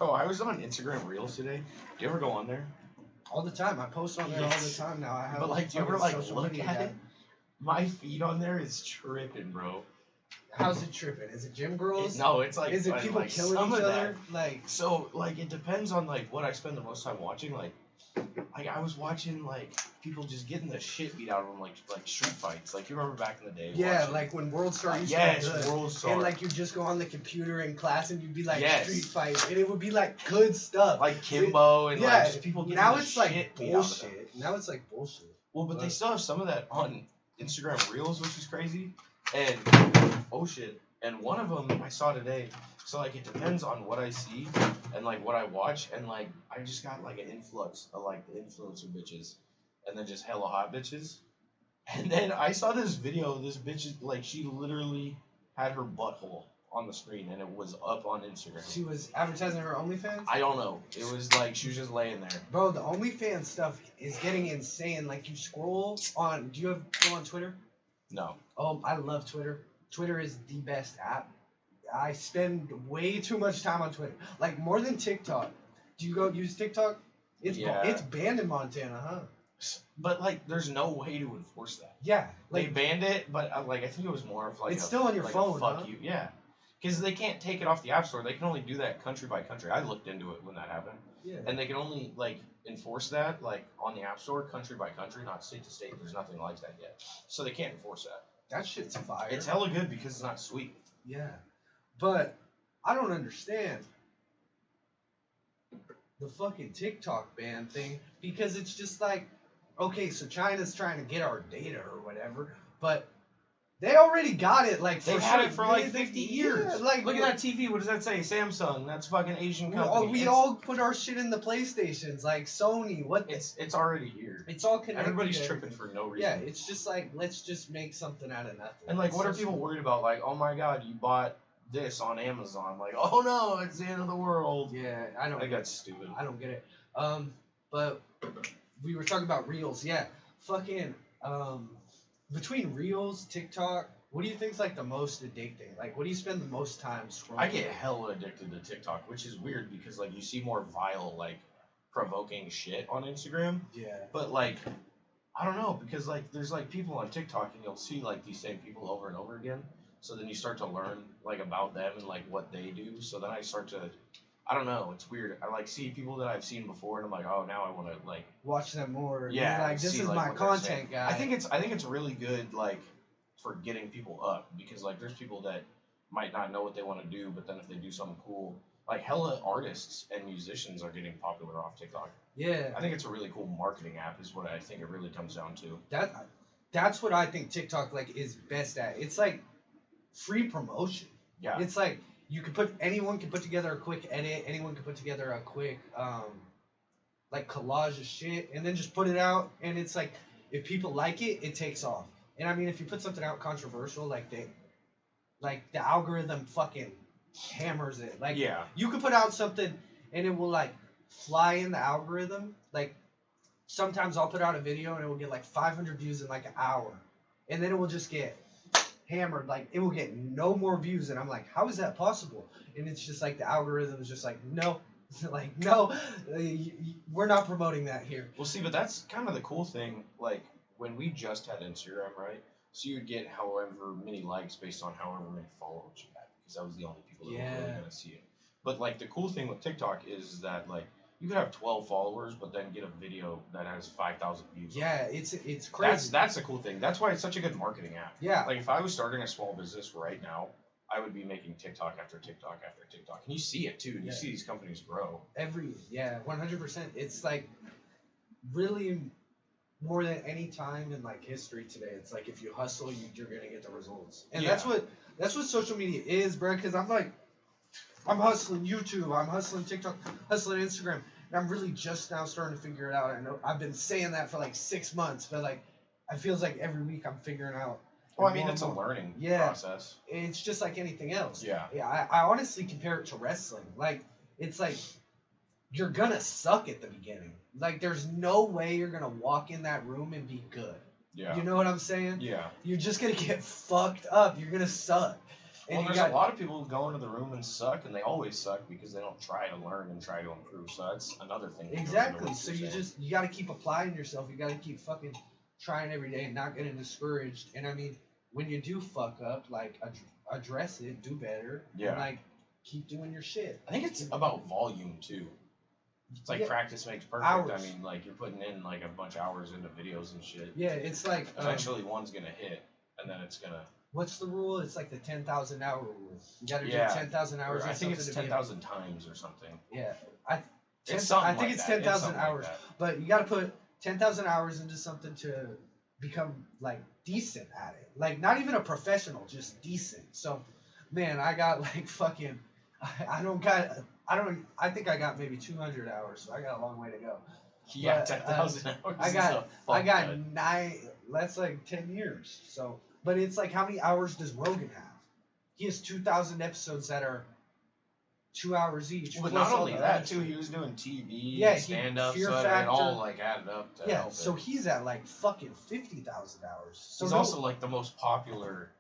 Bro, I was on Instagram Reels today. Do you ever go on there? All the time. I post on there all the time now. I have. But like, do you ever like social look media at guy. it? My feed on there is tripping, bro. How's it tripping? Is it gym girls? No, it's like. Is it people like killing some each of other? that. Like. So like it depends on like what I spend the most time watching. Like I was watching like people just getting the shit beat out of them like street fights. Like you remember back in the day? Yeah, watching, like when World Star used yes, to be good. World Star. And like you'd just go on the computer in class and you'd be like Yes. street fight and it would be like good stuff. Like Kimbo and like just people getting now the it's shit like beat out of them. bullshit. Now it's like bullshit. Well, but they still have some of that on Instagram Reels, which is crazy. And oh shit. And one of them I saw today. So like it depends on what I see and like what I watch, and like I just got like an influx of like the influencer bitches, and then just hella hot bitches. And then I saw this video. This bitch like she literally had her butthole on the screen, and it was up on Instagram. She was advertising her OnlyFans? I don't know. It was like she was just laying there. Bro, the OnlyFans stuff is getting insane. Like you scroll on. Do you go on Twitter? No. Oh, I love Twitter. Twitter is the best app. I spend way too much time on Twitter. Like more than TikTok. Do you go use TikTok? It's banned in Montana, huh? But like, there's no way to enforce that. Yeah. They banned it, but like I think it was more of like it's still on your phone. Fuck huh? you, yeah. Because they can't take it off the App Store. They can only do that country by country. I looked into it when that happened. Yeah. And they can only like enforce that like on the App Store, country by country, not state to state. There's nothing like that yet, so they can't enforce that. That shit's fire. It's hella good because it's not sweet. Yeah. But I don't understand the fucking TikTok ban thing, because it's just like, okay, so China's trying to get our data or whatever, but they already got it. Like They've had it for like 50 years. Yeah, like look at that TV. What does that say? Samsung. That's fucking Asian company. We all put our shit in the PlayStations, like Sony. It's already here. It's all connected. Everybody's tripping for no reason. Yeah, it's just like, let's just make something out of nothing. And like, what are people worried about? Like, oh my god, you bought this on Amazon. Like, oh no, it's the end of the world. Yeah, I don't. I think that's stupid. I don't get it. But we were talking about Reels. Yeah, fucking. Between Reels, TikTok, what do you think's like the most addicting? Like, what do you spend the most time scrolling? I get hella addicted to TikTok, which is weird because like you see more vile, like provoking shit on Instagram. Yeah. But like, I don't know, because like there's like people on TikTok and you'll see like these same people over and over again. So then you start to learn like about them and like what they do. So then I start to, I don't know, it's weird. I like see people that I've seen before and I'm like, oh, now I want to like watch them more. Yeah. Like, this see, is like, my what they're content, saying. guy. I think it's really good like for getting people up, because like there's people that might not know what they want to do, but then if they do something cool, like hella artists and musicians are getting popular off TikTok. Yeah. I think it's a really cool marketing app is what I think it really comes down to. That's what I think TikTok like is best at. It's like free promotion. Yeah. It's like anyone can put together a quick edit, anyone can put together a quick like collage of shit and then just put it out, and it's like if people like it, it takes off. And I mean, if you put something out controversial, like the algorithm fucking hammers it. Like, yeah. You could put out something and it will like fly in the algorithm. Like sometimes I'll put out a video and it will get like 500 views in like an hour, and then it will just get hammered. Like it will get no more views, and I'm like, how is that possible? And it's just like the algorithm is just like, no, like no, we're not promoting that here. Well, see, but that's kind of the cool thing. Like when we just had Instagram, right? So you'd get however many likes based on however many followers you had, because that was the only people that were really gonna see it. But like the cool thing with TikTok is that like you could have 12 followers, but then get a video that has 5,000 views. Yeah, it's crazy. That's a cool thing. That's why it's such a good marketing app. Yeah. Like if I was starting a small business right now, I would be making TikTok after TikTok after TikTok, and you see it too. You see these companies grow. 100%. It's like really more than any time in like history today. It's like if you hustle, you're gonna get the results, and that's what social media is, bro. Because I'm hustling YouTube, I'm hustling TikTok, hustling Instagram, and I'm really just now starting to figure it out. I know I've been saying that for like 6 months, but like it feels like every week I'm figuring out. Well, I mean, it's a learning process. It's just like anything else. Yeah. I honestly compare it to wrestling. Like it's like you're gonna suck at the beginning. Like there's no way you're gonna walk in that room and be good. Yeah. You know what I'm saying? Yeah. You're just gonna get fucked up. You're gonna suck. Well, there's a lot of people who go into the room and suck, and they always suck because they don't try to learn and try to improve. So that's another thing. Exactly. So you got to keep applying yourself. You got to keep fucking trying every day and not getting discouraged. And I mean, when you do fuck up, like address it, do better. Yeah. And like keep doing your shit. I think it's about volume too. It's like practice makes perfect. Hours. I mean, like you're putting in like a bunch of hours into videos and shit. Yeah, it's like eventually one's gonna hit, and then it's gonna. What's the rule? It's like the 10,000 hour rule. You got to do 10,000 hours. I think it's 10,000 times or something. Yeah, I think it's 10,000 hours, but you got to put 10,000 hours into something to become like decent at it. Like not even a professional, just decent. So, man, I got like fucking. I think I got maybe 200 hours, so I got a long way to go. Yeah, 10,000 hours. I got 9. That's like 10 years. So. But it's like, how many hours does Rogan have? He has 2,000 episodes that are 2 hours each. But not only that, too, he was doing TV, stand-up, so it all like added up to help so he's at like fucking 50,000 hours. So he's also like the most popular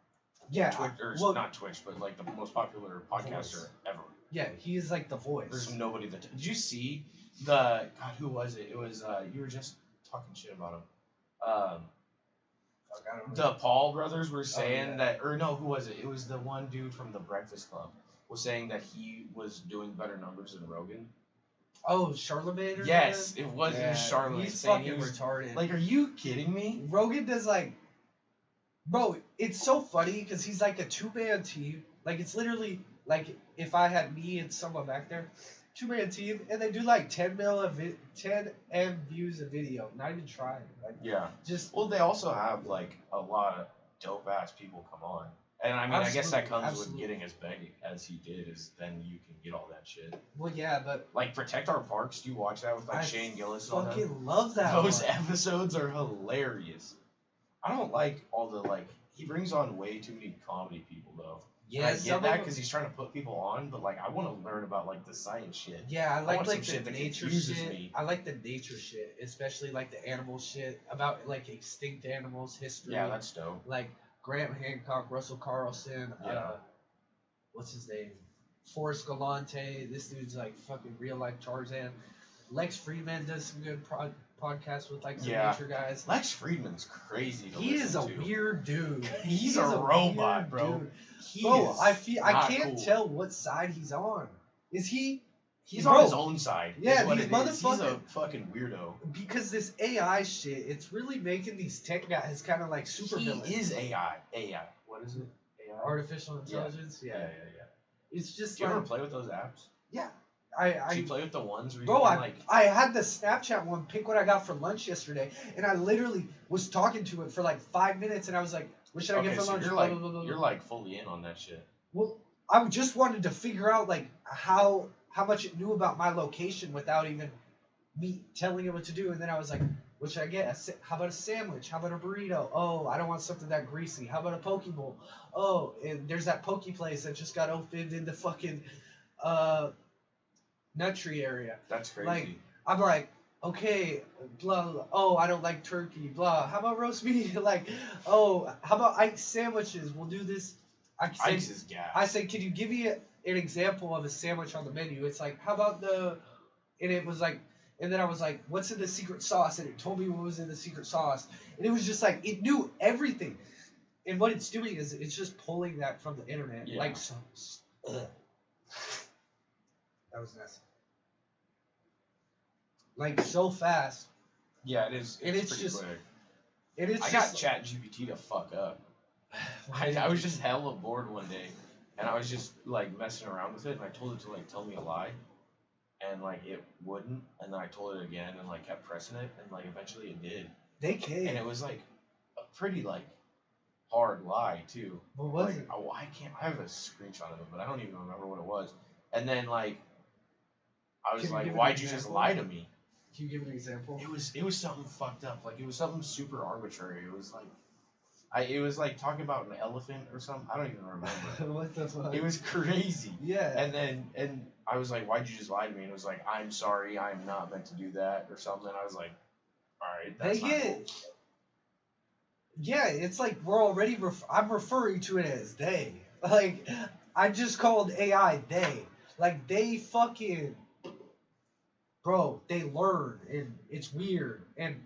Twitch, not Twitch, but like the most popular podcaster ever. Yeah, he is like the voice. There's nobody that... Did you see the... God, who was it? It was... you were just talking shit about him. The Paul brothers were saying that, or no, who was it? It was the one dude from the Breakfast Club was saying that he was doing better numbers than Rogan. Oh, Charlemagne? Yes, it was Charlemagne. He's fucking retarded. Like, are you kidding me? Rogan does like, bro, it's so funny because he's like a 2-man team. Like it's literally like if I had me and someone back there, 2-man team, and they do like 10 M views a video, not even trying. Like, well, they also have like a lot of dope ass people come on, and I mean, I guess that comes with getting as big as he did, is then you can get all that shit. Well, yeah, but like Protect Our Parks. Do you watch that with like Shane Gillis? I fucking love that. Those episodes are hilarious. I don't like all the he brings on way too many comedy people though. Yeah, I get that because he's trying to put people on, but like I want to learn about like the science shit. Yeah, I like the nature shit. I like the nature shit, especially like the animal shit about like extinct animals history. Yeah, that's dope. Like Graham Hancock, Russell Carlson. What's his name? Forrest Galante. This dude's like fucking real life Tarzan. Lex Friedman does some good podcasts with like some nature guys. Lex Friedman's crazy. He is a weird dude. He's a robot, bro. I can't tell what side he's on. Is he? He's on his own side. Yeah, these motherfuckers. He's a fuking weirdo. Because this AI shit, it's really making these tech guys kind of like super villains. He is AI. What is it? AI? Artificial intelligence. Yeah. It's just. Do you ever play with those apps? Yeah. Do you play with the ones where I had the Snapchat one, pick what I got for lunch yesterday, and I literally was talking to it for like 5 minutes, and I was like, what should I get for lunch? You're like fully in on that shit. Well, I just wanted to figure out like how much it knew about my location without even me telling it what to do, and then I was like, what should I get? How about a sandwich? How about a burrito? Oh, I don't want something that greasy. How about a poke bowl? Oh, and there's that poke place that just got opened in the fucking Nuttree area. That's crazy. Like, I'm like, okay, blah, blah. Oh, I don't like turkey, blah. How about roast beef? Like, oh, how about Ike's sandwiches? We'll do this. Ike's is gas. I said, can you give me an example of a sandwich on the menu? It's like, how about and it was like, and then I was like, what's in the secret sauce? And it told me what was in the secret sauce. And it was just like, it knew everything. And what it's doing is it's just pulling that from the internet. Yeah. Like, that was nasty. Like so fast. Yeah, it is. It's just quick. I got ChatGPT to fuck up. I was just hella bored one day, and I was just like messing around with it, and I told it to like tell me a lie, and like it wouldn't, and then I told it again, and like kept pressing it, and like eventually it did. They came. And it was like a pretty like hard lie too. What was it? I have a screenshot of it, but I don't even remember what it was. And then like I was like, why'd you just lie to me? Can you give an example? It was something fucked up. Like it was something super arbitrary. It was like it was like talking about an elephant or something. I don't even remember. What the fuck? It was crazy. Yeah. And I was like, why'd you just lie to me? And it was like, I'm sorry, I'm not meant to do that or something. I was like, all right, that's not cool. Yeah, it's like we're already. I'm referring to it as they. Like, I just called AI they. Like, they fucking, bro, they learn, and it's weird. And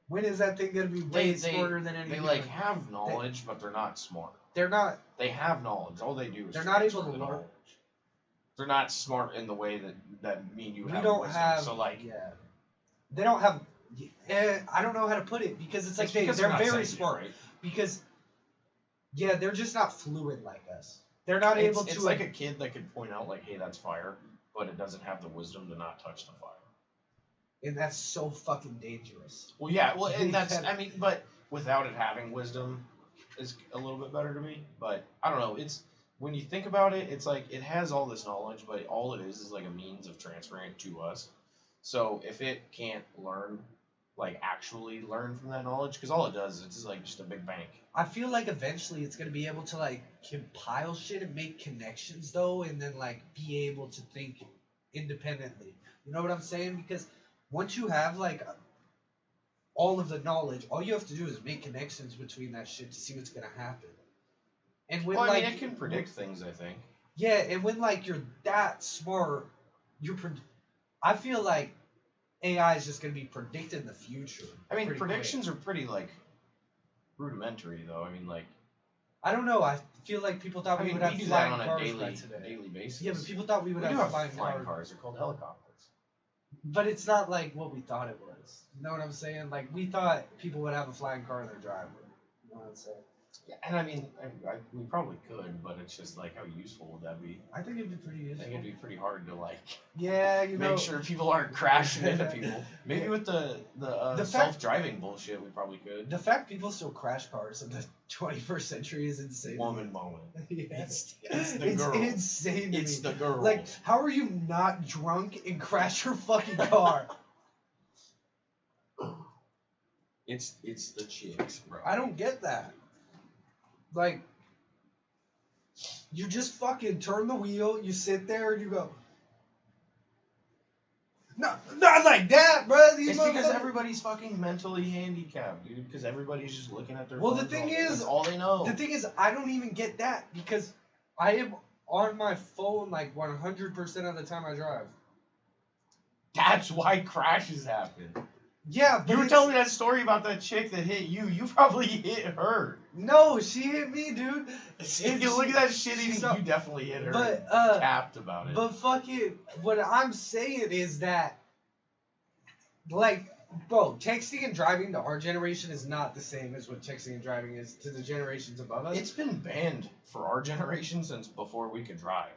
when is that thing gonna be way smarter than any They human? like have knowledge, but they're not smart. They're not. They have knowledge. All they do is They're not able transfer to the learn. knowledge. They're not smart in the way that me and you We have don't wisdom. have. So like, Yeah. They don't have. I don't know how to put it because it's like because they're not very sentient, smart. right? Because, yeah, they're just not fluid like us. They're not able to. It's like a kid that could point out like, hey, that's fire, but it doesn't have the wisdom to not touch the fire. And that's so fucking dangerous. Well, yeah, well, and that's, I mean, but without it having wisdom is a little bit better to me. But I don't know. It's when you think about it, it's like it has all this knowledge, but all it is like a means of transferring it to us. So if it can't learn, like actually learn from that knowledge, because all it does is it's like just a big bank. I feel like eventually it's gonna be able to like compile shit and make connections though, and then like be able to think independently. You know what I'm saying? Because once you have like all of the knowledge, all you have to do is make connections between that shit to see what's gonna happen. And when Well, I like mean, it can predict things, I think. yeah, and when like you're that smart, I feel like AI is just gonna be predicting the future. I mean, pretty predictions quick. are pretty like rudimentary, though. I mean, like. I don't know. I feel like people thought we would have do flying that on a cars daily by today. daily basis. Yeah, but people thought we would we do have have flying cars. They're called helicopters. But it's not like what we thought it was. You know what I'm saying? Like, we thought people would have a flying car in their driveway. You know what I'm saying? Yeah, and I mean, we probably could, but it's just like, how useful would that be? I think it'd be pretty I useful. think it'd be pretty hard to like Yeah, you know. make sure people aren't crashing into people. Maybe with the self-driving bullshit, we probably could. The fact people still crash cars in the 21st century is insane. Woman moment. Yeah. It's the girl. It's insane to It's me. the girl. Like, how are you not drunk and crash your fucking car? It's the chicks, bro. I don't get that. Like, you just fucking turn the wheel, you sit there, and you go, no, not like that, bro. It's because everybody's fucking mentally handicapped, dude. Because everybody's just looking at their Well, the phones thing all day. is, That's all they know. The thing is, I don't even get that because I am on my phone like 100% of the time I drive. That's why crashes happen. Yeah, but You were telling me that story about that chick that hit you. You probably hit her. No, she hit me, dude. You look at that shit eating, so, you definitely hit her. But tapped about it. But fucking, what I'm saying is that, like, bro, texting and driving to our generation is not the same as what texting and driving is to the generations above us. It's been banned for our generation since before we could drive.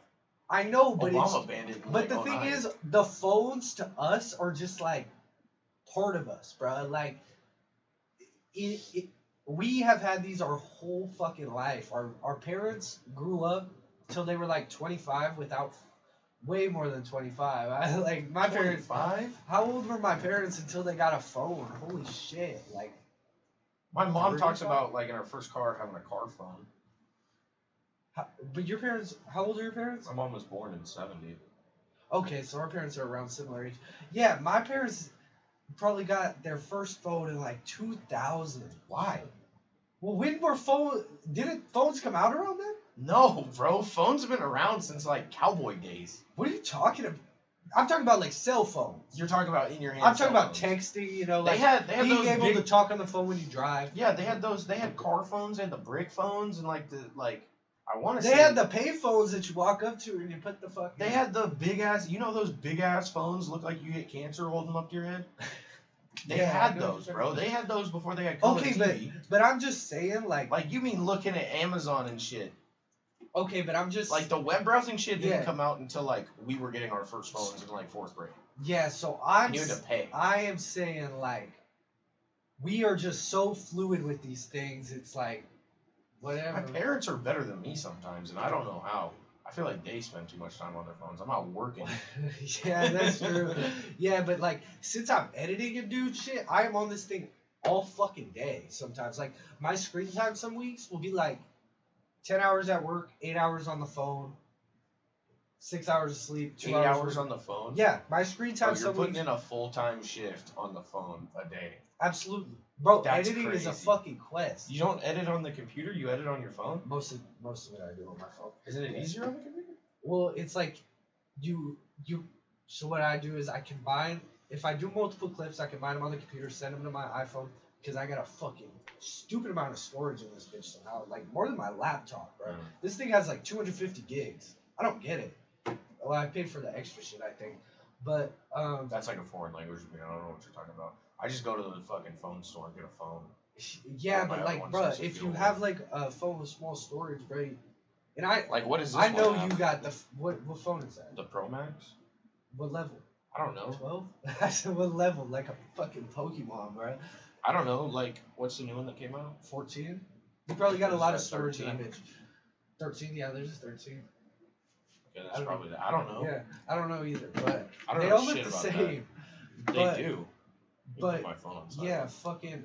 I know, but Obama banned it. But the thing is, the phones to us are just like part of us, bro. Like, we have had these our whole fucking life. Our parents grew up till they were like 25 without, way more than 25. Like, my 25? parents. How old were my parents until they got a phone? Holy shit! Like, my mom 35? talks about like in her first car having a car phone. But your parents, how old are your parents? My mom was born in '70. Okay, so our parents are around similar age. Yeah, my parents probably got their first phone in like 2000. Why? Well, when were didn't phones come out around then? No, bro. Phones have been around since like cowboy days. What are you talking about? I'm talking about like cell phones. You're talking about in your hand. I'm talking about texting, you know, like they had being those able big, to talk on the phone when you drive. Yeah, they had those. They had car phones. They had the brick phones and like the like. I want to say they had the pay phones that you walk up to and you put the fucking. They had the big ass. You know those big ass phones look like you get cancer holding them up to your head. They had those, bro. They had those before they had color TV. but I'm just saying, like you mean looking at Amazon and shit. Okay, but I'm just like the web browsing shit didn't come out until like we were getting our first phones in like 4th grade. Yeah, so you had to pay. I am saying like we are just so fluid with these things. It's like whatever. My parents are better than me sometimes, and I don't know how. I feel like they spend too much time on their phones. I'm out working. Yeah, that's true. Yeah, but like since I'm editing and doing shit, I am on this thing all fucking day sometimes. Like my screen time some weeks will be like 10 hours at work, 8 hours on the phone. 6 hours of sleep, 2 8 hours. hours on the phone? Yeah, my screen time. Bro, you're putting in a full-time shift on the phone a day. Absolutely, bro. That's editing crazy. is a fucking quest. You don't edit on the computer. You edit on your phone. Most of it I do on my phone. Isn't it easier on the computer? Well, it's like you. So what I do is I combine. If I do multiple clips, I combine them on the computer, send them to my iPhone, because I got a fucking stupid amount of storage in this bitch somehow. Like more than my laptop, bro. This thing has like 250 gigs. I don't get it. Well, I paid for the extra shit, I think. But that's like a foreign language to me. I don't know what you're talking about. I just go to the fucking phone store and get a phone. Yeah, but like, bro, if you have like a phone with small storage, bro, and I like, what is this? I know you got the what phone is that? The Pro Max. What level? I don't know. 12? I said what level? Like a fucking Pokemon, bro. I don't know. Like, what's the new one that came out? 14. You probably got a lot of storage 13? in that bitch. 13, yeah, there's a 13. Okay, that's probably that. I don't know. Yeah, I don't know either, but I don't they know all look shit the about same. that. But, They do. But my phone on yeah, fucking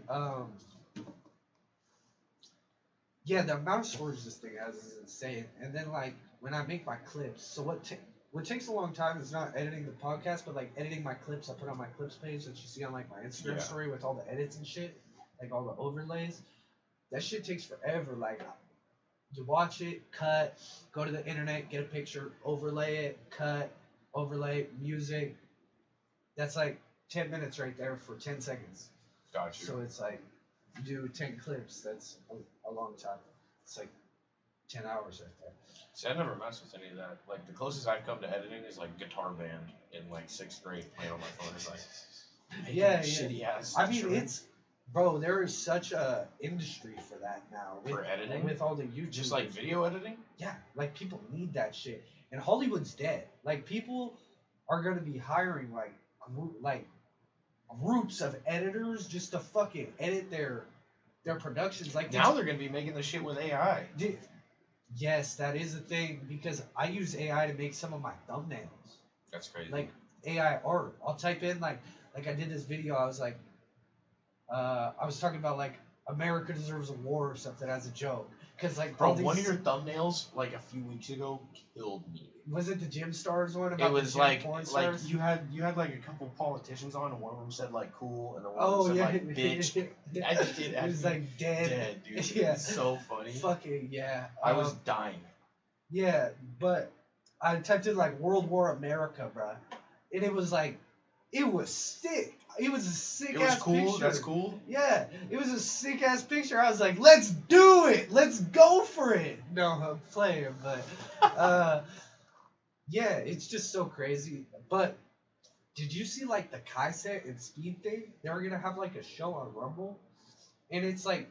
yeah, the amount of storage this thing has is insane. And then like when I make my clips, so what takes a long time is not editing the podcast, but like editing my clips. I put on my clips page that you see on like my Instagram story with all the edits and shit, like all the overlays. That shit takes forever. Like you watch it, cut, go to the internet, get a picture, overlay it, cut, overlay, music. That's like 10 minutes right there for 10 seconds. Got you. So it's like you do 10 clips. That's a long time. It's like 10 hours right there. See, I never messed with any of that. Like, the closest I've come to editing is, like, Guitar Band in, like, 6th grade playing on my phone. It's like, shitty ass. I mean, it's, bro, there is such a industry for that now. For editing? With all the YouTube. Just, like, video editing? Yeah, like, people need that shit. And Hollywood's dead. Like, people are going to be hiring, like groups of editors just to fucking edit their productions. Like now they're gonna be making the shit with AI. Yes, that is a thing because I use AI to make some of my thumbnails. That's crazy. Like AI art. I'll type in like I did this video. I was like, I was talking about like America deserves a war or something as a joke. Cause like bro, one of your thumbnails like a few weeks ago killed me. Was it the Gym Stars one? About it was the like porn stars? you had like a couple politicians on, and one of them said like cool, and the one said like bitch. It was like dead, dude. Yeah, it's so funny. Fucking yeah. I was dying. Yeah, but I typed in like World War America, bruh, and it was like, it was sick. It was a sick ass cool. picture. That's cool. Yeah, it was a sick ass picture. I was like, let's do it. Let's go for it. No, I'm playing, but yeah, it's just so crazy. But did you see like the Kaiset and Speed thing? They were gonna have like a show on Rumble, and it's like,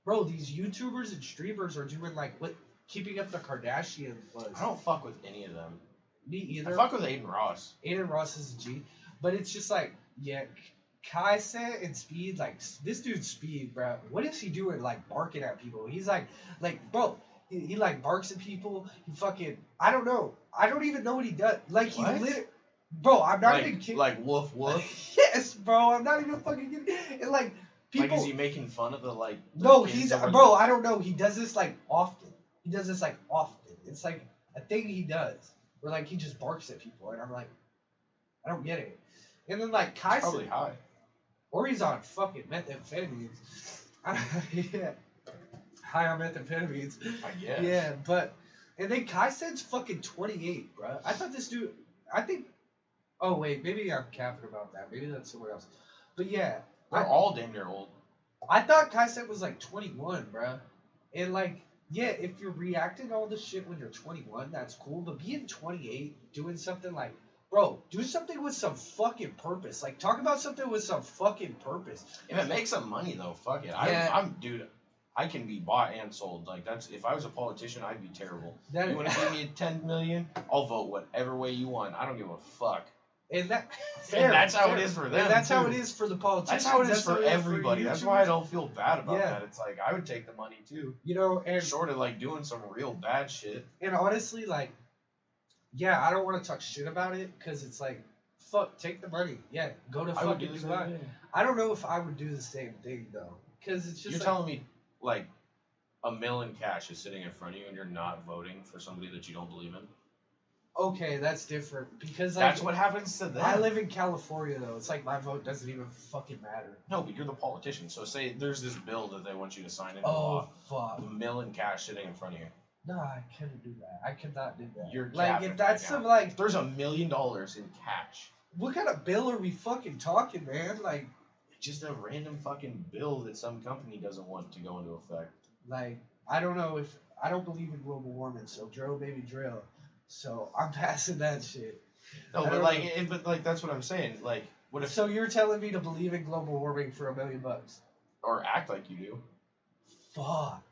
bro, these YouTubers and streamers are doing like what Keeping Up the Kardashians was. I don't fuck with any of them. Me either. I fuck with Aiden Ross. Aiden Ross is a G, but it's just like, yeah, Kaiset and Speed, like this dude's Speed, bro. What is he doing? Like barking at people? He's like, bro, he like barks at people. He fucking, I don't know. I don't even know what he does. Like he bro, I'm not even kidding. Like woof woof. Yes, bro, I'm not even fucking kidding. And like people, like is he making fun of the like? The no, he's bro. I don't know. He does this like often. It's like a thing he does where like he just barks at people, and I'm like, I don't get it. And then like Kaiset, probably high, or he's on fucking methamphetamines. Yeah, high on methamphetamines. I guess. Yeah, but and then Kaiset's fucking 28, bro. I thought this dude. I think. Oh wait, maybe I'm capping about that. Maybe that's somewhere else. But yeah, they're all damn near old. I thought Kaiset was like 21, bro. And like, yeah, if you're reacting to all this shit when you're 21, that's cool. But being 28, doing something like, bro, do something with some fucking purpose. Like, talk about something with some fucking purpose. If it makes some money though, fuck it. Yeah. Dude. I can be bought and sold. Like that's if I was a politician, I'd be terrible. You want to give me 10 million? I'll vote whatever way you want. I don't give a fuck. And that's how it is for them. And that's how it is for the politicians. That's how it is for everybody. That's why I don't feel bad about that. It's like I would take the money too. You know, and short of like doing some real bad shit. And honestly, like, yeah, I don't want to talk shit about it because it's like, fuck, take the money. Yeah, go to fucking Dubai. I don't know if I would do the same thing though, because it's just. You're telling me like $1 million cash is sitting in front of you and you're not voting for somebody that you don't believe in? Okay, that's different because That's what happens to them. I live in California though. It's like my vote doesn't even fucking matter. No, but you're the politician. So say there's this bill that they want you to sign into Oh law. fuck. $1 million cash sitting in front of you. No, I couldn't do that. I could not do that. You're like capping if that's right some now. like If there's $1 million in cash. what kind of bill are we fucking talking, man? Like Just a random fucking bill that some company doesn't want to go into effect. Like, I don't know if I don't believe in global warming, so drill baby drill. So I'm passing that shit. No, but like that's what I'm saying. Like, what if? So you're telling me to believe in global warming for $1 million? Or act like you do. Fuck.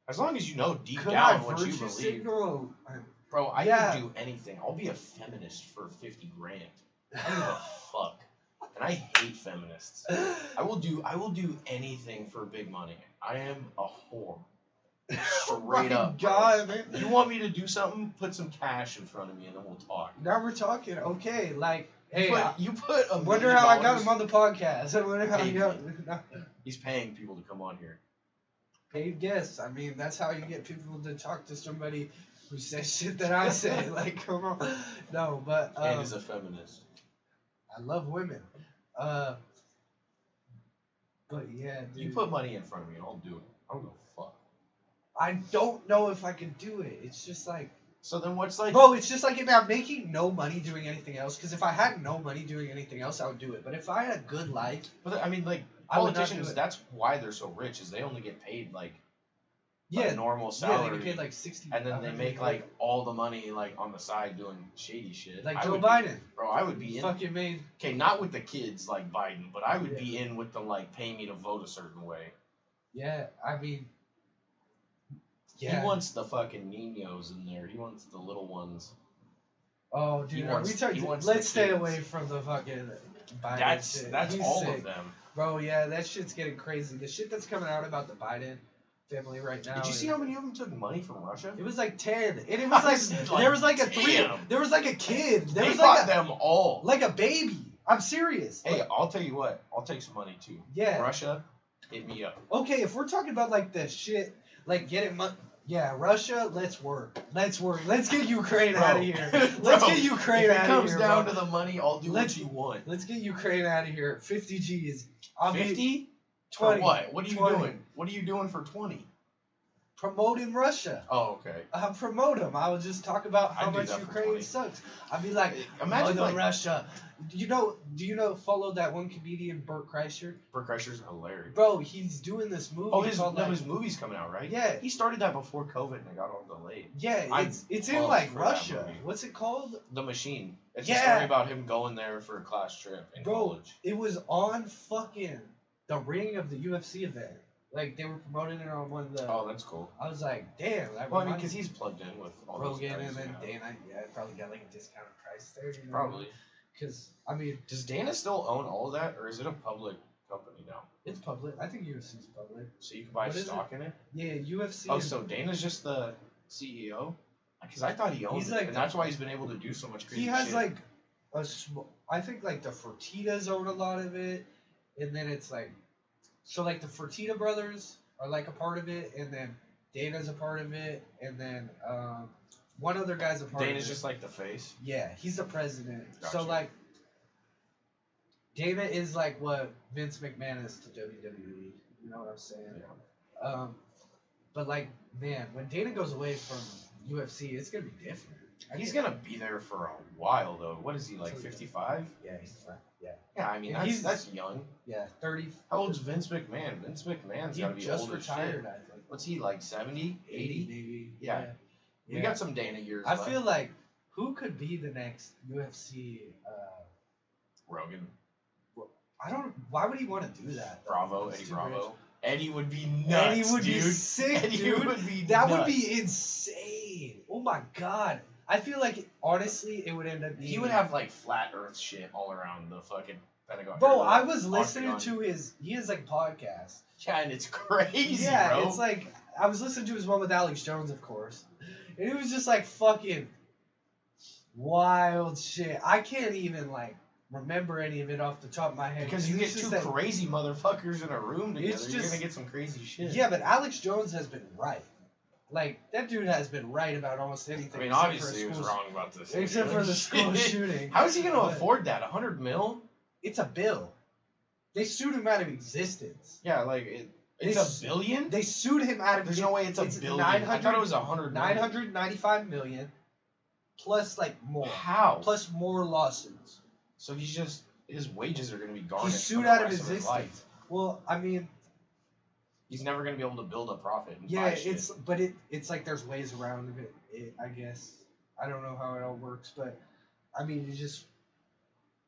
As long as you know deep Could down I what you virtue believe. signal? Bro, I Yeah. can do anything. I'll be a feminist for 50 grand. I don't give a fuck. And I hate feminists. I will do anything for big money. I am a whore. Straight up. God, man. You want me to do something? Put some cash in front of me and then we'll talk. Now we're talking. Okay, like, hey, You put $1 wonder million how I got him on the podcast. I wonder how Hey, I got. He's paying people to come on here. Paid guests. I mean, that's how you get people to talk to somebody who says shit that I say. Like, come on. No, but And is a feminist. I love women. But yeah, dude. You put money in front of me and I'll do it. I don't give a fuck. I don't know if I can do it. It's just like. So then what's like... Bro, it's just like if I'm making no money doing anything else. Because if I had no money doing anything else, I would do it. But if I had a good life. But I mean, like, I would not do politicians, it. that's why they're so rich, is they only get paid, like, Yeah. a normal Yeah, salary. they get paid like 60. And then they make, like, all the money, like, on the side doing shady shit. Like I Joe would Biden. Bro, I would be in... Fucking made. Okay, not with the kids like Biden, but I would be in with the, like, pay me to vote a certain way. Yeah, I mean. Yeah. He wants the fucking niños in there. He wants the little ones. Oh, dude, let's the stay kids. away from the fucking Biden shit. That's He's all sick. of them. Bro, yeah, that shit's getting crazy. The shit that's coming out about the Biden family right now. Did you see how many of them took money from Russia? It was like 10, and it was like there was like a damn. there was like a kid. There They was bought like them all. like a baby. I'm serious. Hey, Like, I'll tell you what. I'll take some money too. yeah. Russia, hit me up. Okay, if we're talking about like the shit, like getting money. Yeah, Russia, let's work. Let's get Ukraine out of here. Let's get Ukraine out of here. If it comes down bro. to the money, I'll do what you want. Let's get Ukraine out of here. 50 G's. 50? 20. For what? What are you 20. doing? What are you doing for 20? Promoting Russia. Oh, okay. I'll promote them. I would just talk about how I'd do much that for Ukraine 20. sucks. I'd be like, Imagine, Mother like- Russia. Do you know, follow that one comedian, Burt Kreischer? Burt Kreischer's hilarious. Bro, he's doing this movie called like, his movie's coming out, right? Yeah. He started that before COVID and it got all delayed. yeah, I it's in love like for that Russia. movie. What's it called? The Machine. It's a Yeah. story about him going there for a class trip in Bro, college. it was on fucking the ring of the UFC event. Like they were promoting it on one of the. Oh, that's cool. I was like, damn. That Well, I mean, reminds because me- he's plugged in with all Rogan those and guys, then you know. Dana. Yeah, probably got like a discounted price there. You know? Probably. Because I mean, Does Dana still own all of that, or is it a public company now? it's public. I think UFC's public. So you can buy What is stock in it? Yeah, UFC. Oh, is- so Dana's just the CEO? Because I thought he owned He's it, like and that's why he's been able to do so much crazy he has shit. like I think like the Fertittas own a lot of it, and then it's like, so like the Fertitta brothers are like a part of it, and then Dana's a part of it, and then one other guy's a part of it. Dana's just like the face? Yeah, he's the president. So Gotcha. like, Dana is like what Vince McMahon is to WWE. You know what I'm saying? Yeah. But like, man, when Dana goes away from UFC, it's gonna be different. He's going to be there for a while, though. What is he, like 55? Yeah, he's fine. Yeah. Yeah, I mean, And that's young. Yeah, 30. How old's Vince McMahon? Vince McMahon's He got to be just old as retired, shit. I think. What's he, like 70? 80? maybe. Yeah. We got some Dana years I left. feel like who could be the next UFC? Rogan. I don't. Why would he want to do that? though? Bravo, He's Eddie too Bravo. rich. Eddie would be nuts, Eddie would dude. be sick, Eddie dude. would be That nuts. would be insane. Oh my god. I feel like honestly, it would end up being. He would have like flat Earth shit all around the fucking Pentagon. Bro, or I was listening Octagon. to his. He has like a podcast. Yeah, and it's crazy, Yeah, bro. it's like I was listening to his one with Alex Jones, of course, and it was just like fucking wild shit. I can't even like remember any of it off the top of my head because you get it's two just that- crazy motherfuckers in a room together, It's you're just- gonna get some crazy shit. Yeah, but Alex Jones has been right. Like, that dude has been right about almost anything. I mean, except obviously he was wrong about this. Except for the school shooting. How is he going to afford that? $100 million? It's a bill. They sued him out of existence. Yeah, like, it's $1 billion? They sued him out of... There's no way it's $1 billion. I thought it was $100 million. $995 million, plus, like, more. How? Plus more lawsuits. So he's just... His wages are going to be garnished. He's sued out of existence. Well, I mean... He's never going to be able to build a profit. And yeah, buy shit. it's like there's ways around it, I guess. I don't know how it all works, but I mean,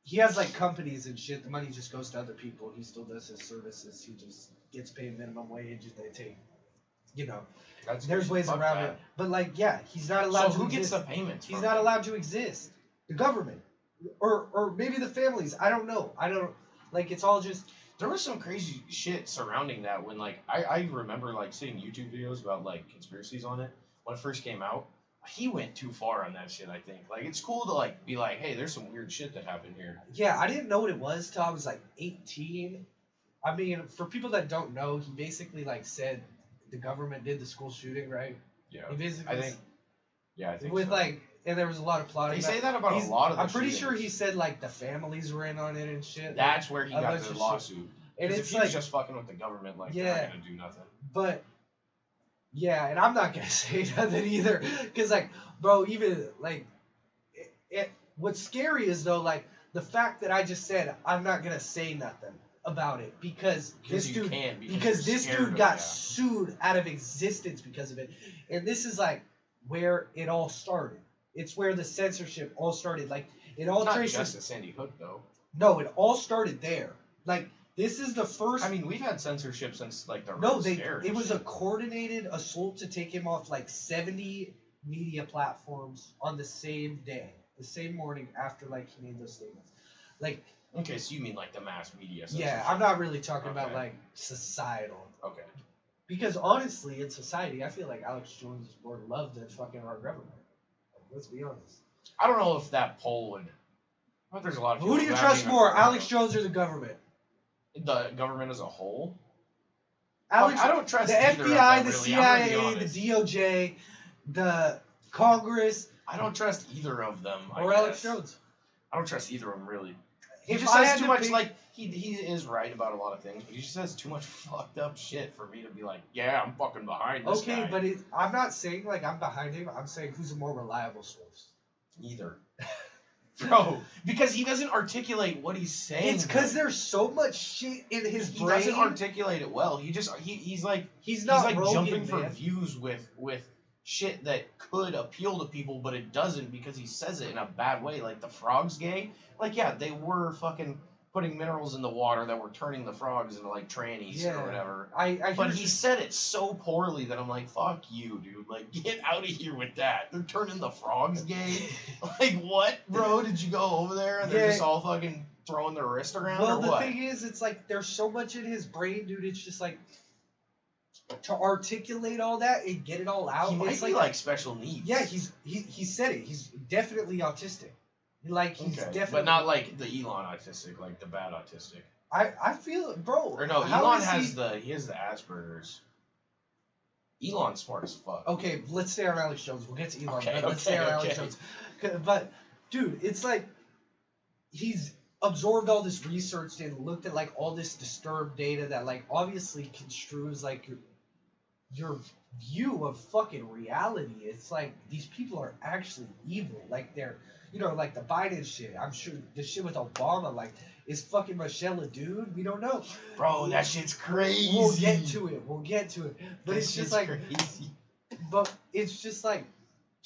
he has like companies and shit. The money just goes to other people. He still does his services. He just gets paid minimum wage, and they take, there's ways around it. But like, yeah, he's not allowed to. So who gets the payments? He's not allowed to exist. The government, or maybe the families. I don't know. Like, it's all just. There was some crazy shit surrounding that when, like, I remember, like, seeing YouTube videos about, like, conspiracies on it when it first came out. He went too far on that shit, I think. Like, it's cool to, like, be like, hey, there's some weird shit that happened here. Yeah, I didn't know what it was till I was, like, 18. I mean, for people that don't know, he basically, like, said the government did the school shooting, right? Yeah. He basically... I think with, so. like... And there was a lot of plotting. They say that about a lot of the I'm pretty shootings. sure he said, like, the families were in on it and shit. That's where he got the lawsuit. And it's if he was just fucking with the government, like, they're not going to do nothing. But, yeah, and I'm not going to say nothing either. Because, like, bro, even, like, what's scary is, though, like, the fact that I just said I'm not going to say nothing about it. Because this dude got sued out of existence because of it. And this is, like, where it all started. It's where the censorship all started. Like, it all traces... Not just at Sandy Hook, though. No, it all started there. Like, this is the first... I mean, we've had censorship since, like, the it was a coordinated assault to take him off, like, 70 media platforms on the same day. The same morning after, like, he made those statements. Like... Okay, so you mean, like, the mass media censorship. Yeah, I'm not really talking about, like, societal. Okay. Because, honestly, in society, I feel like Alex Jones is more loved than fucking our government. Let's be honest. I don't know if that poll would... But there's a lot of people... Who do you trust more, Alex Jones or the government? The government as a whole? Alex, I don't trust the either FBI, of them, the really. CIA, the DOJ, the Congress. I don't trust either of them. Or Alex Jones. I don't trust either of them, really. He If just I says had too to much, pick- like, he is right about a lot of things, but he just says too much fucked up shit for me to be like, yeah, I'm fucking behind this guy. Okay, but I'm not saying, like, I'm behind him. I'm saying who's a more reliable source. Either. Bro, because he doesn't articulate what he's saying. It's because there's so much shit in his brain. He doesn't articulate it well. He's not like Rogan, jumping for man. views with shit that could appeal to people, but it doesn't because he says it in a bad way. Like the frogs gay. Like, yeah, they were fucking putting minerals in the water that were turning the frogs into like trannies or whatever. But he said it so poorly that I'm like, fuck you, dude. Like, get out of here with that. They're turning the frogs gay. Like, what, bro? Did you go over there and they're just all fucking throwing their wrist around or what? Well, the thing is, it's like there's so much in his brain, dude. It's just like to articulate all that and get it all out. He might be like special needs. Yeah, he said it. He's definitely autistic. Like, he's definitely... But not like the Elon autistic, like the bad autistic. I feel it, bro. Or no, Elon has the Asperger's. Elon's smart as fuck. Okay, let's stay on Alex Jones. We'll get to Elon, but let's stay on Alex Jones. But, dude, it's like he's absorbed all this research and looked at, like, all this disturbed data that, like, obviously construes, like, your view of fucking reality. It's like these people are actually evil. Like, they're... You know, like the Biden shit. I'm sure the shit with Obama, like, is fucking Michelle a dude? We don't know. Bro, that shit's crazy. We'll get to it. But it's just like, crazy. But it's just like,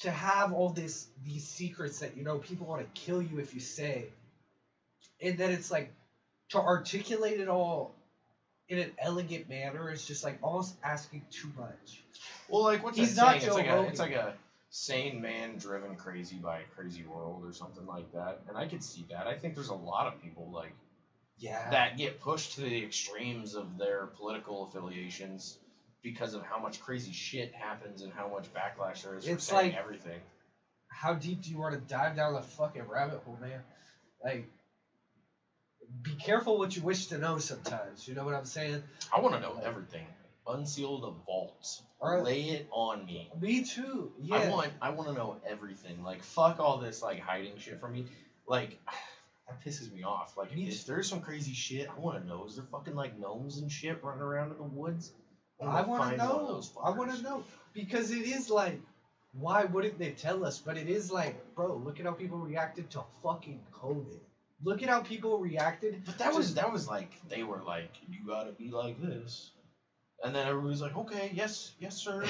to have all these secrets that, you know, people want to kill you if you say. And then it's like, to articulate it all in an elegant manner is just like almost asking too much. Well, like, what's He's that not saying? Joe Rogan. It's like a sane man driven crazy by a crazy world or something like that. And I could see that. I think there's a lot of people like that get pushed to the extremes of their political affiliations because of how much crazy shit happens and how much backlash there is for saying like, everything. How deep do you want to dive down the fucking rabbit hole, man? Like, be careful what you wish to know sometimes. You know what I'm saying? I want to know everything. unseal the vaults. Or- Lay it on me. Me too. Yeah. I want to know everything. Like, fuck all this like hiding shit from me. Like, that pisses me off. Like, if there's some crazy shit, I want to know. Is there fucking like gnomes and shit running around in the woods? I want to find one of know. those I want to fuckers. know because it is like, why wouldn't they tell us? But it is like, bro, look at how people reacted to fucking COVID. Look at how people reacted. But that was like they were like, you gotta be like this, and then everybody's like, okay, yes, sir.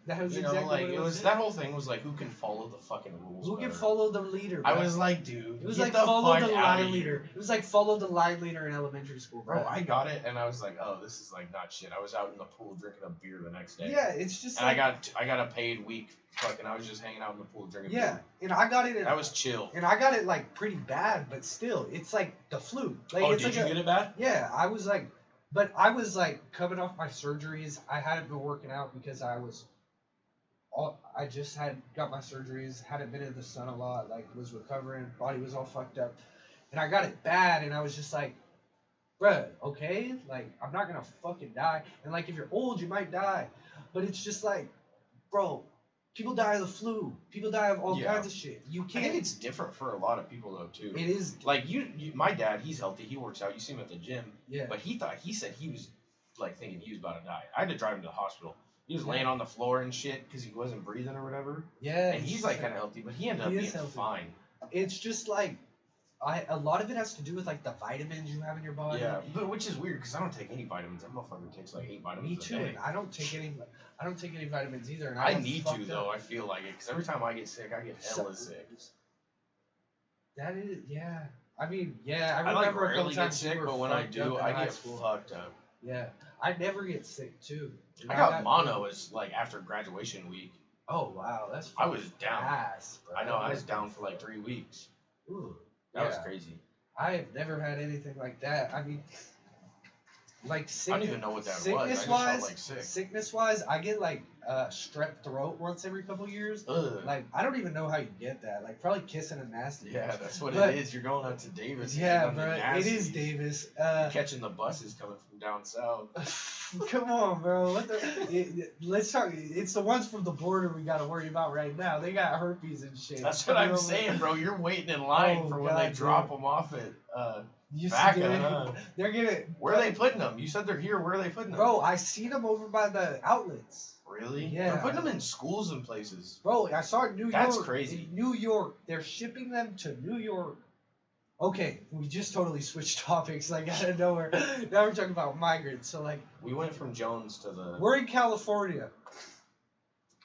That was You exactly know, like what it was that whole thing was like, who can follow the fucking rules? Who can better? follow the leader? I bro? was like, dude, It was get like the follow fuck the outta line here. leader. It was like follow the line leader in elementary school, bro. Bro, I got it, and I was like, oh, this is like not shit. I was out in the pool drinking a beer the next day. Yeah, it's just. And like, I got a paid week. Fucking, I was just hanging out in the pool drinking yeah, beer. and I got it. That was chill. And I got it like pretty bad, but still, it's like the flu. Like, Oh, it's did like you get it bad? Yeah, I was like, but I was like coming off my surgeries. I hadn't been working out because I just had got my surgeries, hadn't been in the sun a lot, like was recovering, body was all fucked up, and I got it bad, and I was just like, bruh, okay, like I'm not gonna fucking die, and like if you're old, you might die, but it's just like, bro, people die of the flu, people die of all kinds of shit. You I can't. think it's different for a lot of people though too. It is. Like you, my dad, he's healthy. He works out. You see him at the gym. Yeah. But he said he was like thinking he was about to die. I had to drive him to the hospital. He was laying on the floor and shit because he wasn't breathing or whatever. Yeah. And he's like kind of healthy, but he ended up being fine. It's just like, a lot of it has to do with like the vitamins you have in your body. Yeah, but which is weird because I don't take any vitamins. That motherfucker takes like 8 vitamins. Me too. A day. And I don't take any vitamins either. And I need to though. I feel like it because every time I get sick, I get hella sick. That is, yeah. I mean, yeah. I I like remember a couple rarely get times sick, you were but when I fucked do, up in I high get school. fucked up. Yeah, I never get sick too. And I got mono as like after graduation week. Oh wow, that's. I was down. Fast, bro. I know I was down for like 3 weeks. Ooh, That was crazy. I have never had anything like that. I mean, like I don't even know what that was. I just felt like sick. Sickness wise, I get like strep throat once every couple years. Ugh. Like I don't even know how you get that. Like probably kissing a nasty. Yeah, bitch. that's what But- it is. You're going out to Davis. Yeah, and bro. getting It nasty. is Davis. You're catching the buses coming from down south. Come on, bro. What the? Let's talk. It's the ones from the border we gotta worry about right now. They got herpes and shit. That's what I'm saying, bro. You're waiting in line for when they God, drop dude. them off at You Vaca, see it? huh? They're gonna. Where are they putting them? You said they're here. Where are they putting them? Bro, I seen them over by the outlets. Really? Yeah. They're putting them in schools and places. Bro, I saw it in New York. That's crazy. In New York, they're shipping them to New York. Okay, we just totally switched topics, like out of nowhere. Now we're talking about migrants. So like, We went from Jones to the. we're in California,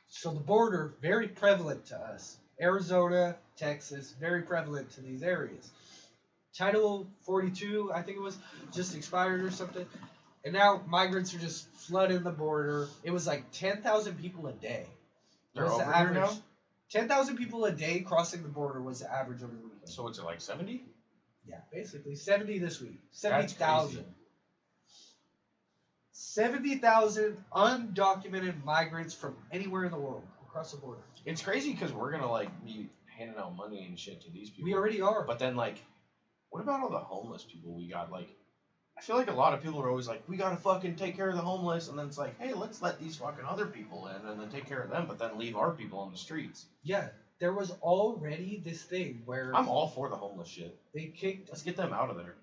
so the border very prevalent to us. Arizona, Texas, very prevalent to these areas. Title 42, I think it was, just expired or something. And now migrants are just flooding the border. It was like 10,000 people a day. They're was over the here average. now? 10,000 people a day crossing the border was the average over the weekend. So what's it like 70? Yeah, basically 70 this week. That's 70,000. 70,000 undocumented migrants from anywhere in the world across the border. It's crazy because we're gonna like be handing out money and shit to these people. We already are. But then like, what about all the homeless people we got? Like, I feel like a lot of people are always like, we gotta fucking take care of the homeless, and then it's like, hey, let's let these fucking other people in and then take care of them, but then leave our people on the streets. Yeah, there was already this thing where I'm all for the homeless shit. they kicked. Let's get them out of there.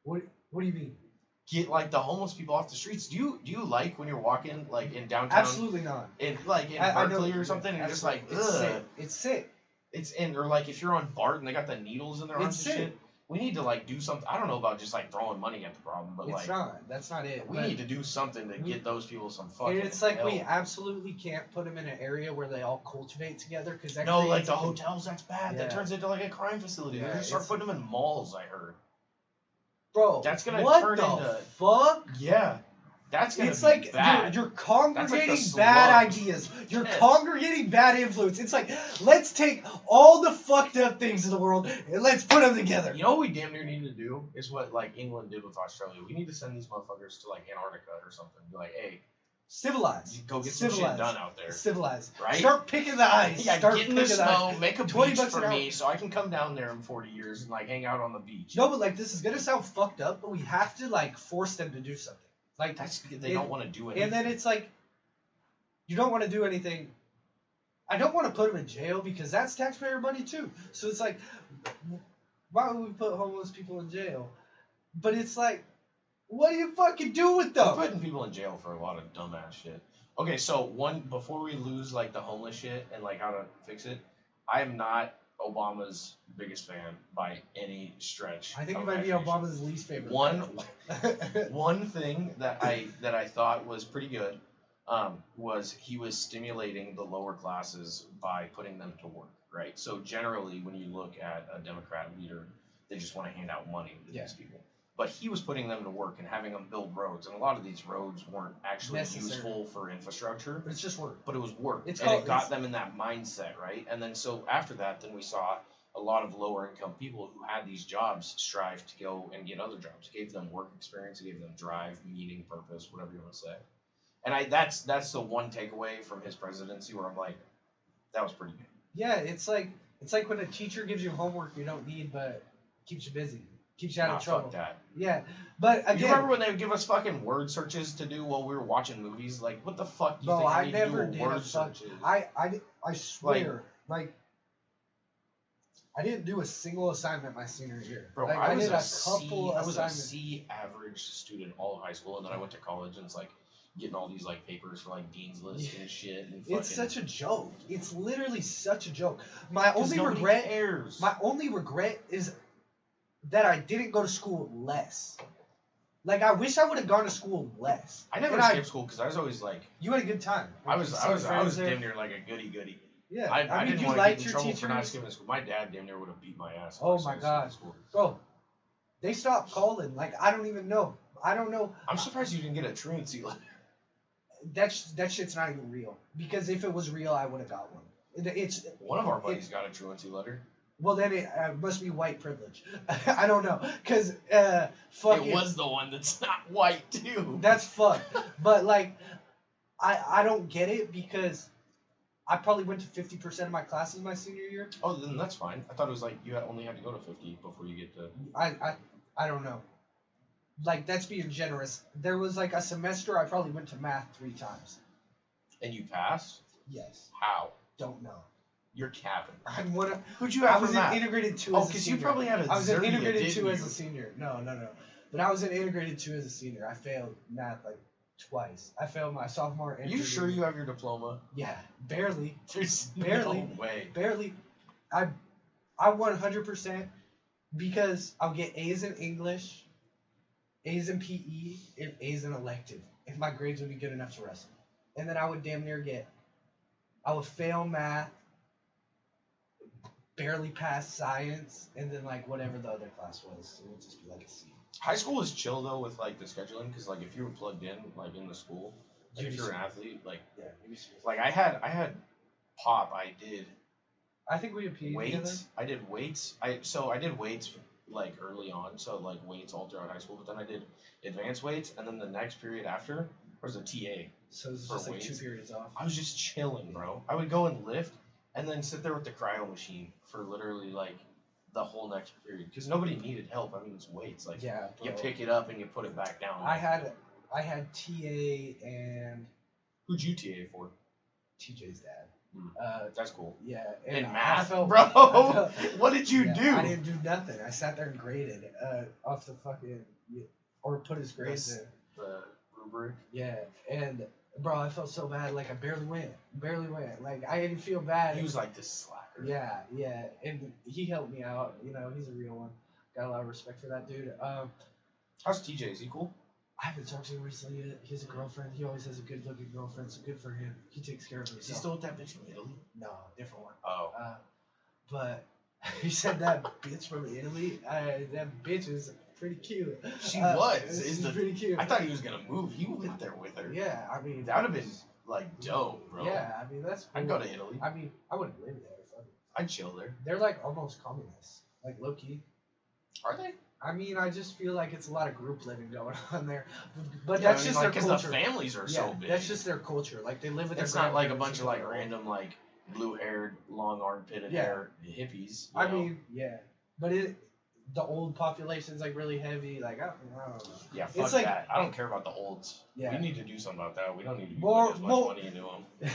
What do you mean? Get like the homeless people off the streets. Do you like when you're walking like in downtown? Absolutely not. In like in I know Berkeley what you or something, mean. and you're just like, It's ugh. sick. It's sick. It's in or like if you're on BART and they got the needles in their arms It's and sick. shit. We need to like do something. I don't know about just like throwing money at the problem, but It's like not. That's not it. we but- need to do something to we- get those people some fucking. And it's like help. we absolutely can't put them in an area where they all cultivate together because that No, like creates the a- hotels, that's bad. Yeah. That turns into like a crime facility. They're Yeah, gonna start it's- putting them in malls, I heard. Bro, That's gonna what turn the into- fuck? Yeah. That's gonna It's be like bad. you're congregating That's like the bad slums. ideas. You're Yes. congregating bad influence. It's like let's take all the fucked up things in the world and let's put them together. You know what we damn near need to do is what like England did with Australia. We need to send these motherfuckers to like Antarctica or something. Be like, hey, Civilize. go get some shit Civilized. done out there. Civilized. Right? Start picking the ice. Yeah, Start get in the picking the ice. snow, make a 20 beach bucks for an me hour. so I can come down there in 40 years and like hang out on the beach. No, but like this is gonna sound fucked up, but we have to like force them to do something. Like they don't want to do anything. And then it's like, you don't want to do anything. I don't want to put them in jail because that's taxpayer money too. So it's like, why would we put homeless people in jail? But it's like, what do you fucking do with them? We're putting people in jail for a lot of dumbass shit. Okay, so before we lose like the homeless shit and like how to fix it, I am not Obama's biggest fan by any stretch. I think it might be Obama's least favorite. One thing that I thought was pretty good was he was stimulating the lower classes by putting them to work, right? So generally, when you look at a Democrat leader, they just want to hand out money to these people. But he was putting them to work and having them build roads, and a lot of these roads weren't actually useful for infrastructure. But it's just work. But it was work, it got them in that mindset, right? And then so after that, then we saw a lot of lower income people who had these jobs strive to go and get other jobs. It gave them work experience, it gave them drive, meaning, purpose, whatever you want to say. And that's the one takeaway from his presidency where I'm like, that was pretty good. Yeah, it's like when a teacher gives you homework you don't need but keeps you busy. Keeps you out of trouble. Fuck that. Yeah, but again, you remember when they would give us fucking word searches to do while we were watching movies? Like, what the fuck do you think I need to do word searches? I swear, like, I didn't do a single assignment my senior year. Bro, like, I did a couple I was assignments. a C average student all of high school, and then I went to college and it's like getting all these like papers for like dean's list and shit. And fucking... It's such a joke. It's literally such a joke. My only regret is that I didn't go to school less. Like, I wish I would have gone to school less. I never skipped school because I was always like... You had a good time. Like, I was damn near like a goody. Yeah. I mean, didn't want to get in trouble for not skipping school. My dad damn near would have beat my ass. Oh my god. Bro, they stopped calling. Like, I don't even know. I don't know. I'm surprised you didn't get a truancy letter. That shit's not even real. Because if it was real, I would have got one. One of our buddies got a truancy letter. Well, then it must be white privilege. I don't know, cause it was the one that's not white too. That's fucked. But like, I don't get it because I probably went to 50% of my classes my senior year. Oh, then that's fine. I thought it was like you only had to go to 50 before you get to. I don't know. Like, that's being generous. There was like a semester I probably went to math 3 times. And you passed? Yes. How? Don't know. You're capping. Who'd you have I was in integrated 2 as a senior. Oh, because you probably had a I was in integrated 2 as you? a senior. No. But I was in integrated 2 as a senior. I failed math like twice. I failed my sophomore and You sure you have your diploma? Yeah, barely. There's barely. No way. Barely. I 100% because I'll get A's in English, A's in PE, and A's in elective. If my grades would be good enough to wrestle. And then I would I would fail math, barely pass science, and then like whatever the other class was, it would just be like a C. High school is chill though with like the scheduling, because like if you were plugged in like in the school, like, if you're an athlete, like like I had pop. I think we had PE weights. together. I did weights. I did weights like early on, so like weights all throughout high school. But then I did advanced weights, and then the next period after was a TA. So it was just like 2 periods off. I was just chilling, bro. I would go and lift, and then sit there with the cryo machine for literally like the whole next period, because nobody needed help. I mean, it's weights. Like, yeah, bro. You pick it up and you put it back down. I had TA and. Who'd you TA for? TJ's dad. That's cool. Yeah. And in math, bro? What did you do? I didn't do nothing. I sat there and graded off the fucking, or put his grades in. The rubric? Yeah, and bro, I felt so bad. Like, I barely went. Like, I didn't feel bad. He was like this slacker. Yeah, and he helped me out. You know, he's a real one. Got a lot of respect for that dude. How's TJ? Is he cool? I haven't talked to him recently. He has a girlfriend. He always has a good-looking girlfriend, so good for him. He takes care of himself. Is he still with that bitch from Italy? No, different one. Oh. But he said that bitch from Italy. That bitch is pretty cute. She was. She's pretty cute. I thought he was gonna move. He went there with her. Yeah, I mean. That would have been like dope, bro. Yeah, I mean that's. Cool. I'd go to Italy. I mean, I wouldn't live there. I'd chill there. They're like almost communists, like low key. Are they? I mean, I just feel like it's a lot of group living going on there, but that's just their culture. Because the families are so big. That's just their culture. Like they live with their. It's not like a bunch of like random like blue-haired, long armpitted hair hippies. I mean, yeah, but the old population's like really heavy. Like I don't know. Yeah, fuck It's like that. I don't care about the olds. Yeah. We need to do something about that. We don't need to be More- putting as much more- money into them.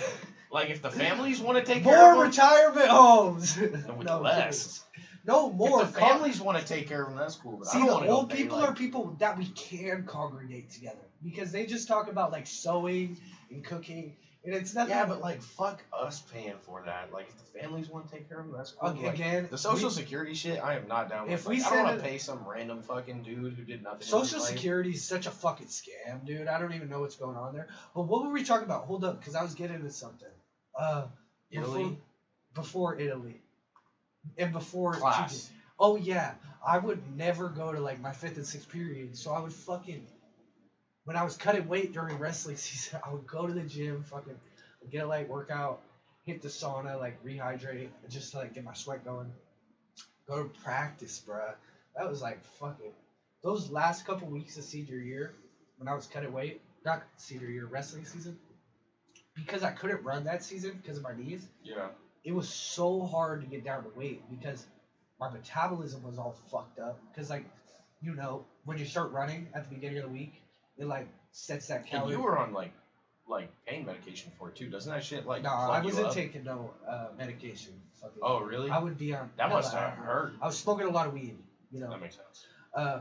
Like, if the families want to take care of more them, retirement homes. then we No, do less. No more. If the families want to take care of them, that's cool. But See, I don't the want to old go pay, people like, are people that we can congregate together because they just talk about like sewing and cooking, and it's nothing. Yeah, but like, fuck us paying for that. Like, if the families want to take care of them, that's cool. Like, again, the social security shit, I am not down with. if Like, we I don't want send to pay some random fucking dude who did nothing. in Social his life. Security is such a fucking scam, dude. I don't even know what's going on there. But what were we talking about? Hold up, because I was getting into something. Italy? Before Italy, and before Class. Oh yeah, I would never go to like my 5th and 6th period. So I would fucking, when I was cutting weight during wrestling season, I would go to the gym, fucking get a light workout, hit the sauna, like rehydrate, just to like get my sweat going. Go to practice, bruh. That was like fucking those last couple weeks of senior year when I was cutting weight, not senior year, wrestling season. Because I couldn't run that season because of my knees. Yeah. It was so hard to get down to weight because my metabolism was all fucked up. Because like, you know, when you start running at the beginning of the week, it like sets that And calorie. you were on like pain medication for it too, doesn't that shit like? No, plug I you wasn't up? taking no medication. Fucking, Oh really? I would be on. That must hella have acid. hurt. I was smoking a lot of weed. You know. That makes sense. I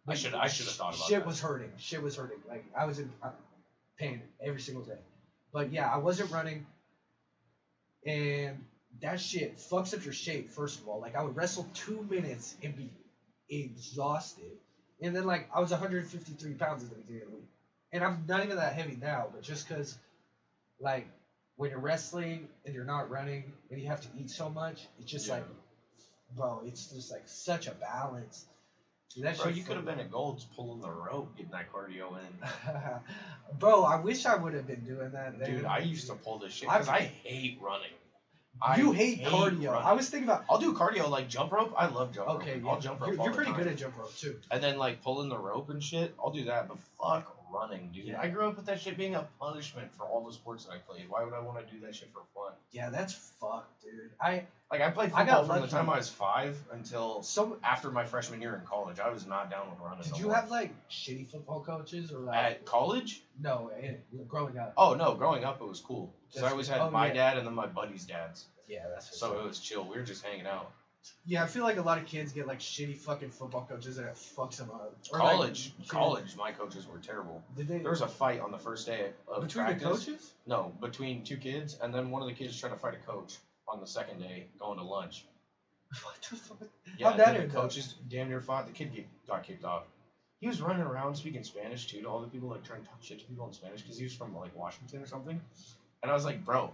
I should have thought about Shit that. was hurting. Shit was hurting. Like I was in pain every single day. But yeah, I wasn't running, and that shit fucks up your shape. First of all, like I would wrestle 2 minutes and be exhausted, and then like I was 153 pounds at the beginning of the week, and I'm not even that heavy now. But just because, like, when you're wrestling and you're not running and you have to eat so much, it's just Yeah. like, bro, it's just like such a balance. Dude, that Bro, shit you could have fucking- been at Gold's pulling the rope, getting that cardio in. Bro, I wish I would have been doing that. Dude, I used to pull this shit I- because I hate running. You hate cardio. running. I was thinking about. I'll do cardio like jump rope. I love jump rope. Okay, I'll yeah. jump rope. You're all the pretty time. good at jump rope too. And then like pulling the rope and shit, I'll do that. But fuck running, dude. Yeah. I grew up with that shit being a punishment for all the sports that I played. Why would I want to do that shit for fun? Yeah, that's fucked, dude. I played I got football from the lucky. time I was 5 until So after my freshman year in college. I was not down with running. did no you more. have like shitty football coaches or like At college? no? Growing up. Oh no, growing up it was cool. Because I That's- always had oh, my yeah. dad and then my buddy's dads. Yeah, that's what's So up. it was chill. We were just hanging out. Yeah, I feel like a lot of kids get like shitty fucking football coaches and it fucks them up. Or, College, like, college, my coaches were terrible. Did they There was a fight on the first day of between practice. the coaches? No, between 2 kids, and then one of the kids tried to fight a coach on the second day going to lunch. What the fuck? Yeah, How'd that then end the up? coaches damn near fought. The kid got kicked off. He was running around speaking Spanish too to all the people, like trying to talk shit to people in Spanish because he was from like Washington or something. And I was like, bro,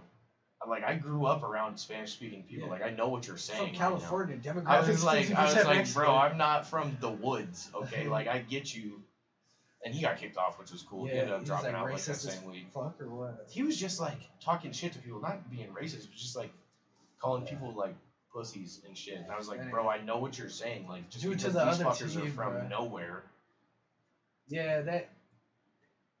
I grew up around Spanish speaking people. Yeah. Like I know what you're saying. From right now. California, demographics. I was like, 50% bro, Mexican. I'm not from the woods, okay? Like I get you. And he got kicked off, which was cool. he ended up he's dropping like out like racist that as same week. fuck or what? He was just like talking shit to people, not being racist, but just like calling people like pussies and shit. And I was like, And bro, I know what you're saying. Like, just Due to because the these other fuckers are team, from bro. nowhere. Yeah,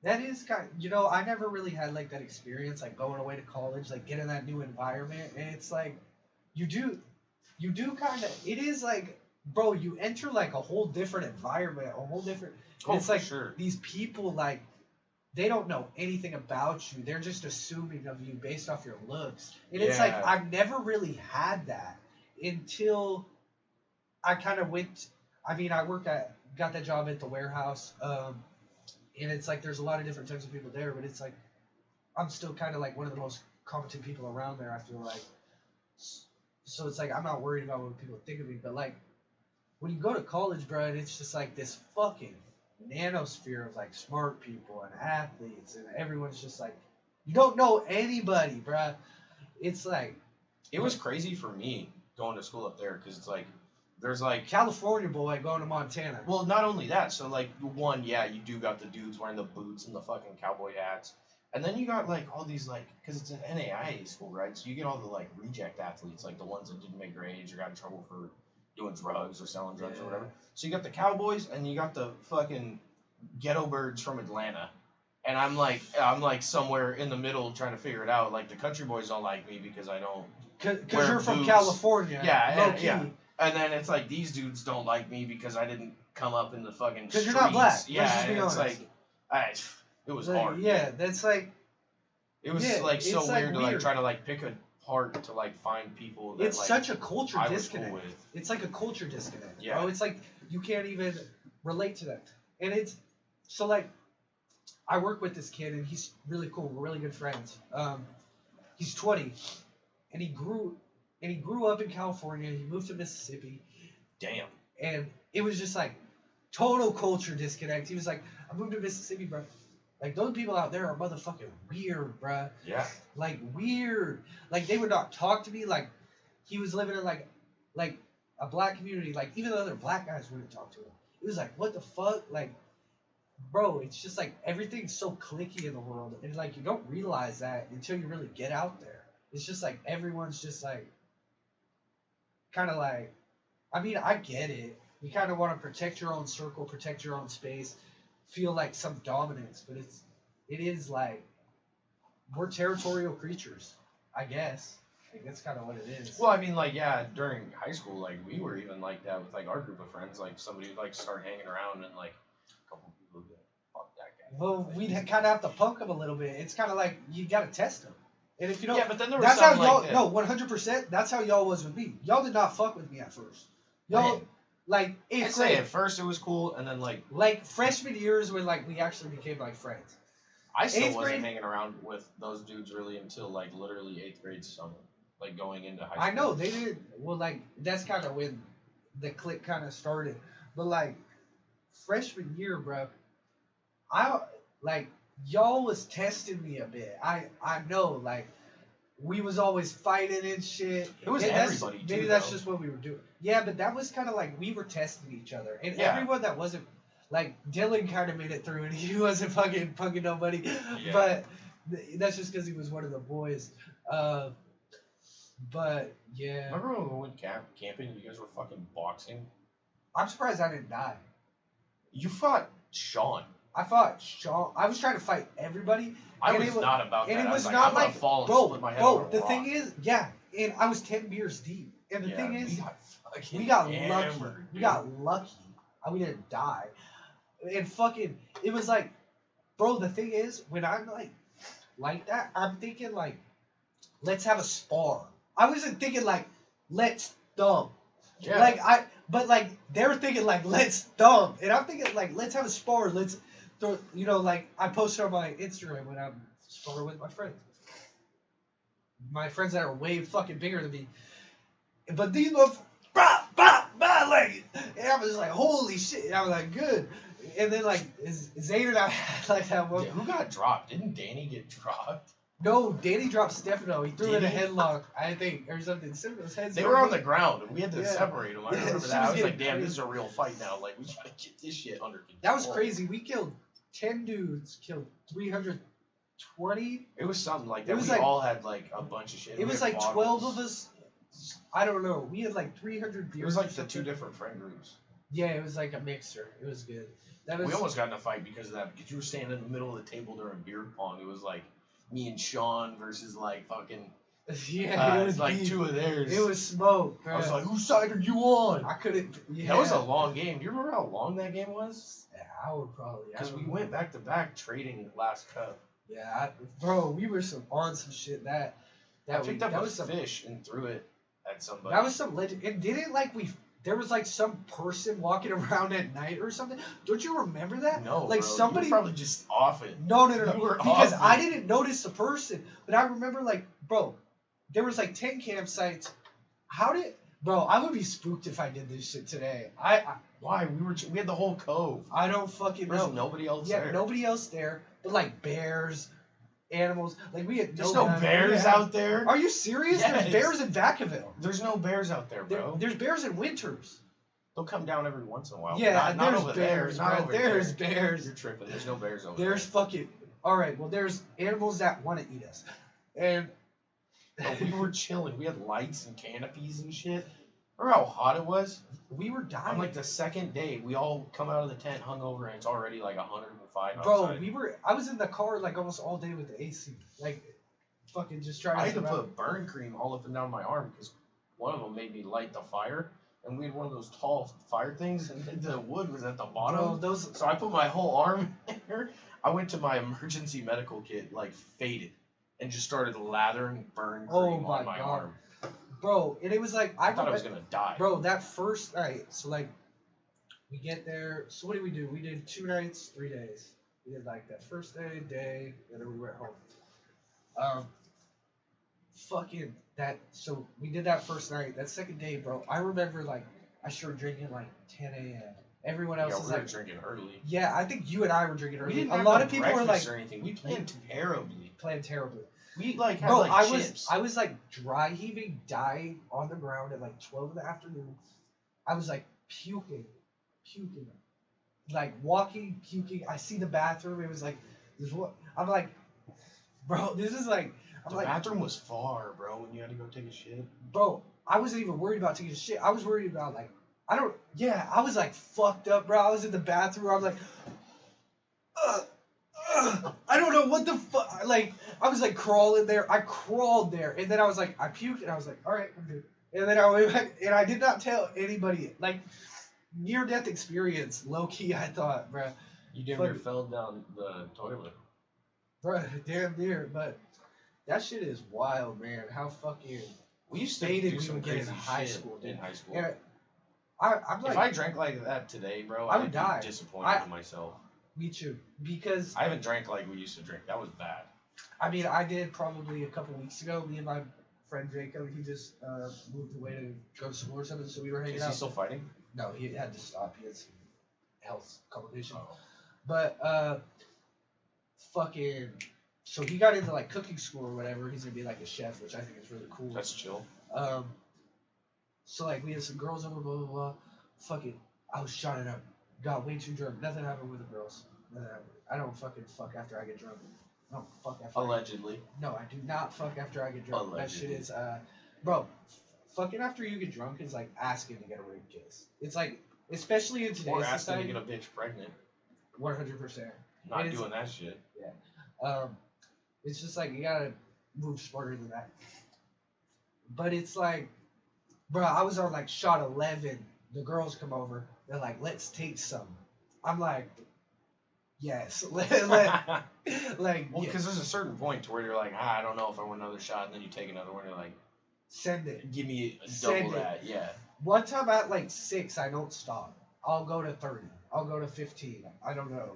that is kind. You know, I never really had like that experience, like going away to college, like getting that new environment, and it's like, you do kind of. It is like, bro, you enter like a whole different environment, a whole different. Oh, it's for like sure. these people like. They don't know anything about you. They're just assuming of you based off your looks. And it's like, Yeah. I've never really had that until I kind of went. I mean, got that job at the warehouse. And it's like, there's a lot of different types of people there, but it's like, I'm still kind of like one of the most competent people around there, I feel like. So it's like, I'm not worried about what people think of me. But like, when you go to college, bro, and it's just like this fucking nanosphere of like smart people and athletes, and everyone's just like, you don't know anybody, bruh. It's like It was crazy for me going to school up there because it's like, there's like, California boy going to Montana. well, not only that, so like, one, yeah, you do got the dudes wearing the boots and the fucking cowboy hats. And then you got like all these like, because it's an NAIA school, right? So you get all the like reject athletes, like the ones that didn't make grades or got in trouble for doing drugs or selling drugs or Yeah. whatever. So you got the Cowboys and you got the fucking ghetto birds from Atlanta. And I'm like somewhere in the middle trying to figure it out. Like the country boys don't like me because I don't. Because wear you're from boots. California. Yeah, low and- key. yeah. And then it's like these dudes don't like me because I didn't come up in the fucking streets. Because you're not black. Yeah, Let's just be and it's honest. like, it was Like, hard. yeah, that's like. It was Yeah, like so it's, like, weird to like weird. try to like pick apart to like find people that It's like such a culture I was disconnect. cool with. It's like a culture disconnect. Yeah. Bro. It's like you can't even relate to that. And it's so like I work with this kid and he's really cool. We're really good friends. He's 20 and he grew up in California. He moved to Mississippi. Damn. And it was just like total culture disconnect. He was like, I moved to Mississippi, bro. Like those people out there are motherfucking weird, bro. Yeah. Like weird. Like they would not talk to me. Like he was living in like a black community. Like even the other black guys wouldn't talk to him. It was like, what the fuck? Like, bro, it's just like everything's so cliquey in the world, and like you don't realize that until you really get out there. It's just like everyone's just like, kind of like, I mean, I get it. You kind of want to protect your own circle, protect your own space, feel like some dominance, but it is like we're territorial creatures, I guess. Like, that's kind of what it is. Well, I meof like, yeah, during high school, like, we were even like that with, like, our group of friends. Like, somebody would, like, start hanging around and, like, a couple people would be like, fuck that guy. Well, we'd kind of have to punk them a little bit. It's kind of like you got to test them. And if you don't, Yeah, but then there was that's how some, y'all. like, No, 100%. That's how y'all was with me. Y'all did not fuck with me at first. Y'all, like, I'd eighth say grade, at first it was cool, and then, like freshman years when like we actually became like friends. I still Eighth wasn't grade? hanging around with those dudes really until, like, literally 8th grade summer. Like, going into high school. I know they did. Well, like that's kind of when the clique kind of started. But like freshman year, bro, I like y'all was testing me a bit. I know like we was always fighting and shit. It was And everybody, maybe too, that's though. just what we were doing. Yeah, but that was kind of like we were testing each other, and Yeah. everyone that wasn't like Dylan kind of made it through, and he wasn't fucking punking nobody. Yeah. But that's just because he was one of the boys. But yeah, Remember when we went camping and you guys were fucking boxing? I'm surprised I didn't die. You fought Sean. I fought Sean. I was trying to fight everybody. I and was it was not about and that. it I was was not I'm gonna like fall and bro, split my head bro. over a The rock. thing is, yeah, and I was 10 beers deep. And the Yeah, thing is, we got fucking we got hammered, lucky. dude. We got lucky. We didn't die. And fucking, it was like, bro. The thing is, when I'm like that, I'm thinking like, let's have a spar. I wasn't thinking like, let's thump. Yeah. But like they're thinking like let's thump, and I'm thinking like let's have a spar. Let's throw, like I posted on my Instagram when I'm sparring with my friends that are way fucking bigger than me. But these motherfuckers, like, and I was just like, holy shit! And I was like, good. And then like Zayden and I had like that one. Yeah, who got dropped? Didn't Danny get dropped? No, Danny dropped Stefano. He threw Did in a he? headlock, I think, or something. Stefano's heads. They were on the ground, and we had to Yeah. separate them. I Yeah, remember she that. I was was like, getting damn, crazy. this is a real fight now. Like, we gotta get this shit under control. That was crazy. We killed 10 dudes, killed 320. It was something like that. It was We like- all had, like, a bunch of shit. It We was had like 12 bottles. of us. I don't know. We had like 300 beers. It was or like the two something. different friend groups. Yeah, it was like a mixer. It was good. That was. We almost got in a fight because of that. Because you were standing in the middle of the table during beer pong. It was like me and Sean versus like fucking Yeah, it was like beef. two of theirs. It was smoke. I was bruh. like, whose side are you on? I couldn't. Yeah. That was a long game. Do you remember how long that game was? Yeah, I would probably. Because we went back to back trading last cup. Yeah, bro, we were on some shit that I week. picked up That a was some. fish and threw it at somebody. That was some legend. And didn't like we. There was like some person walking around at night or something. Don't you remember that? No, like bro. somebody. You were probably just off it. No. You were Because off I it. didn't notice the person, but I remember like, bro, there was like 10 campsites. Bro? I would be spooked if I did this shit today. Why? We had the whole cove. I don't fucking There's know. nobody else Yeah, there. nobody else there, but like bears, animals. Like we had There's no gun. bears Yeah. out there. Are you serious? Yes. There's bears in Vacaville. There's no bears out there, bro. There's bears in Winters. They'll come down every once in a while. Yeah, not there's over bears, there. Not bro. over There's there. bears. You're tripping. There's no bears over There's fucking. All right. Well, there's animals that want to eat us, and there. Bro, we were chilling. We had lights and canopies and shit. Remember how hot it was? we were dying. On like the second day, we all come out of the tent hungover, and it's already like 105 Bro, outside. I was in the car like almost all day with the AC, like fucking just trying I to had to survive. put burn cream all up and down my arm because one of them made me light the fire, and we had one of those tall fire things, and the wood was at the bottom. Bro, those. So I put my whole arm there. I went to my emergency medical kit, like faded, and just started lathering burn cream on my arm. Bro, and it was like I thought I was gonna die. Bro, that first night, so like we get there. So what did we do? We did 2 nights, 3 days. We did like that first day, and then we went home. Fucking that. So we did that first night. That second day, bro, I remember like I started drinking like 10 a.m. Everyone else was like drinking early. Yeah, I think you and I were drinking early. We didn't a have lot no of people were like, or anything. We planned terribly. We like had bro, like chips. I was like dry heaving, dying on the ground at like 12 in the afternoon. I was like puking, like walking, puking. I see the bathroom. It was like, I'm like, bro, this is like. The bathroom was far, bro. When you had to go take a shit. Bro, I wasn't even worried about taking a shit. I was worried about like, I was like fucked up, bro. I was in the bathroom. I was like, I don't know what the fuck. Like, I was like crawling there. I crawled there, and then I was like, I puked, and I was like, all right, I'm good. And then I went back, and I did not tell anybody. Like, near death experience, low key. I thought, bro. You damn near fell down the toilet. Bro, damn near, but. That shit is wild, man. How fucking we used to do some crazy shit in high school. Yeah, I'm like, if I drank like that today, bro, I would die. Be disappointed in myself. Me too, because I haven't drank like we used to drink. That was bad. I mean, I did probably a couple weeks ago. Me and my friend Jacob, he just moved away to go to school or something, so we were hanging out. Is he still fighting? No, he had to stop. He had some health complications. Oh. But fucking. So he got into like cooking school or whatever. He's gonna be like a chef, which I think is really cool. That's chill. So like we had some girls over, blah blah blah. Fucking, I was shotting up. Got way too drunk. Nothing happened with the girls. Nothing happened. I don't fucking fuck after I get drunk. I don't fuck after. Allegedly. No, I do not fuck after I get drunk. Allegedly. That shit is bro. Fucking after you get drunk is like asking to get a rape kiss. It's like, especially in today's society. Or asking to get a bitch pregnant. 100%. Not doing that shit. Yeah. It's just like, you gotta move smarter than that. But it's like, bro, I was on like shot 11. The girls come over. They're like, let's take some. I'm like, yes. Like, well, because yeah. there's a certain point to where you're like, I don't know if I want another shot. And then you take another one. You're like, send it. Give me double that. Yeah. One time at like 6, I don't stop. I'll go to 30. I'll go to 15. I don't know.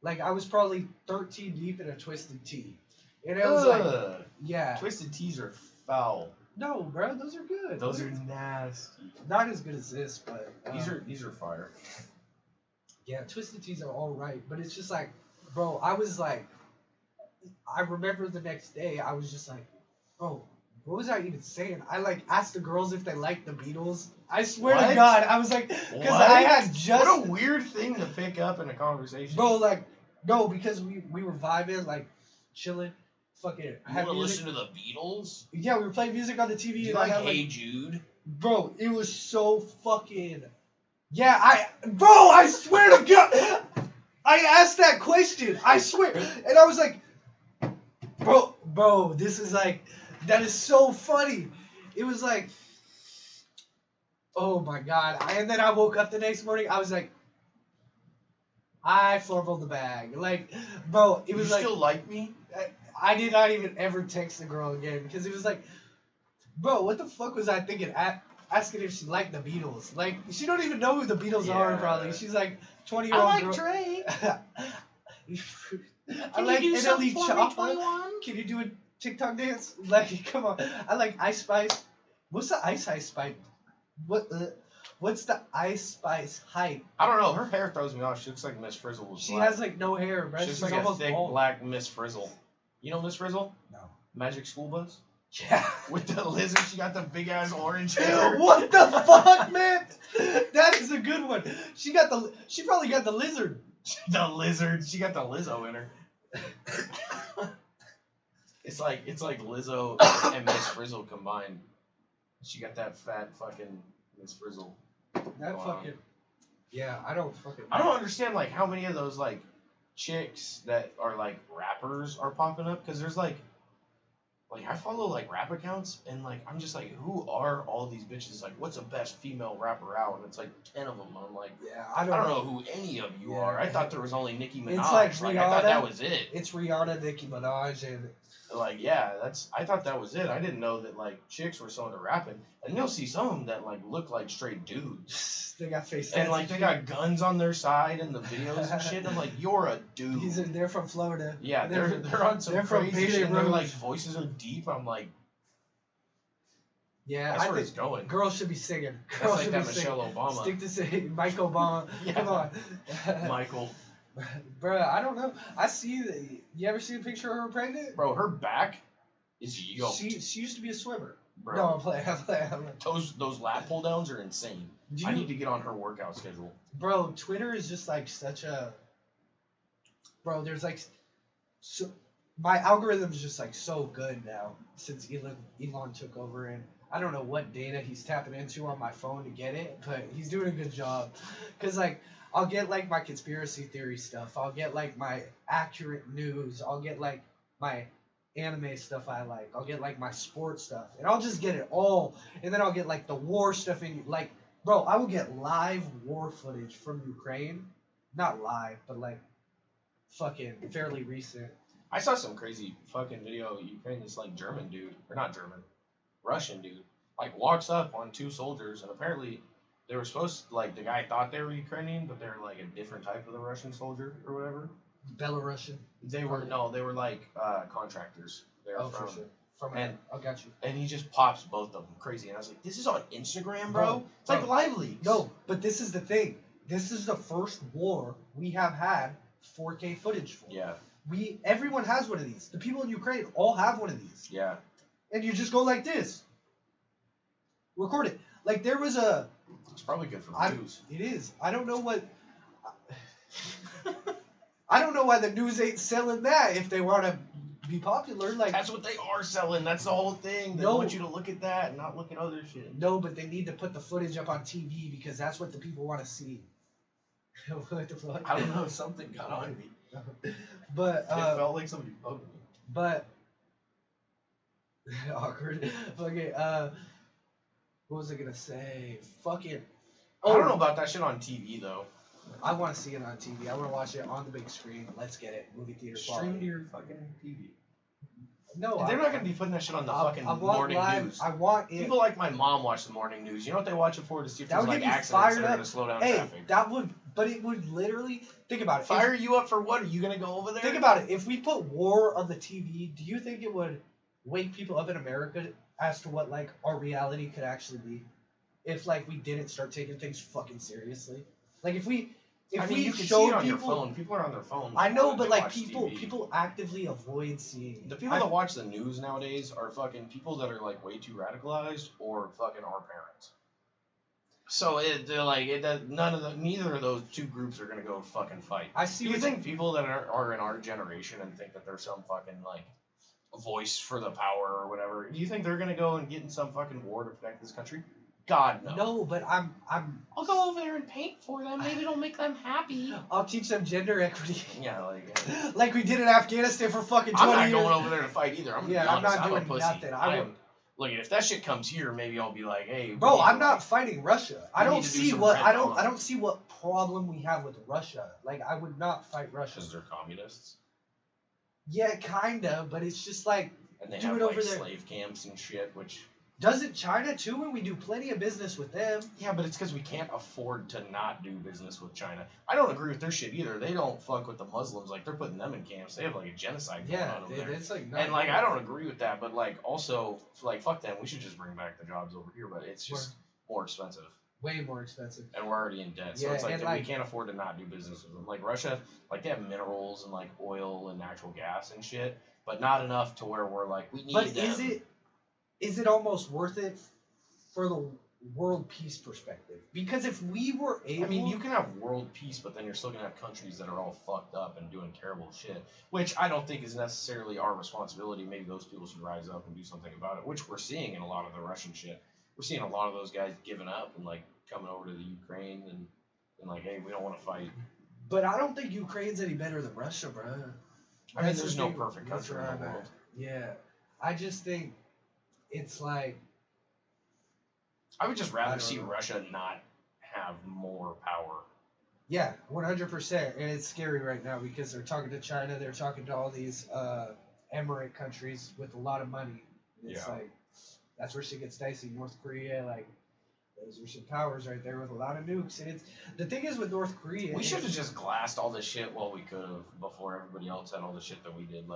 Like, I was probably 13 deep in a Twisted Tea. And it was like, yeah. Twisted Teas are foul. No, bro, those are good. Those are nasty. Not as good as this, but. These are fire. Yeah, Twisted Teas are alright, but it's just like, bro, I was like, I remember the next day, I was just like, bro, what was I even saying? I like asked the girls if they liked the Beatles. I swear to God, I was like, because I had just. What a weird thing to pick up in a conversation. Bro, like, no, because we were vibing, like, chilling. Fucking. You want to listen to the Beatles? Yeah, we were playing music on the TV. Do you like Hey Jude? Bro, it was so fucking. Yeah, Bro, I swear to God. I asked that question. I swear. And I was like, bro, this is like. That is so funny. It was like, oh my God. And then I woke up the next morning. I was like, I fumbled the bag. Like, bro, it was you like. You still like me? I did not even ever text the girl again because it was like, bro, what the fuck was I thinking? Asking if she liked the Beatles. Like, she don't even know who the Beatles are, probably. She's like 20-year-old girl. I like girl. Drake. I like NLE Choppa. Can you do a TikTok dance? Like, come on. I like Ice Spice. What's the Ice Spice? What's the Ice Spice hype? I don't know. Her hair throws me off. She looks like Miss Frizzle. She has like no hair, bro. She's like a thick black Miss Frizzle. You know Miss Frizzle? No. Magic School Bus? Yeah. With the lizard, she got the big ass orange hair. What the fuck, man? That is a good one. She probably got the lizard. The lizard. She got the Lizzo in her. It's like Lizzo and Miss Frizzle combined. She got that fat fucking Miss Frizzle. That fucking. Yeah, I don't understand like how many of those like chicks that are like rappers are popping up because there's like like I follow like rap accounts and like I'm just like, who are all these bitches? Like, what's the best female rapper out? And it's like 10 of them. I'm like, Yeah, I don't know who any of you are. I thought there was only Nicki Minaj. It's like I thought that was it. It's Rihanna, Nicki Minaj, and like I thought that was it. I didn't know that like chicks were so into rapping. And you'll see some of them that like look like straight dudes. they got face and like they got guns on their side in the videos and shit. And I'm like, you're a dude. They're from Florida. Yeah, they're on some crazy shit. And their like voices are deep. I'm like, yeah, that's where it's going. Girls should be singing. That's like that Michelle Obama. Stick to singing. Mike Obama. Yeah. Come on. Michael. Bruh, I don't know. I see that. You ever see a picture of her pregnant? Bro, her back is yoked. She used to be a swimmer. Bro. No, I'm playing. Those lat pull downs are insane. I need to get on her workout schedule. Bro, Twitter is just like such a. Bro, there's like. So, my algorithm is just like so good now since Elon took over, and I don't know what data he's tapping into on my phone to get it, but he's doing a good job. Cause like I'll get like my conspiracy theory stuff, I'll get like my accurate news, I'll get like my anime stuff I like, I'll get like my sports stuff, and I'll just get it all, and then I'll get like the war stuff, and like, bro, I will get live war footage from Ukraine, not live, but like fucking fairly recent. I saw some crazy fucking video of Ukraine, this like German dude, or not German, Russian dude, like walks up on two soldiers, and apparently they were supposed to, like, the guy thought they were Ukrainian, but they're like a different type of the Russian soldier or whatever. Belarusian. They were like contractors. They're from. For sure. And I got you. And he just pops both of them crazy, and I was like, this is on Instagram, bro. It's like live leaks. No, but this is the thing. This is the first war we have had 4K footage for. Yeah. Everyone has one of these. The people in Ukraine all have one of these. Yeah. And you just go like this. Record it. Like there was a. It's probably good for the news. It is. I don't know what. I don't know why the news ain't selling that if they want to be popular. Like that's what they are selling. That's the whole thing. They want you to look at that and not look at other shit. No, but they need to put the footage up on TV because that's what the people want to see. What the fuck? I don't know. Something got on me. But it felt like somebody poked me. But awkward. Okay. What was I gonna say? Fucking. I don't know about that shit on TV though. I want to see it on TV. I want to watch it on the big screen. Let's get it. Movie theater. Stream to your fucking TV. No, they're not gonna be putting that shit on the fucking morning news. I want it. People like my mom watch the morning news. You know what they watch it for? To see if there's like accidents that are gonna slow down traffic. That would, but it would literally think about it. Fire you up for what? Are you gonna go over there? Think about it. If we put war on the TV, do you think it would wake people up in America as to what like our reality could actually be? If like we didn't start taking things fucking seriously, like if we. I mean, you can see it on your phone. People are on their phones. I know, but like people actively avoid seeing. The people that watch the news nowadays are fucking people that are like way too radicalized or fucking our parents. So neither of those two groups are gonna go fucking fight. Do you think people that are in our generation and think that there's some fucking like voice for the power or whatever? Do you think they're gonna go and get in some fucking war to protect this country? God, no. No, but I'll go over there and paint for them. Maybe it'll make them happy. I'll teach them gender equity. Yeah, like we did in Afghanistan for fucking 20 years. I'm not going over there to fight either. I'm not doing a pussy. nothing. Look, if that shit comes here, maybe I'll be like, hey. Bro, I'm not fighting Russia. I don't see what problem we have with Russia. Like I would not fight Russia. Because they're communists. Yeah, kinda, but it's just like and they have like slave camps and shit, which. Doesn't China too? And we do plenty of business with them. Yeah, but it's because we can't afford to not do business with China. I don't agree with their shit either. They don't fuck with the Muslims. Like they're putting them in camps. They have like a genocide going on over there. It's like and like I don't agree with that. But like also like fuck them. We should just bring back the jobs over here. But it's just more expensive. Way more expensive. And we're already in debt. So it's like we can't afford to not do business with them. Like Russia, like they have minerals and like oil and natural gas and shit, but not enough to where we're like we need them. But is it almost worth it for the world peace perspective? Because if we were able... I mean, you can have world peace, but then you're still going to have countries that are all fucked up and doing terrible shit, which I don't think is necessarily our responsibility. Maybe those people should rise up and do something about it, which we're seeing in a lot of the Russian shit. We're seeing a lot of those guys giving up and, like, coming over to the Ukraine and like, hey, we don't want to fight. But I don't think Ukraine's any better than Russia, bro. I mean, there's no perfect country in the world. Yeah. I just think it's like I would just I rather don't see know. Russia not have more power. Yeah, 100%, and it's scary right now because they're talking to China, they're talking to all these emirate countries with a lot of money. And it's Yeah. like that's where shit gets dicey. North Korea, like those are some powers right there with a lot of nukes. And it's the thing is with North Korea. We should have just glassed all this shit while we could have before everybody else had all the shit that we did.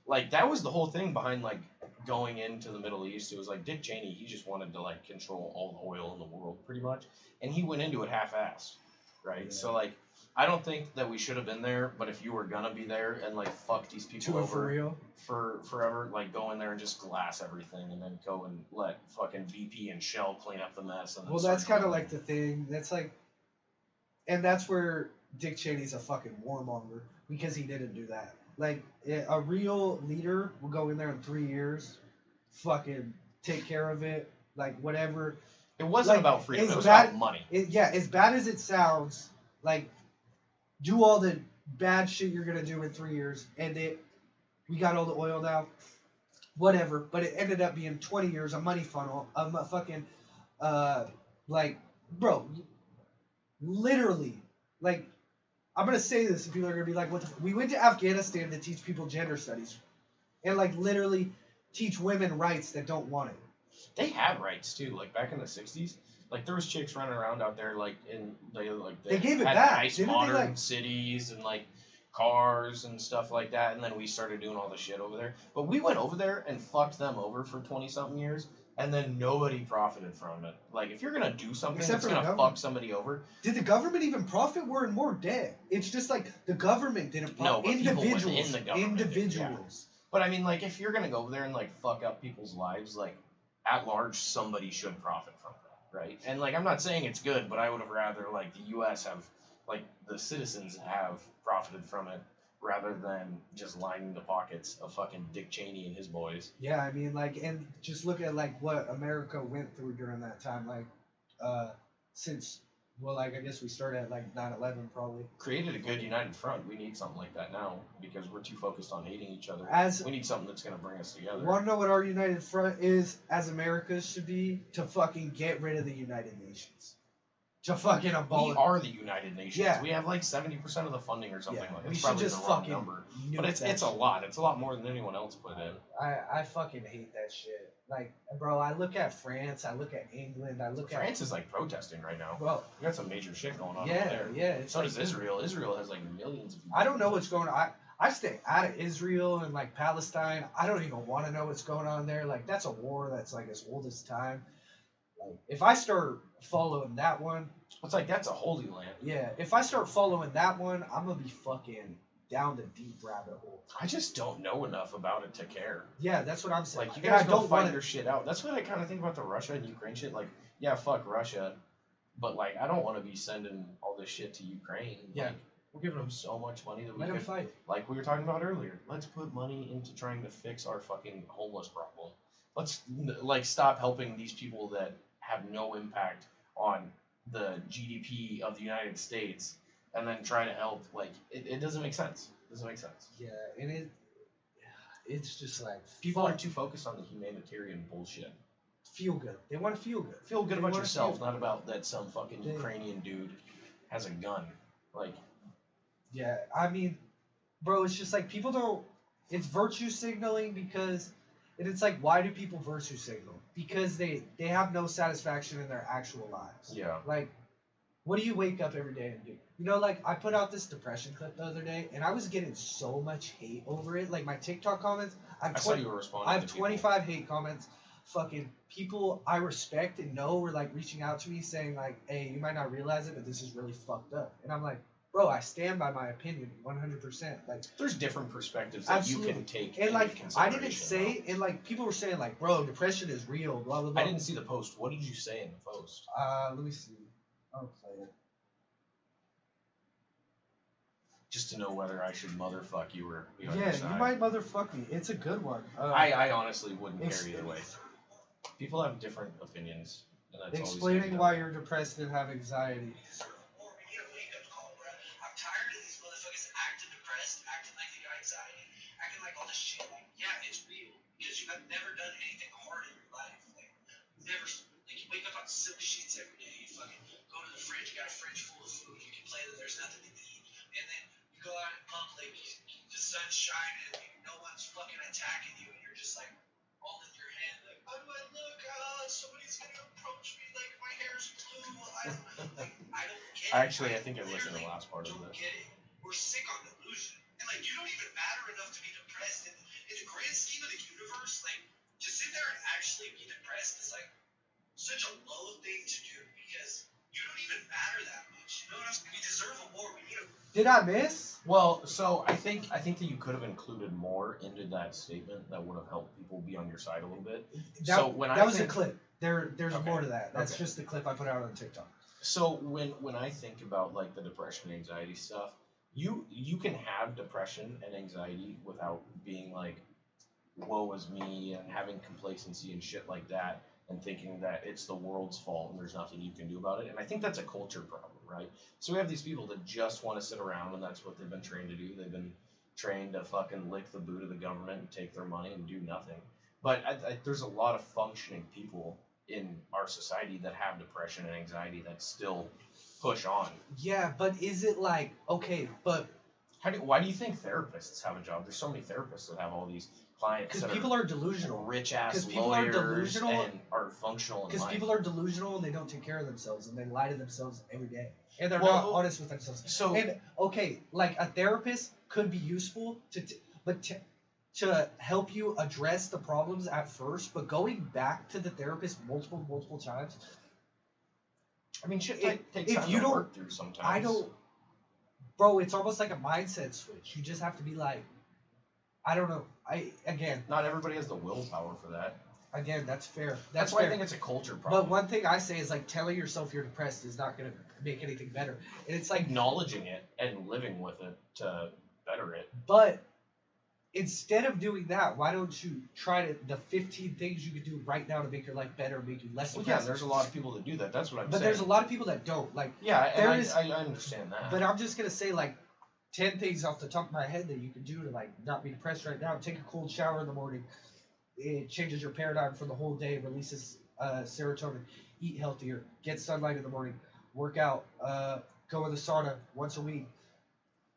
Like that was the whole thing behind like going into the Middle East. It was like Dick Cheney. He just wanted to like control all the oil in the world, pretty much, and he went into it half-assed, right? Yeah. So like, I don't think that we should have been there. But if you were gonna be there and like fuck these people to it over for real. for forever, like go in there and just glass everything, and then go and let fucking BP and Shell clean up the mess. And then Well, start that's kind of going. like the thing. That's like, and that's where Dick Cheney's a fucking warmonger because he didn't do that. Like a real leader will go in there in 3 years, fucking take care of it, like whatever. It wasn't Like, about freedom. it's It was bad- about money. Yeah, as bad as it sounds, like do all the bad shit you're gonna do in 3 years, and we got all the oil now, whatever. But it ended up being 20 years, a money funnel, fucking, like, bro, literally, like, I'm gonna say this, and people are gonna be like, "What the?" We went to Afghanistan to teach people gender studies, and like literally teach women rights that don't want it. They had rights too. Like back in the '60s, like there was chicks running around out there, like They gave it had back. nice Didn't they, modern like- cities and like cars and stuff like that. And then we started doing all the shit over there. But we went over there and fucked them over for 20-something years, and then nobody profited from it. Like if you're gonna do something Except that's for the gonna government. fuck somebody over, Did the government even profit? We're in more debt. It's just like the government didn't No, profit. but people within Individuals. the government did, Individuals. but I mean, like if you're gonna go over there and like fuck up people's lives, like at large, somebody should profit from that, right? And like I'm not saying it's good, but I would have rather like the U.S. have like the citizens have profited from it rather than just lining the pockets of fucking Dick Cheney and his boys. Yeah, I mean, like, and just look at like what America went through during that time. Like, since like I guess we started at like 9/11 probably. Created a good united front. We need something like that now because we're too focused on hating each other. As We need something that's gonna bring us together. want to know what our united front is as America should be? To fucking get rid of the United Nations. To fucking We abolish. are the United Nations. Yeah. We have like 70% of the funding or something Yeah, like that. we It's should probably just the wrong fucking number. nuke But it's that a shit. lot. It's a lot more than anyone else put in. I fucking hate that shit. Like, bro, I look at France, I look at England, I look France is like protesting right now. Bro, We got some major shit going on yeah, over there. yeah. It's So like, does Israel. Israel has like millions of people. I don't know what's going on. I stay out of Israel and like Palestine. I don't even want to know what's going on there. Like that's a war that's like as old as time. Like if I start following that one, It's like that's a holy land. yeah. If I start following that one, I'm gonna be fucking down the deep rabbit hole. I just don't know enough about it to care. Yeah, that's what I'm saying. Like you And guys I don't don't fight want your shit out. That's what I kind of think about the Russia and Ukraine shit. Like, yeah, fuck Russia, but like I don't want to be sending all this shit to Ukraine. Yeah. Like, we're giving them so much money that we let them could, fight. like we were talking about earlier. Let's put money into trying to fix our fucking homeless problem. Let's like stop helping these people that have no impact on the GDP of the United States, and then try to help. Like it doesn't make sense. It doesn't make sense. Yeah, and it's just like People are fuck, too focused on the humanitarian bullshit. feel good. They want to feel good. Feel good They about wanna yourself, feel- not about that some fucking They- Ukrainian dude has a gun. Like, Yeah, I mean, bro, it's just like people don't. It's virtue signaling because, and it's like, why do people virtue signal? Because they have no satisfaction in their actual lives. yeah. Like, what do you wake up every day and do? You know, like I put out this depression clip the other day, and I was getting so much hate over it. Like my TikTok comments, I saw you were responding. I have to people. 25 hate comments. Fucking people I respect and know were like reaching out to me saying like, "Hey, you might not realize it, but this is really fucked up." And I'm like, "Bro, I stand by my opinion 100%." Like, There's different perspectives that absolutely. you can take. And into like, I didn't consideration, say, and like people were saying like, "Bro, depression is real." Blah blah though. blah. I didn't see the post. What did you say in the post? Let me see. I'll play it. Just to know whether I should motherfuck you or be on Yeah, your side. you might motherfuck me. It's a good one. I honestly wouldn't Ex- care either way. People have different opinions, and that's always Explaining gonna why be you're depressed and have anxiety. Or we get a wake-up call, bro. I'm tired of these motherfuckers acting depressed, acting like they got anxiety, acting like all this shit. Like, yeah, it's real. Because you I've never done anything hard in your life. Like, never, like, you wake up on silk sheets every day. You fucking go to the fridge, you got a fridge full of food. You complain that there's nothing to eat. And then you go out in public, the sun's shining, no one's fucking attacking you, and you're just like, all in your head, like, how do I look? Somebody's gonna approach me, like, my hair's blue. I don't get it. Actually, I think I listened to the last part of Don't this. get it. We're sick on delusion. And, like, you don't even matter enough to be depressed. And in the grand scheme of the universe, like, to sit there and actually be depressed is, like, such a low thing to do because you don't even matter that much. You know what I'm saying? We deserve a war. We need a. Did I miss? Well, so I think that you could have included more into that statement that would have helped people be on your side a little bit. That was a clip. There's Okay. more to that. That's Okay. just the clip I put out on TikTok. So when I think about like the depression and anxiety stuff, you can have depression and anxiety without being like, woe is me, and having complacency and shit like that, and thinking that it's the world's fault and there's nothing you can do about it. And I think that's a culture problem, right? So we have these people that just want to sit around, and that's what they've been trained to do. They've been trained to fucking lick the boot of the government and take their money and do nothing. But there's a lot of functioning people in our society that have depression and anxiety that still push on. Yeah, but is it like, okay, but Why do you think therapists have a job? There's so many therapists that have all these clients because that people are delusional. rich ass 'Cause people are lawyers delusional- and are functional in Because life. people are delusional and they don't take care of themselves and they lie to themselves every day. And they're Well, not honest with themselves. so- and okay, like a therapist could be useful to help you address the problems at first, but going back to the therapist multiple times. I mean, shit takes if time you to don't- work through sometimes. I don't, bro. It's almost like a mindset switch. You just have to be like, I don't know. Not everybody has the willpower for that. Again, that's fair. That's why I think it's a culture problem. But one thing I say is like telling yourself you're depressed is not gonna make anything better. And it's like, acknowledging it and living with it to better it. but instead of doing that, why don't you try the 15 things you could do right now to make your life better, make you less Well, yeah, depressed? there's a lot of people that do that. That's what I'm But saying. there's a lot of people that don't. Like, Yeah, and there I, is- I understand that. but I'm just gonna say like 10 things off the top of my head that you can do to like not be depressed right now. Take a cold shower in the morning. It changes your paradigm for the whole day, releases serotonin. Eat healthier, get sunlight in the morning, work out, go in the sauna once a week,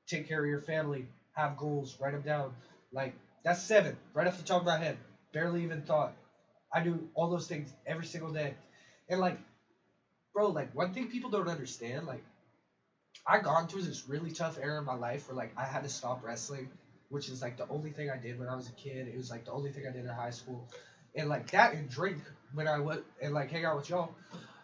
take care of your family, have goals, write them down. Like, that's 7, right off the top of my head. Barely even thought. I do all those things every single day. And like, bro, like one thing people don't understand, like, I gone through this really tough era in my life where like I had to stop wrestling, which is like the only thing I did when I was a kid. It was like the only thing I did in high school, and like that and drink when I went and like hang out with y'all.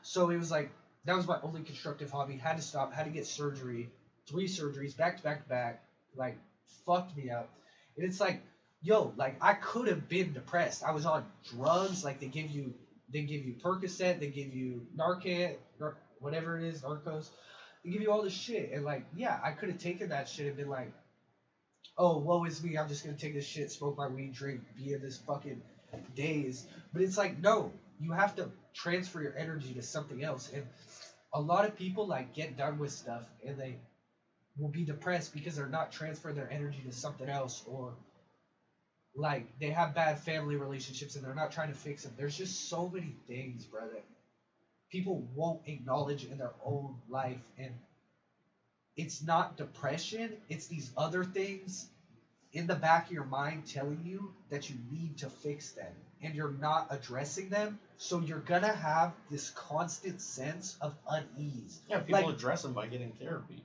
So it was like that was my only constructive hobby. Had to stop. Had to get surgery, 3 surgeries back to back to back. Like fucked me up. And it's like, yo, like I could have been depressed. I was on drugs. Like they give you Percocet, they give you Narcan, whatever it is, Narcos. They give you all this shit, and like, yeah, I could have taken that shit and been like, oh, woe is me, I'm just gonna take this shit, smoke my weed, drink, be in this fucking daze. But it's like, no, you have to transfer your energy to something else. And a lot of people like get done with stuff and they will be depressed because they're not transferring their energy to something else, or like they have bad family relationships and they're not trying to fix them. There's just so many things, brother, people won't acknowledge in their own life. And it's not depression, it's these other things in the back of your mind telling you that you need to fix them, and you're not addressing them, so you're gonna have this constant sense of unease. Yeah, people like, address them by getting therapy.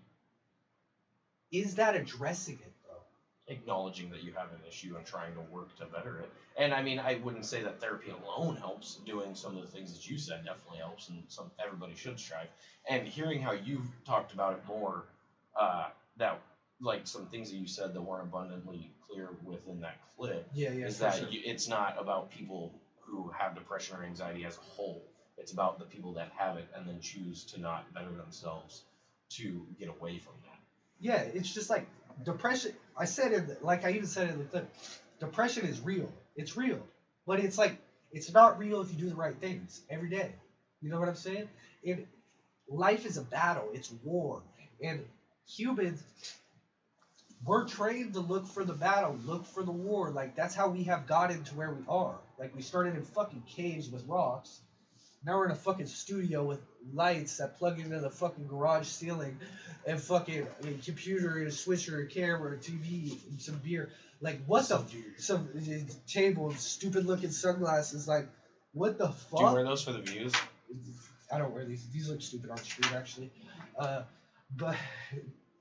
Is that addressing it though? Acknowledging that you have an issue and trying to work to better it. And I mean, I wouldn't say that therapy alone helps. Doing some of the things that you said definitely helps, and everybody should strive. And hearing how you've talked about it more, that like some things that you said that weren't abundantly clear within that clip, is that sure. it's not about people who have depression or anxiety as a whole. It's about the people that have it and then choose to not better themselves to get away from that. Yeah, it's just like depression. I said it, like I even said it in the clip. Depression is real. It's real, but it's like it's not real if you do the right things every day. You know what I'm saying? And life is a battle. It's war, and humans we're trained to look for the battle, look for the war. Like, that's how we have gotten to where we are. Like, we started in fucking caves with rocks. Now we're in a fucking studio with lights that plug into the fucking garage ceiling, and fucking a computer and a switcher, a camera, a TV, and some beer. Like, what the some table and stupid looking sunglasses. Like, what the fuck? Do you wear those for the views? I don't wear these. These look stupid on the street, actually. But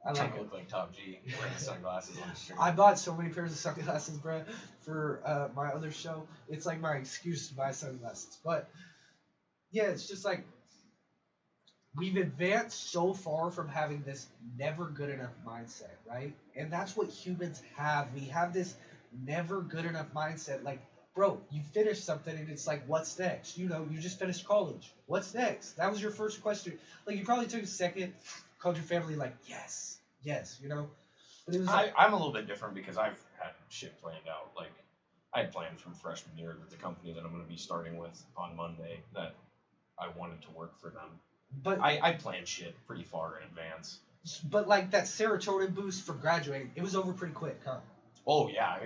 I Trying like to it. look like Top G wearing sunglasses on the street. I bought so many pairs of sunglasses, bro, for my other show. It's like my excuse to buy sunglasses. But yeah, it's just like we've advanced so far from having this never good enough mindset, right? And that's what humans have. We have this never good enough mindset. Like, bro, you finish something and it's like, what's next? You know, you just finished college. What's next? That was your first question. Like, you probably took a second, called your family, like, yes, you know? But it was like, I'm a little bit different because I've had shit planned out. Like, I had planned from freshman year that the company that I'm going to be starting with on Monday, that I wanted to work for them. but I planned shit pretty far in advance. but like that serotonin boost for graduating, it was over pretty quick, huh? Oh yeah,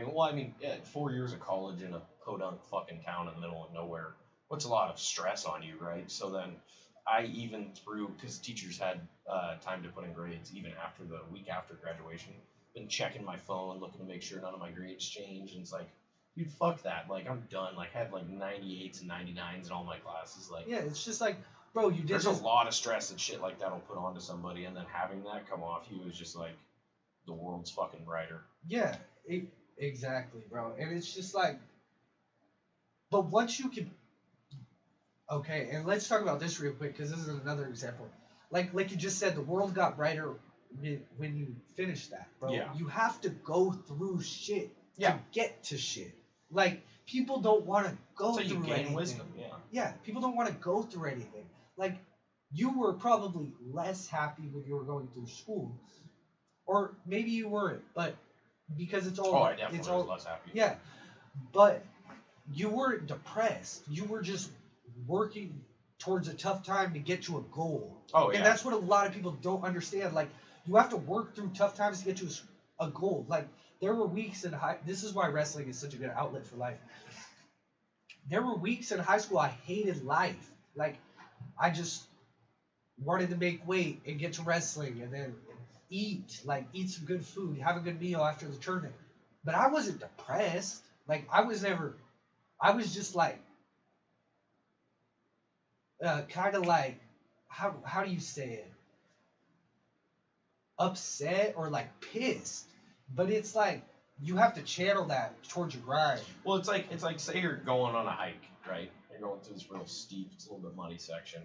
yeah, 4 years of college in a podunk fucking town in the middle of nowhere. What's a lot of stress on you, right? So then I even threw, because teachers had time to put in grades even after the week after graduation, been checking my phone, looking to make sure none of my grades changed, and it's like, dude, fuck that. Like, I'm done. Like, I had like 98s and 99s in all my classes. Like, Yeah, it's just like, bro, you did there's this. a lot of stress that shit like that'll put onto somebody, and then having that come off you is just like, the world's fucking brighter. Yeah, exactly, bro. And it's just like, but once you can, okay, and let's talk about this real quick because this is another example. Like you just said, the world got brighter when you finish that, bro. Yeah. You have to go through shit Yeah. to get to shit. Like, people don't want to go So through you gain anything. wisdom, yeah. Yeah, people don't want to go through anything. Like, you were probably less happy when you were going through school, or maybe you weren't, but because it's all, Oh, I definitely it's was all, less happy. yeah, but you weren't depressed. You were just working towards a tough time to get to a goal. Oh, yeah. And that's what a lot of people don't understand. Like, you have to work through tough times to get to a goal. Like, there were weeks in this is why wrestling is such a good outlet for life. There were weeks in high school I hated life. Like, I just wanted to make weight and get to wrestling and then eat some good food, have a good meal after the tournament. But I wasn't depressed. Like, I was just like, kind of like, how do you say it? Upset or like pissed. But it's like, you have to channel that towards your grind. Well, it's like say you're going on a hike, right? You're going through this real steep, it's a little bit muddy section,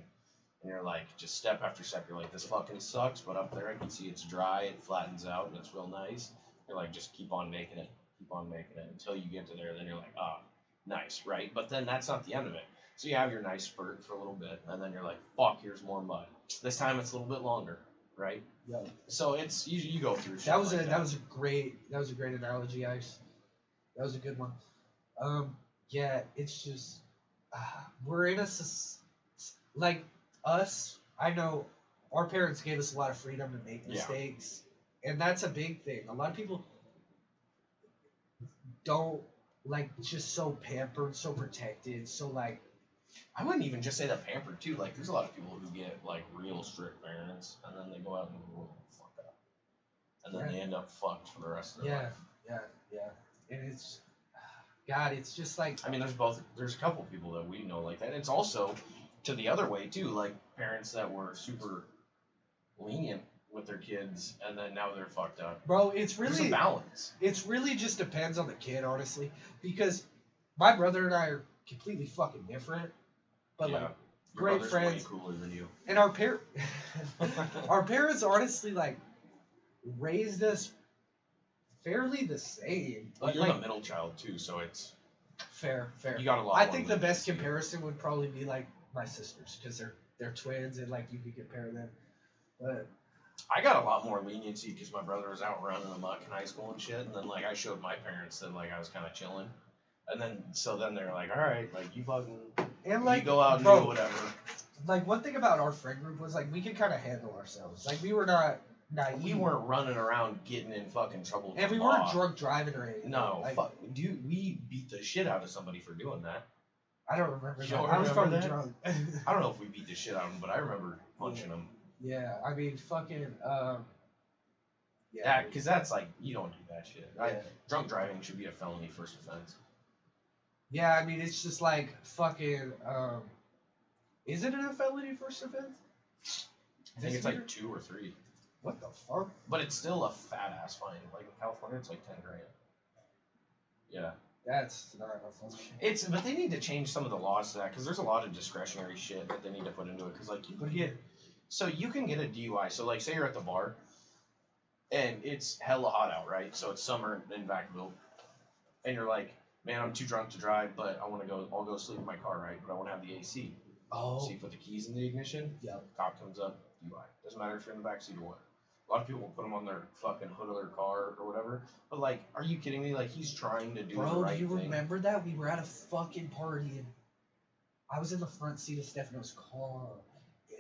and you're like, just step after step, you're like, this fucking sucks, but up there I can see it's dry, it flattens out, and it's real nice. You're like, just keep on making it until you get to there. Then you're like, nice, right? But then that's not the end of it. So you have your nice spurt for a little bit, and then you're like, fuck, here's more mud. This time it's a little bit longer, right? Yeah. So it's you go through shit. That was like that was a great analogy, Ice. That was a good one. Yeah, it's just we're in like us. I know our parents gave us a lot of freedom to make mistakes, and that's a big thing. A lot of people don't, like, just so pampered, so protected, so like. I wouldn't even just say that pampered too. Like, there's a lot of people who get like real strict parents, and then they go out and the world and fuck up, and then they end up fucked for the rest of their life. Yeah, and it's, God, it's just like. I mean, there's a couple people that we know like that. It's also to the other way too, like parents that were super lenient with their kids, and then now they're fucked up. Bro, it's really there's a balance. It's really just depends on the kid, honestly, because my brother and I are completely fucking different. But yeah. like, Your great brother's friends. way cooler than you. And our parents honestly like raised us fairly the same. Well, But you're like, the middle child too, so it's fair. you got a lot. I more think the best leniency. comparison would probably be like my sisters, because they're twins and like you could compare them. But I got a lot more leniency because my brother was out running amok in high school and shit, and then like I showed my parents that like I was kind of chilling, and then they're like, all right, like you fucking and like you go out and bro, do whatever. like one thing about our friend group was like we could kind of handle ourselves. Like we were not naive. We weren't running around getting in fucking trouble. And we weren't drunk driving or anything. No, like, fuck, dude, we beat the shit out of somebody for doing that. I don't remember You that. don't I was remember probably that? drunk. I don't know if we beat the shit out of him, but I remember punching him. Yeah, I mean, fucking, Yeah, because that's like, you don't do that shit. Yeah. Drunk driving should be a felony first offense. Yeah, I mean, it's just like fucking, is it a felony first offense? I think it's like 2 or 3. What the fuck? But it's still a fat ass fine. Like in California, it's like 10 grand. Yeah. That's not enough. But they need to change some of the laws to that because there's a lot of discretionary shit that they need to put into it. Because like you can get a DUI. So like say you're at the bar, and it's hella hot out, right? So it's summer in Vacaville, and you're like, man, I'm too drunk to drive, but I'll go sleep in my car, right? But I want to have the AC. Oh. So you put the keys in the ignition. Yep. Cop comes up, DUI. Doesn't matter if you're in the backseat or what. A lot of people will put them on their fucking hood of their car or whatever. But like, are you kidding me? Like he's trying to do the right thing. Bro, do you remember that? We were at a fucking party and I was in the front seat of Stefano's car.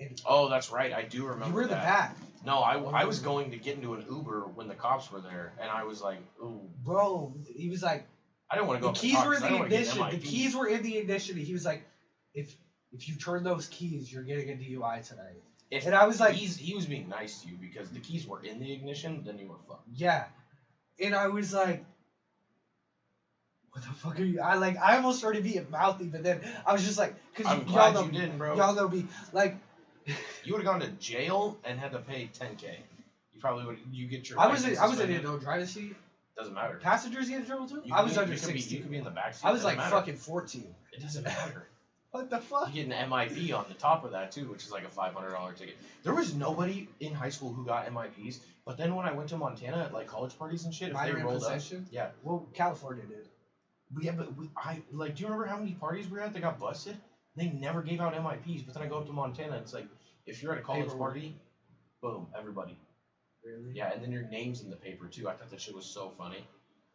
And oh, that's right. I do remember. you were in the that. back. No, I was going to get into an Uber when the cops were there, and I was like, ooh. Bro, he was like, I didn't want to go. the keys were in the ignition. The MIP. keys were in the ignition. And he was like, if you turn those keys, you're getting a DUI tonight. And I was like, he was being nice to you because the keys were in the ignition, then you were fucked. yeah. And I was like, what the fuck are you? I almost started being mouthy, but then I was just like, because I'm glad you didn't, bro. Y'all know me. Like, you would have gone to jail and had to pay $10K. You probably would. You get your. I was in suspended. no driver's seat. Doesn't matter. Passengers get in trouble too. You I was could under be- 16. You could be in the backseat. I was It like doesn't matter. fucking 14. It doesn't matter. What the fuck? You get an MIP on the top of that too, which is like a $500 ticket. There was nobody in high school who got MIPs, but then when I went to Montana at like college parties and shit, if Minor they in rolled up, possession? yeah. Well, California did. But yeah, but I like. Do you remember how many parties we were at that got busted? They never gave out MIPs, but then I go up to Montana. It's like if you're at a college Paperwork. party, boom, everybody. Really? Yeah, and then your name's in the paper too. I thought that shit was so funny.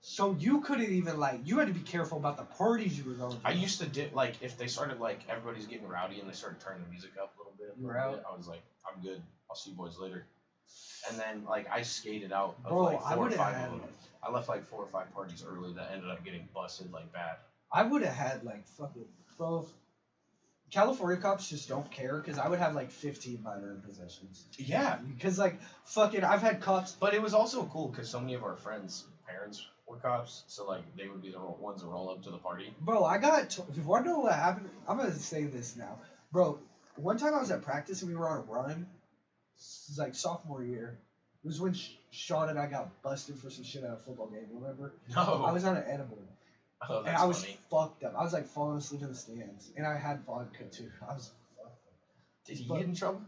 So you couldn't even you had to be careful about the parties you were going to. I used to do like if they started like everybody's getting rowdy and they started turning the music up a little bit. You were out? I was like, I'm good. I'll see you boys later. And then like I skated out of Bro, like I 4 or would've 5 had- of them. I left like 4 or 5 parties early that ended up getting busted like bad. I would have had fucking bro. California cops just don't care because I would have 15 minor in possessions. Yeah, Because fucking I've had cops. but it was also cool because so many of our friends' parents were cops, so like they would be the ones that roll up to the party. Bro, I got. If you want to know what happened, I'm gonna say this now, bro. One time I was at practice and we were on a run. It was sophomore year. It was when Sean and I got busted for some shit at a football game. Remember? No, I was on an edible. oh, And that's I was funny. fucked up. I was falling asleep in the stands, and I had vodka too. I was fucked up. Did he get in trouble?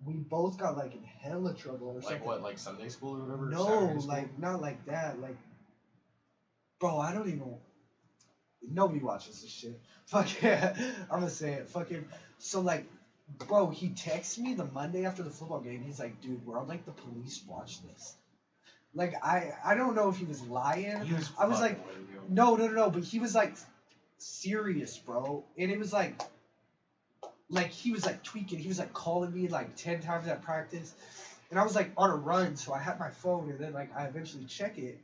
We both got in hella trouble or something. Like what? Like Sunday school or whatever? No, Saturday school? not like that. Bro, I don't even. Nobody watches this shit. Fuck yeah, I'm gonna say it. Fucking so bro, he texts me the Monday after the football game. He's like, dude, we're on the police watch list. I don't know if he was lying. I was like, fucking with you. no, but he was serious, bro. And it was he was tweaking. He was calling me 10 times at practice. And I was on a run, so I had my phone, and then I eventually check it.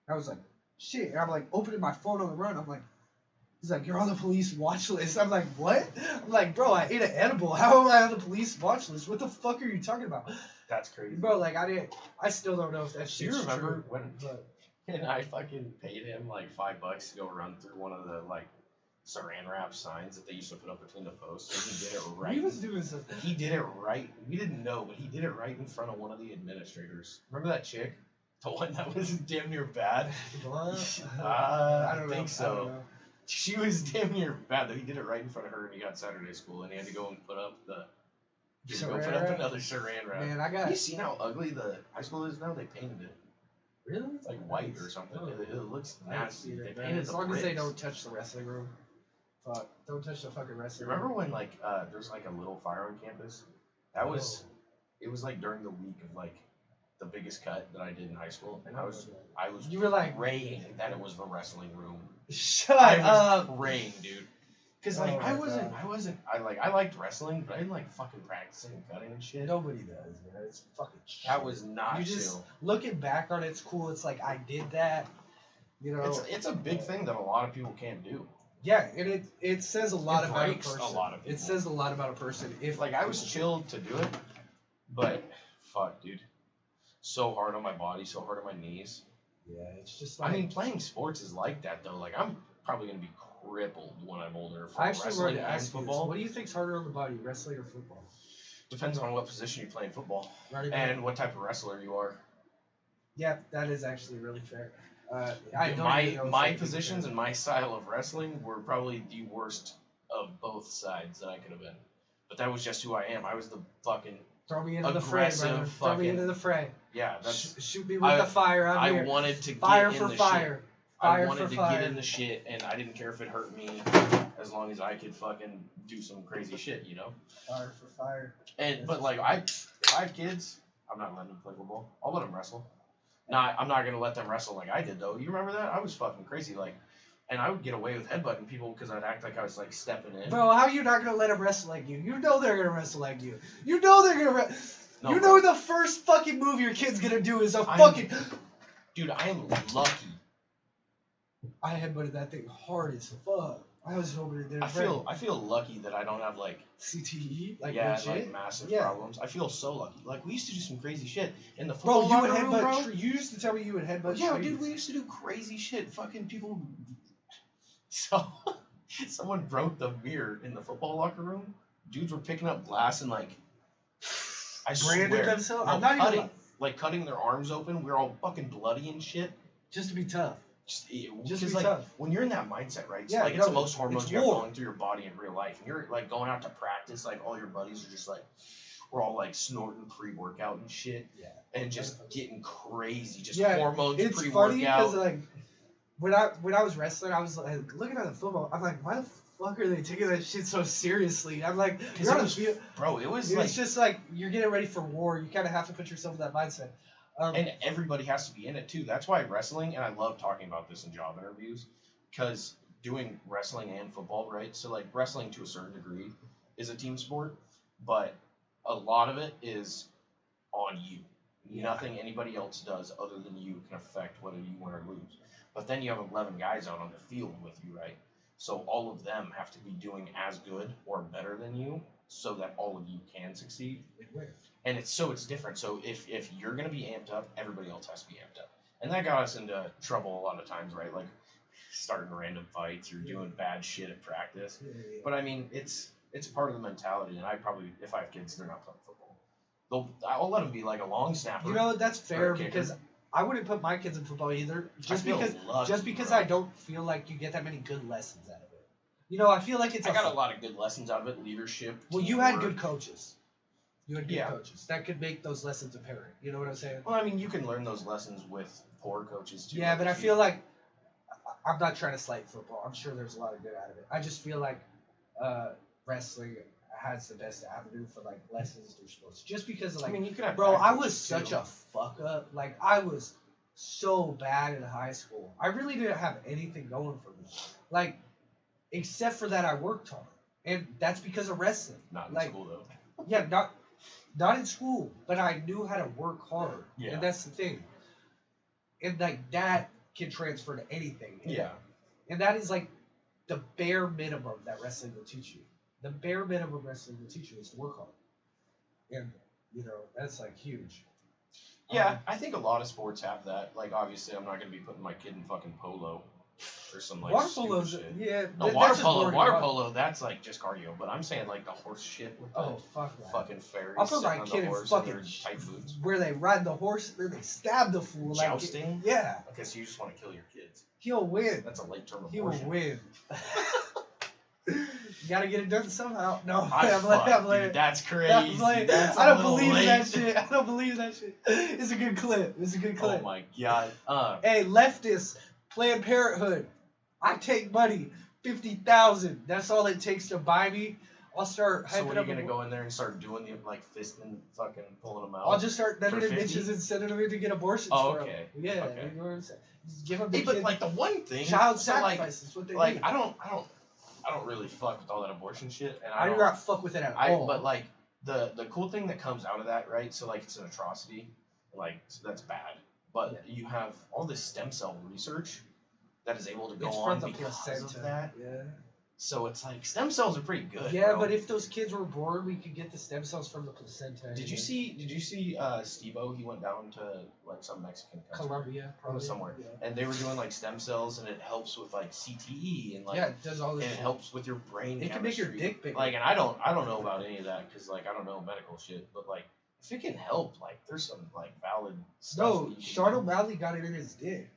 And I was like, shit. And I'm opening my phone on the run. I'm like, he's like, you're on the police watch list. I'm like, what? I'm like, bro, I ate an edible. How am I on the police watch list? What the fuck are you talking about? That's crazy. Bro, I still don't know if that Do shit's you remember true. when But and I fucking paid him $5 to go run through one of the saran wrap signs that they used to put up between the posts, and he did it right. he was doing some. He did it right. We didn't know, but he did it right in front of one of the administrators. Remember that chick? The one that was damn near bad? What? I don't think know. so. I don't know. She was damn near bad, though. He did it right in front of her, and he got Saturday school, and he had to go and put up Saran wrap? another saran wrap. Man, I Have got. you seen how ugly the high school is now? They painted it. Really? It's white or something. Oh. It looks I haven't nasty. seen They it, man. painted As the long as they bricks. don't touch the wrestling room. Fuck. Don't touch the fucking wrestling Remember room. when there's a little fire on campus? That was it was during the week of the biggest cut that I did in high school, and I was You were praying that it was the wrestling room. shut I was up. praying, dude. Cause Oh like my God. I liked wrestling, but I didn't like fucking practicing and cutting and shit. Nobody does, man. It's fucking shit. That was not You just chill. looking back on it, it's cool. It's like I did that, you know. It's a big thing that a lot of people can't do. Yeah, and it says a lot It about a breaks a person. lot of people. It says a lot about a person. If Like I was chilled to do it, but fuck, dude, so hard on my body, so hard on my knees. Yeah, it's just I like mean, playing sports is like that though. Like I'm probably gonna be crippled when I'm older for I actually wrestling wanted to and ask you this. football. What do you think's harder on the body, wrestling or football? Depends on what position you play in football Running back? and what type of wrestler you are. Yeah, that is actually really fair. I don't even know if My it'd be positions fair. and my style of wrestling were probably the worst of both sides that I could have been. But that was just who I am. I was the fucking Throw me into the fray, aggressive brother. Throw me fucking- into the fray. yeah. That's Shoot me with the fire. I'm here. I wanted to Fire get for in the fire. shit. Fire I wanted for to fire. get in the shit, and I didn't care if it hurt me, as long as I could fucking do some crazy shit, you know. Fire for fire. And but like if I have kids, I'm not letting them play football. I'll let them wrestle. I'm not gonna let them wrestle like I did though. You remember that? I was fucking crazy like, and I would get away with headbutting people because I'd act like I was like stepping in. Bro, how are you not gonna let them wrestle like you? You know they're gonna wrestle like you. You know they're gonna No, you bro. know the first fucking move your kid's gonna do is a fucking. Dude, I am lucky. I headbutted that thing hard as fuck. I was hoping it didn't. I feel lucky that I don't have like CTE, like yeah, legit? like massive Yeah. problems. I feel so lucky. Like we used to do some crazy shit in the Bro, football you would locker room, headbutt. bro. You used to tell me you would headbutt. Yeah, trees. dude, we used to do crazy shit. Fucking people. So, someone broke the mirror in the football locker room. Dudes were picking up glass and like, I Branded swear, themselves? no, I'm not even cutting, li- like cutting their arms open. We were all fucking bloody and shit. Just to be tough. Just Just be like tough. when you're in that mindset, right? Yeah, like it's no, the most hormones it's you have war. going through your body in real life, and you're like going out to practice. Like all your buddies are just like, we're all like snorting pre-workout and shit, Yeah. and just getting crazy, just Yeah, hormones It's funny because pre-workout. like when I was wrestling, I was like looking at the football. I'm like, why the fuck are they taking that shit so seriously? I'm like, Because you're it on was, the field. bro, it was It's like, just like you're getting ready for war. You kind of have to put yourself in that mindset. and everybody has to be in it too. That's why wrestling, and I love talking about this in job interviews, because doing wrestling and football, right? So like wrestling to a certain degree is a team sport, but a lot of it is on you. Yeah. Nothing anybody else does other than you can affect whether you win or lose. But then you have 11 guys out on the field with you, right? So all of them have to be doing as good or better than you so that all of you can succeed. And it's different. So if you're gonna be amped up, everybody else has to be amped up. And that got us into trouble a lot of times, right? Like starting random fights or doing bad shit at practice. But I mean, it's part of the mentality. And I probably, if I have kids, they're not playing football. I'll let them be like a long snapper. You know, that's fair or a kicker. because I wouldn't put my kids in football either. Just I feel because lucky, bro. I don't feel like you get that many good lessons out of it. You know, I feel like it's I got a lot of good lessons out of it. Leadership. Well, you had teamwork. good coaches. You had good Yeah. coaches. That could make those lessons apparent. You know what I'm saying? Well, I mean, you can learn those lessons with poor coaches too. Yeah, like but I if you- feel like I'm not trying to slight football. I'm sure there's a lot of good out of it. I just feel like wrestling has the best avenue for like lessons through sports. Just because of, I like, mean, you can have bro, bad I was coaches, such too. a fuck up. Like I was so bad in high school. I really didn't have anything going for me. Like, except for that I worked hard. And that's because of wrestling. Not in like, school though. Yeah, not in school, but I knew how to work hard. Yeah. And that's the thing. And like that can transfer to anything. Yeah. And that is like the bare minimum that wrestling will teach you. The bare minimum wrestling will teach you is to work hard. And you know, that's like huge. Yeah, I think a lot of sports have that. Like, obviously, I'm not gonna be putting my kid in fucking polo or some like Water stupid polo's shit. yeah. No, that's water just polo. boring. Water polo. That's like just cardio. But I'm saying like the horse shit with the Oh fuck that. fucking fairies I'll put sitting my on kid the in horse fucking in their tight boots. where they ride the horse, then they stab the fool. Like, Jousting? yeah, Because you just want to kill your kids. he'll win. That's a late term He will abortion. win. You gotta get it done somehow. No, I I'm fuck, playing. dude, that's I'm crazy. playing. That's I don't a little believe late. that shit. I don't believe that shit. It's a good clip. It's a good clip. Oh my god. Hey, leftists, Planned Parenthood. I take money, 50,000. That's all it takes to buy me. I'll start hyping So what are up. you gonna go in there and start doing the like fisting, fucking pulling them out? I'll just start nutting For in 50? bitches and sending them in to get abortions Oh, for 'em. okay. Yeah, Okay. you know what I'm saying. Just give them the Hey, but kid. like the one thing, Child so, like, sacrifice is what they like need. I don't I don't really fuck with all that abortion shit, and I do not fuck with it at all. But like the cool thing that comes out of that, right? So like it's an atrocity, like so that's bad. But you have all this stem cell research that is able to go on because of that. Yeah. So it's like stem cells are pretty good. Yeah, bro. but if those kids were born, we could get the stem cells from the placenta. Did you see Steve-O? He went down to like some Mexican country. Colombia, probably somewhere, yeah. and they were doing like stem cells, and it helps with like CTE and like yeah, it does all this. and it shit. helps with your brain. It can make your dick bigger. Like, and I don't know about any of that because like I don't know medical shit, but like if it can help, like there's some like valid stuff. No, Sean O'Malley got it in his dick.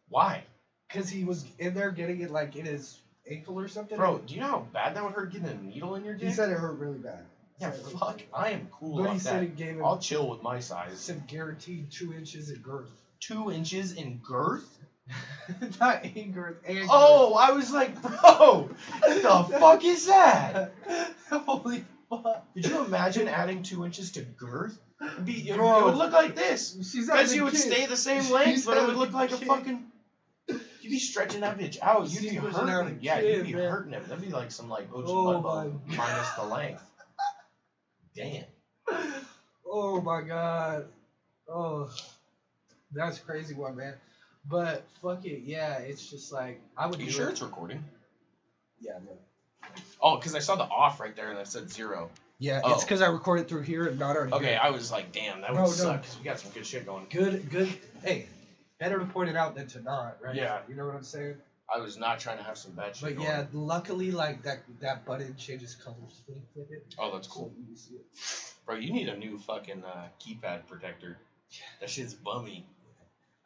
Why? Because he was in there getting it like in his ankle or something. Bro, do you know how bad that would hurt getting a needle in your dick? He said it hurt really bad. Yeah, fuck. I am cool But about he said that. it gave him. I'll chill with my He size. said guaranteed 2 inches in girth. 2 inches in girth? Not in girth. And Oh, I was like, bro, what the fuck is that? Holy fuck. Could you imagine adding 2 inches to girth? It Bro. would look like this. She's Because having you a would kid. stay the same length, She's but it would having look like a kid. fucking. You'd be stretching that bitch out. You'd be She's hurting having him. a Yeah, kid, you'd be man. hurting him. That'd be like some like OG Oh Mudbo my minus the length. Damn. Oh my god. Oh. That's a crazy one, man. But fuck it, yeah, it's just like I would Are you do sure it. it's recording? Yeah, no. Oh, because I saw the off right there and that said 0. Yeah, Oh. it's because I recorded through here and not on Okay, here. I was like, damn, that would No, no. suck because we got some good shit going. Good. Hey, better to point it out than to not, right? Yeah. You know what I'm saying? I was not trying to have some bad shit But going. yeah, luckily, like that button changes colors when you click it. Oh, that's cool. So you can see it. Bro, you need a new fucking keypad protector. That shit's bummy.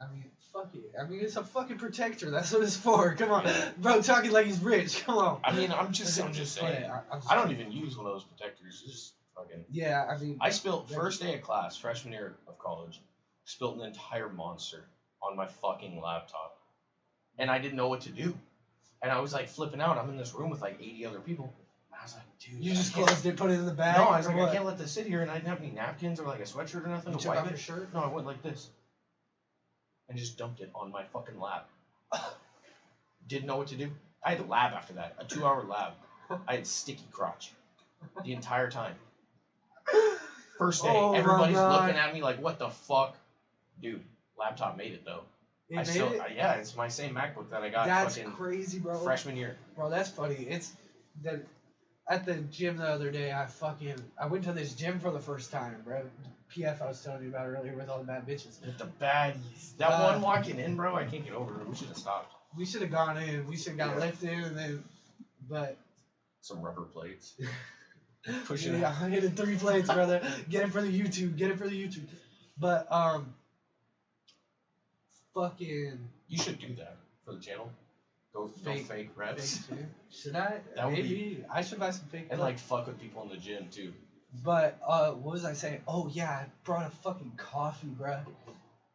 I mean, fuck it. I mean, it's a fucking protector. That's what it's for. Come on, bro. Talking like he's rich. Come on. I mean, I'm just But, saying. I'm just I don't even use one of those protectors. It's just fucking. Yeah, I mean. I spilled first day of class, freshman year of college, spilled an entire monster on my fucking laptop, and I didn't know what to do, and I was like flipping out. I'm in this room with like 80 other people. And I was like, dude. You just I can't- closed it, put it in the bag. No, I was or like, what? I can't let this sit here, and I didn't have any napkins or like a sweatshirt or nothing You to took wipe off it. your shirt. No, I went like this, and just dumped it on my fucking lap. Didn't know what to do. I had a lab after that, a 2-hour lab. I had sticky crotch the entire time. First day, Oh my everybody's God. looking at me like, what the fuck? Dude, laptop made it though. It I made still, it? yeah, it's my same MacBook that I got That's fucking crazy, bro. freshman year. Bro, that's funny. It's that at the gym the other day. I went to this gym for the first time, bro. PF I was telling you about earlier with all the bad bitches. With the baddies. That one walking in, bro, I can't get over it. We should have stopped. We should have gone in. We should have got Yeah. lifted in, and then, but Some rubber plates. Pushing yeah, I hit it 3 plates, brother. Get it for the YouTube. Get it for the YouTube. But fucking You should do that for the channel. Go Fake- fake reps. fake too. Should I? That would Maybe I should buy some fake. And like fuck with people in the gym too. But what was I saying? Oh yeah, I brought a fucking coffee, bruh.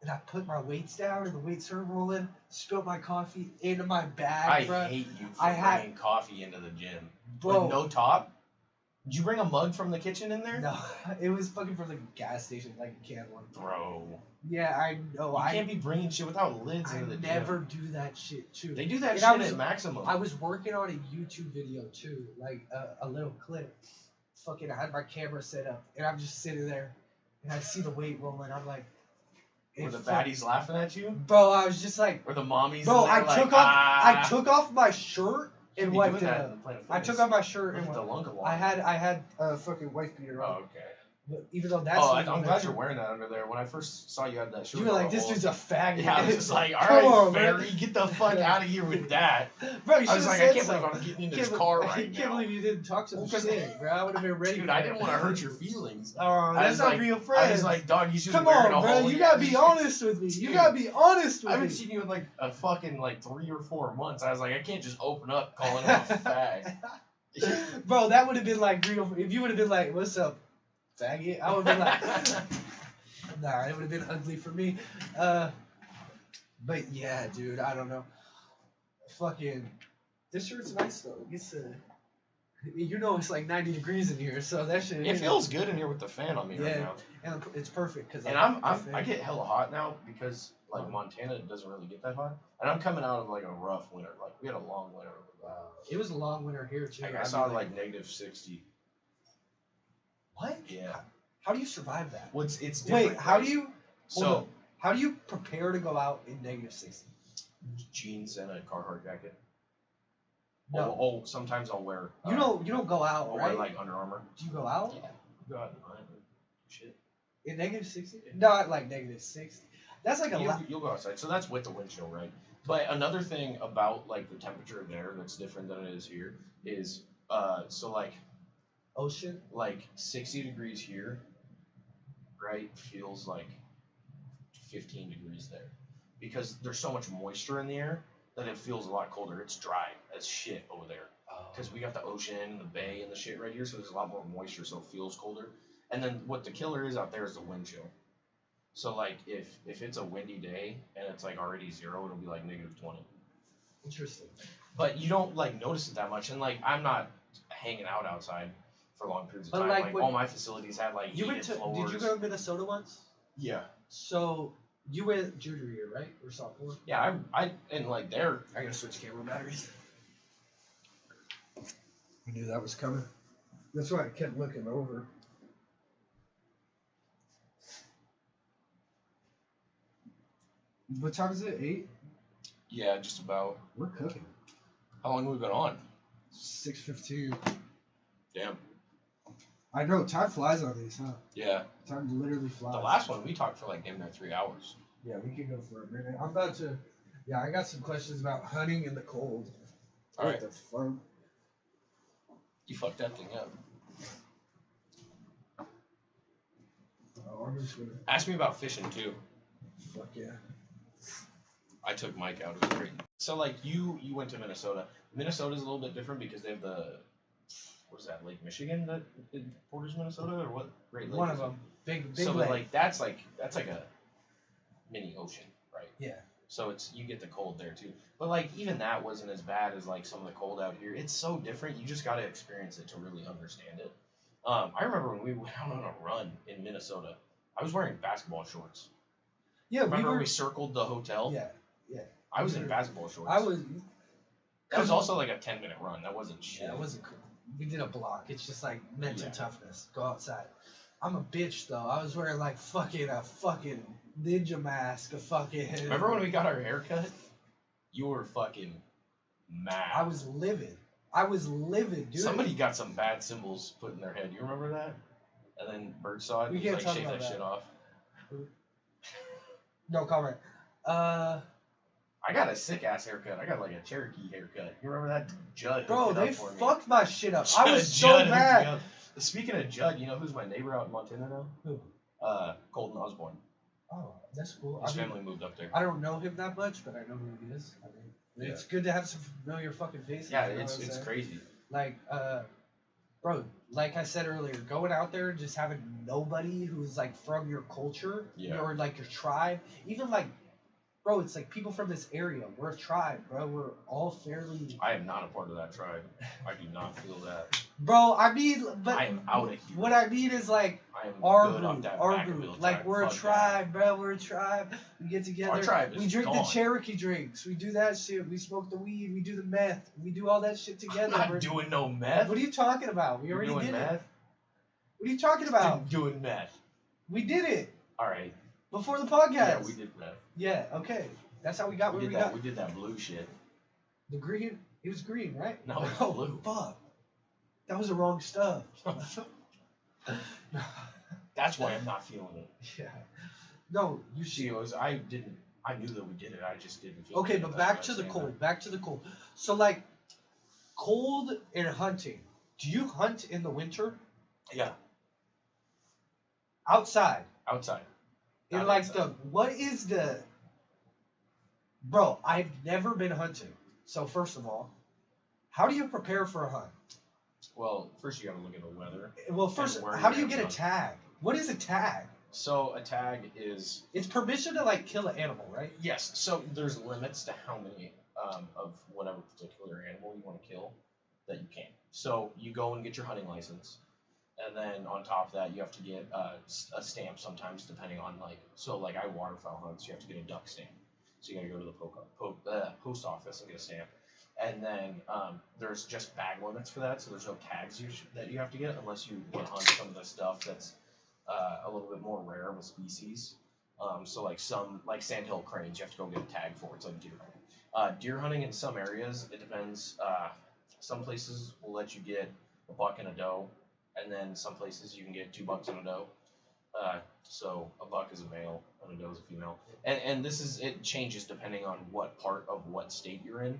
And I put my weights down, and the weights started rolling. Spilled my coffee into my bag, I bruh. hate you for I had- bringing coffee into the gym. Bro, With no top? Did you bring a mug from the kitchen in there? no, it was fucking from the gas station, like a can one. Bro. Yeah, I know. You I can't be bringing shit without lids I into the never gym. do that shit too. They do that And shit I was- at maximum. I was working on a YouTube video too, like a little clip. Fucking, I had my camera set up, and I'm just sitting there, and I see the weight rolling. I'm like, Were it the fuck- baddies laughing at you? Bro, I was just like, Or the mommies? bro, in there I like, took off, ah. I took off my shirt Shouldn't and be wiped doing it that up. in Planet I Fitness. took off my shirt Look and at the wiped. lunga walk. I had a fucking wife beater on. Oh, okay. But even though that's. Oh, legal, I'm glad that's- you're wearing that under there. When I first saw you had that shirt. You were like, on, this dude's a faggot. Yeah, I was just like, Come alright, on, man. Barry, get the fuck out of here with that. Bro, you I was should've like, said I can't so. believe I'm getting in this Can't car believe- right I can't now. believe you didn't talk some Well, 'cause- shit, bro. I would have been ready. Dude, for I that. didn't want to hurt your feelings. Oh, I that's was not like- real I friends. was like, dog, you should Come wearing on, a bro. whole You gotta be honest with me. You Dude, gotta be honest I with haven't me. seen you in like a fucking like 3 or 4 months. I was like, I can't just open up calling him a fag. Bro, that would have been like real. If you would have been like, "What's up, faggot?" I would have been like, "Nah," it would have been ugly for me. But yeah, dude, I don't know. Fucking, this shirt's nice though. It gets to You know it's like 90 degrees in here, so that shit. It feels good in here with the fan on me right now. And it's perfect because. And I get hella hot now because like Montana doesn't really get that hot, and I'm coming out of like a rough winter. Like we had a long winter. It was a long winter here too. Like, I saw like -60. What? Yeah. How do you survive that? Well, it's different. Wait, how do you? So how do you prepare to go out in -60? jeans and a Carhartt jacket. No. Oh, sometimes I'll wear. You don't go out, I'll right? wear like Under Armour. Do you go out? Yeah. Go out and hunt and shit. In -60? Not like -60. That's like a lot. You'll go outside. So that's with the wind chill, right? But another thing about like the temperature there that's different than it is here is so like Ocean. like 60 degrees here, right, feels like 15 degrees there. Because there's so much moisture in the air that it feels a lot colder. It's dry as shit over there. Because we got the ocean and the bay and the shit right here, so there's a lot more moisture, so it feels colder. And then what the killer is out there is the wind chill. So like if it's a windy day and it's like already 0, it'll be like -20. Interesting. But you don't like notice it that much, and like I'm not hanging out outside for long periods of But, time. like, Like when- all my facilities had like You went heated to? floors. Did you go to Minnesota once? Yeah. So you went junior year, right, or sophomore? Yeah, I and like there. I gotta switch camera batteries. I knew that was coming. That's why I kept looking over. What time is it? 8? Yeah, just about. We're cooking. How long have we been on? 6:15. Damn. I know, time flies on these, huh? Yeah. Time literally flies. The last one we talked for like damn near 3 hours. Yeah, we can go for a minute. I'm about to. Yeah, I got some questions about hunting in the cold. All right. What the fuck? You fucked that thing up. Oh, I'm just gonna. Ask me about fishing too. Fuck yeah. I took Mike out. It was great. So like you went to Minnesota. Minnesota's a little bit different because they have the what is that, Lake Michigan that borders Minnesota, or what? Great Lake. One of them. Big So lake. like that's like a mini ocean, right? Yeah. So you get the cold there too. But like even that wasn't as bad as like some of the cold out here. It's so different. You just got to experience it to really understand it. I remember when we went out on a run in Minnesota. I was wearing basketball shorts. Yeah, Remember we circled the hotel? Yeah, yeah. I was in basketball shorts. I was. That was also like a 10-minute run. That wasn't shit. Yeah, it wasn't cool. We did a block. It's just like mental Yeah. toughness. Go outside. I'm a bitch though. I was wearing like a fucking ninja mask. A fucking. Remember when we got our hair cut? You were fucking mad. I was livid, dude. Somebody got some bad symbols put in their head. You remember that? And then Bert saw it and We was can't like, talk shake about that that. shit off. No comment. I got a sick ass haircut. I got like a Cherokee haircut. You remember that? Judd. Bro, hooked it they up for me. fucked my shit up. I was so Judd hooked me mad. up. Speaking of Judd, you know who's my neighbor out in Montana now? Who? Colton Osborne. Oh, that's cool. His family moved up there. I don't know him that much, but I know who he is. I mean, it's good to have some familiar fucking faces. Yeah, you know it's what I'm saying? crazy. Like, bro, like I said earlier, going out there and just having nobody who's like from your culture or like your tribe, even like, bro, it's like people from this area. We're a tribe, bro. We're all fairly. I am not a part of that tribe. I do not feel that. Bro, I mean, but I am out of here. what I mean is like I am our good off group, that our Vacaville group. Like tribe. we're a Fuck tribe, bro. We're a tribe. We get together. Our tribe is we drink gone. the Cherokee drinks. We do that shit. We smoke the weed. We do the meth. We do all that shit I'm together. not doing no meth. What are you talking about? We You're already doing did meth? it. What are you talking about? Doing meth. We did it All right. before the podcast. Yeah, we did meth. Yeah, okay. That's how we got where we got. We did that blue shit. The green. It was green, right? No, it's Oh, blue. fuck. That was the wrong stuff. That's why I'm not feeling it. Yeah. No, you See, see. it was I knew that we did it. I just didn't feel. Okay, it. but That's back why to I'm the saying cold. that. Back to the cold. So like, cold and hunting. Do you hunt in the winter Yeah, outside? outside. In Not like inside. what is the? Bro, I've never been hunting. So first of all, how do you prepare for a hunt? Well, first you gotta look at the weather. Well, first, where how you're do you gonna get a hunt. tag? What is a tag? So a tag is It's permission to like kill an animal, right? yes. So there's limits to how many of whatever particular animal you want to kill that you can. So you go and get your hunting license, and then on top of that, you have to get a stamp sometimes, depending on like I waterfowl hunt, so you have to get a duck stamp. So you gotta go to the post office and get a stamp. And then there's just bag limits for that, so there's no tags that you have to get unless you want to hunt some of the stuff that's a little bit more rare of a species. So like some sandhill cranes, you have to go get a tag for. It's like deer hunting. Deer hunting in some areas, it depends. Some places will let you get a buck and a doe, and then some places you can get 2 bucks and a doe. So a buck is a male and a doe is a female. And it changes depending on what part of what state you're in.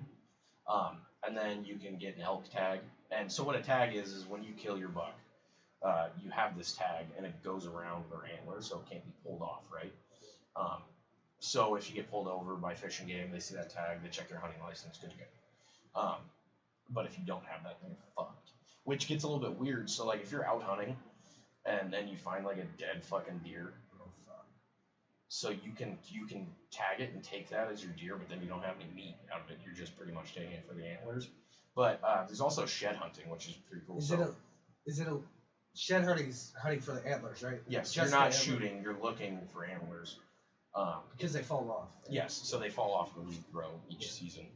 And then you can get an elk tag. And so what a tag is when you kill your buck, you have this tag and it goes around their antlers, so it can't be pulled off, right? So if you get pulled over by Fish and Game, they see that tag, they check your hunting license, good to go. But if you don't have that, then you're fucked. Which gets a little bit weird. So like if you're out hunting and then you find like a dead fucking deer, so you can tag it and take that as your deer, but then you don't have any meat out of it. You're just pretty much taking it for the antlers. But there's also shed hunting, which is pretty cool. Is it a shed hunting for the antlers, right? Yes, just you're not shooting. You're looking for antlers. Because they fall off. Yes, so they fall off when we grow each season,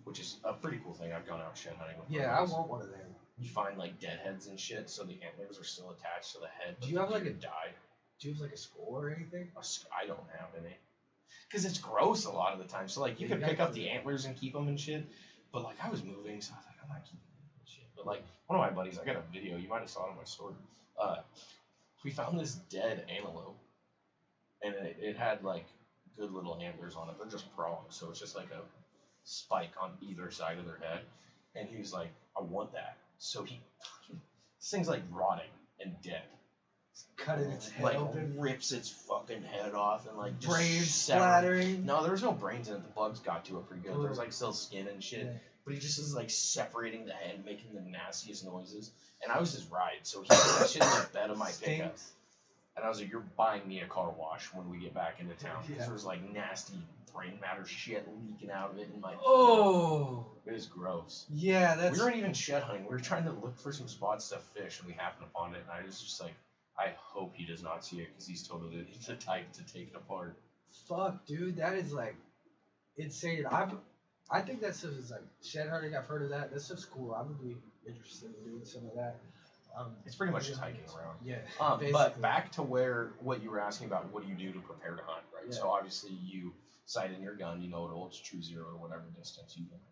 which is a pretty cool thing. I've gone out shed hunting with I want one of them. You find like dead heads and shit, so the antlers are still attached to the head. Do you have like a die? Do you have like a skull or anything? I don't have any. Because it's gross a lot of the time. So like you can pick up the antlers and keep them and shit. But like I was moving, so I was like, I'm not keeping them and shit. But like one of my buddies, I got a video. You might have saw it on my story. We found this dead antelope, and it had like good little antlers on it. They're just prongs, so it's just like a spike on either side of their head. And he was like, I want that. So this thing's like rotting and dead. Cutting its head like open. Rips its fucking head off and like just brains splattering. No, there was no brains in it. The bugs got to it pretty good. Ooh. There was like still skin and shit. Yeah. But he just is like separating the head, making the nastiest noises. And I was his ride, so he put that shit in the bed of my pickup. And I was like, you're buying me a car wash when we get back into town. Because there was like nasty brain matter shit leaking out of it in my Oh. It was gross. Yeah, We weren't even shed hunting. We were trying to look for some spots to fish, and we happened upon it. And I was just like, I hope he does not see it, because he's totally the type to take it apart. Fuck, dude, that is like insane. I think that stuff is like shed hunting. I've heard of that. That stuff's cool. I would be interested in doing some of that. It's pretty much just hiking around. Yeah. But back to what you were asking about, what do you do to prepare to hunt, right? Yeah. So obviously you sight in your gun, you know it holds true zero or whatever distance you want.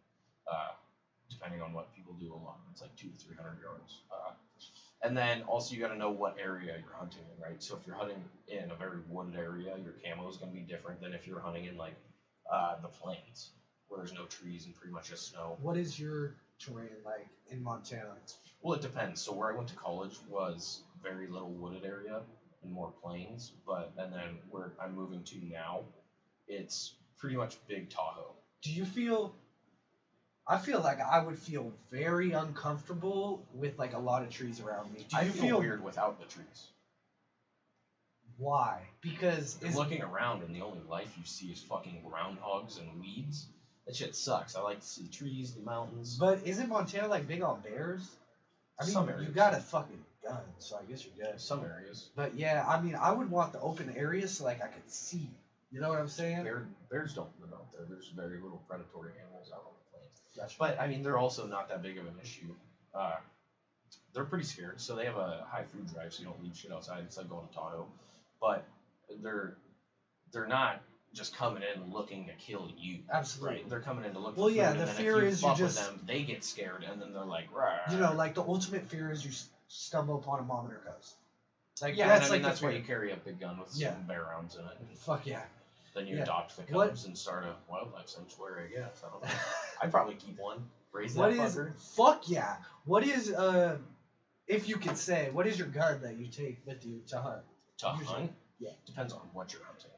Depending on what people do a lot, it's like 200 to 300 yards. And then also you got to know what area you're hunting in, right? So if you're hunting in a very wooded area, your camo is going to be different than if you're hunting in like the plains, where there's no trees and pretty much just snow. What is your terrain like in Montana? Well, it depends. So where I went to college was very little wooded area and more plains, and then where I'm moving to now, it's pretty much big Tahoe. Do you feel? I feel like I would feel very uncomfortable with like a lot of trees around me. Do you feel weird without the trees? Why? Because you're looking around and the only life you see is fucking groundhogs and weeds. That shit sucks. I like to see trees, the mountains. But isn't Montana like big on bears? I mean, some areas. You got a fucking gun, so I guess you're good. Some areas. But yeah, I mean, I would want the open areas so like I could see. You know what I'm saying? Bears don't live out there. There's very little predatory animals out on the plains. Gotcha. But I mean, they're also not that big of an issue. They're pretty scared, so they have a high food drive, so you don't leave shit outside. It's like going to Tahoe. But they're not just coming in looking to kill you. Absolutely. Right? They're coming in to look for well, food, yeah, and the then fear if you is fuck you just... with them, they get scared, and then they're like, Rawr. You know, like the ultimate fear is you stumble upon a mom and her cubs. Like, yeah, that's, that's why you carry a big gun with some bear rounds in it. Fuck yeah. Then you adopt the cubs and start a wildlife sanctuary, I guess. I don't know. I'd probably keep one. Raise that fucker. Fuck yeah. What is, if you could say, what is your gun that you take with you to hunt? To hunt? Yeah. Depends on what you're hunting.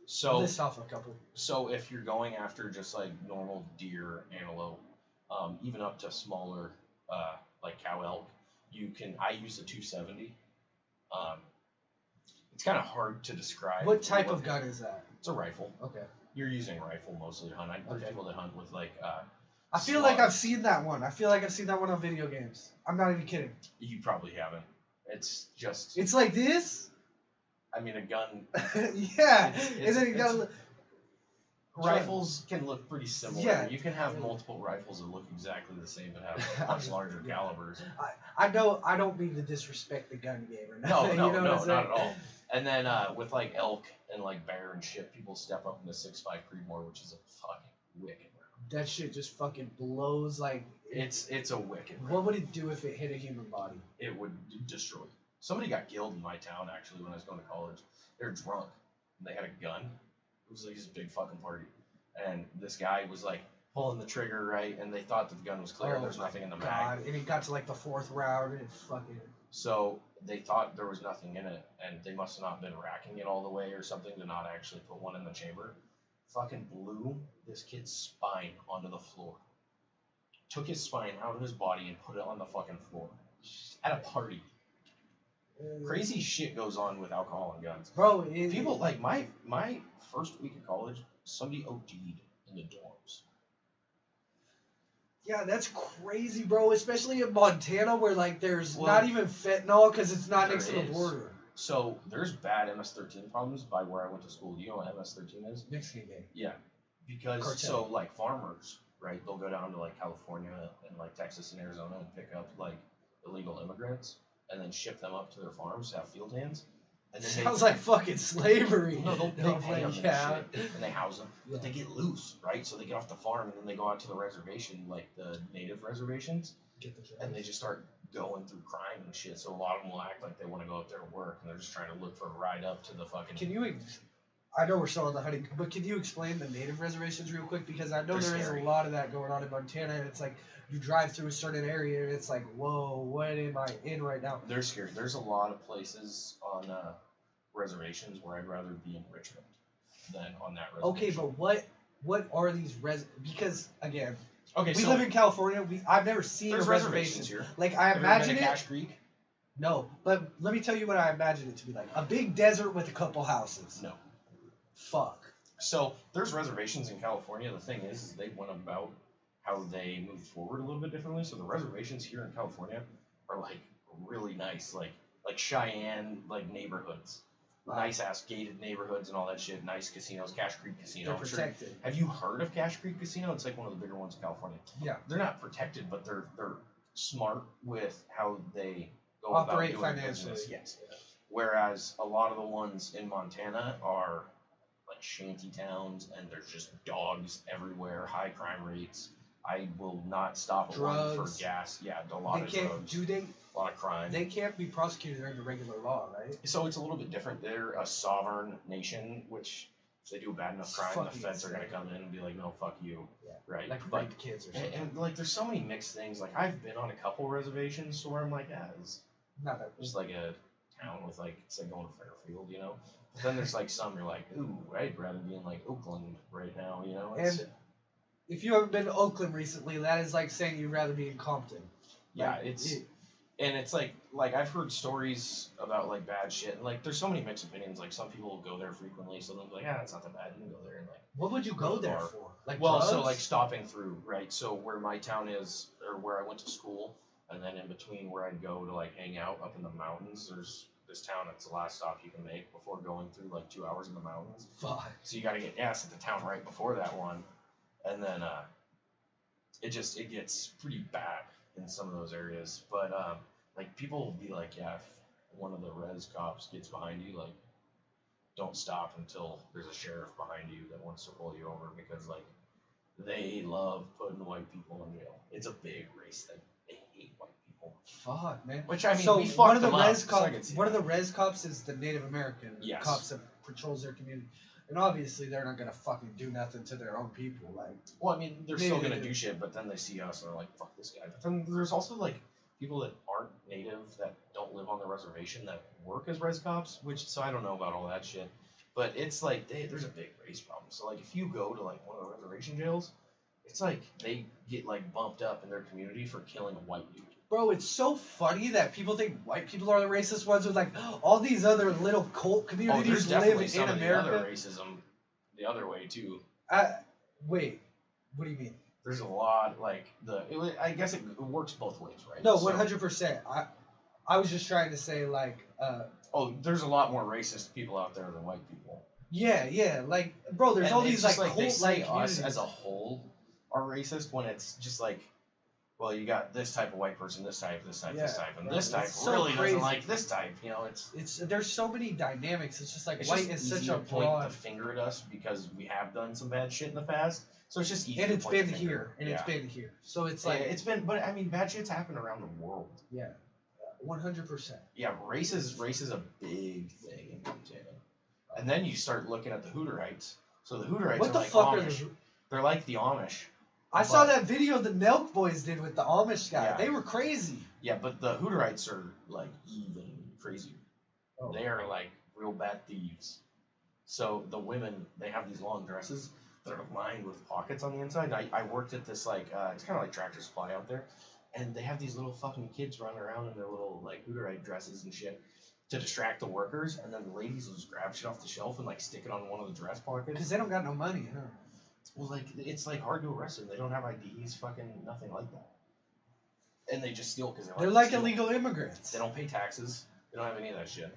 So list off a couple. So if you're going after just like normal deer, antelope, even up to smaller like cow elk, I use a 270. It's kind of hard to describe. What type of gun is that? It's a rifle. Okay. You're using a rifle mostly to hunt. There's people that hunt with like I feel like I've seen that one. I feel like I've seen that one on video games. I'm not even kidding. You probably haven't. It's just. It's like this. I mean, a gun. Yeah, and then you got. Rifles can look pretty similar. Yeah. You can have multiple rifles that look exactly the same but have much larger calibers. I know. I don't mean to disrespect the gun game or No, nothing. no, you know no, not at all. And then with like elk and like bear and shit, people step up into 6.5 Creedmoor, which is a fucking wicked round. That shit just fucking blows like. It's a wicked round. What would it do if it hit a human body? It would destroy you. Somebody got killed in my town actually when I was going to college. They were drunk and they had a gun. It was like this big fucking party. And this guy was like pulling the trigger, right? And they thought that the gun was clear and there's nothing in the mag. And it got to like the 4th round and it fucking. So they thought there was nothing in it, and they must have not been racking it all the way or something to not actually put one in the chamber. Fucking blew this kid's spine onto the floor. Took his spine out of his body and put it on the fucking floor. At a party. Crazy shit goes on with alcohol and guns. Bro, people like my first week of college, somebody OD'd in the dorms. Yeah, that's crazy, bro. Especially in Montana, where like there's not even fentanyl because it's not next to the border. So there's bad MS-13 problems by where I went to school. Do you know what MS-13 is? Mexican gang. Yeah, because Cartel. So like farmers, right? They'll go down to like California and like Texas and Arizona and pick up like illegal immigrants and then ship them up to their farms to have field hands. And then Sounds like fucking slavery. No, they'll pay them yeah. and shit, and they house them. But they get loose, right? So they get off the farm and then they go out to the reservation, like the native reservations, and they just start going through crime and shit. So a lot of them will act like they want to go up there and work, and they're just trying to look for a ride up to the fucking. I know we're still on the hunting, but can you explain the native reservations real quick? Because I know there is a lot of that going on in Montana, and it's like you drive through a certain area, and it's like, whoa, what am I in right now? They're scary. There's a lot of places on reservations where I'd rather be in Richmond than on that reservation. Okay, but what are these because again, we so live in California. I've never seen a reservation here. Like I imagine it. Cache Creek? No, but let me tell you what I imagine it to be like: a big desert with a couple houses. No. Fuck. So there's reservations in California. The thing is they went about how they moved forward a little bit differently. So the reservations here in California are like really nice, like Cheyenne like neighborhoods. Nice ass gated neighborhoods and all that shit. Nice casinos. Cache Creek Casino. They're protected. Sure. Have you heard of Cache Creek Casino? It's like one of the bigger ones in California. Yeah. They're not protected, but they're smart with how they go operate about doing financially. business. Yes. Yeah. Whereas a lot of the ones in Montana are like shanty towns, and there's just dogs everywhere, high crime rates. I will not stop a one for gas. Yeah, a lot of drugs. A lot of crime. They can't be prosecuted under regular law, right? So it's a little bit different. They're a sovereign nation, which if they do a bad enough crime, the feds are going to come in and be like, no, fuck you. Yeah. Right? Like rape kids or something. And like there's so many mixed things. Like I've been on a couple reservations where I'm like, yeah, it's not that just like a town with like, it's like going to Fairfield, you know? But then there's like some you're like, ooh, I'd rather be in like Oakland right now, you know? And if you haven't been to Oakland recently, that is like saying you'd rather be in Compton. Yeah, and it's like I've heard stories about like bad shit, and like there's so many mixed opinions. Like some people will go there frequently, so they'll be like, it's not that bad. You can go there and like. What would you go there for? Like drugs? So like stopping through, right? So where my town is, or where I went to school, and then in between where I'd go to like hang out up in the mountains, there's this town that's the last stop you can make before going through like 2 hours in the mountains. Fuck. So you got to get gas at the town right before that one, and then it gets pretty bad in some of those areas. But like people will be like, yeah, if one of the res cops gets behind you, like don't stop until there's a sheriff behind you that wants to pull you over, because like they love putting white people in jail. It's a big race thing. They hate white people. Fuck, man. Which I mean, so we fucked them up. One of the res cops is the Native American cops that patrols their community. And obviously, they're not gonna fucking do nothing to their own people. Like, well, I mean, they're still gonna do shit, but then they see us and they're like, "Fuck this guy." But then there's also like people that aren't native that don't live on the reservation that work as res cops. So I don't know about all that shit. But it's like there's a big race problem. So like if you go to like one of the reservation jails, it's like they get like bumped up in their community for killing a white dude. Bro, it's so funny that people think white people are the racist ones with like all these other little cult communities live in America. Of the other racism the other way too. Wait, what do you mean? There's a lot like I guess it works both ways, right? No, So- 100%. I was just trying to say like Oh, there's a lot more racist people out there than white people. yeah, like bro, there's And all it's these just like they cult say like us communities. as a whole are racist when it's just like, well, you got this type of white person, this type, this type, this Yeah, type, and bro, this type it's so really crazy. doesn't like this type. You know, it's There's so many dynamics. It's just like it's white just is easy such a to point broad, the finger at us because we have done some bad shit in the past. So it's just easy. and to it's point the been finger. here, and Yeah. it's been here. So it's Yeah, like it's been, but I mean, bad shit's happened around the world. yeah, 100%. Yeah, race is a big thing in Montana. And then you start looking at the Hooterites. So the Hooterites What are the like fuck Amish. They're like the Amish. I saw But- that video the Nelk Boys did with the Amish guy. Yeah. They were crazy. Yeah, but the Hooterites are like even crazier. Oh. They are like real bad thieves. So the women, they have these long dresses that are lined with pockets on the inside. I worked at this like it's kind of like Tractor Supply out there, and they have these little fucking kids running around in their little like Hooterite dresses and shit to distract the workers, and then the ladies will just grab shit off the shelf and like stick it on one of the dress pockets. Because they don't got no money, huh? Well, like it's like hard to arrest them. They don't have IDs, fucking nothing like that, and they just steal because they like They're to like steal. illegal immigrants. They don't pay taxes. They don't have any of that shit.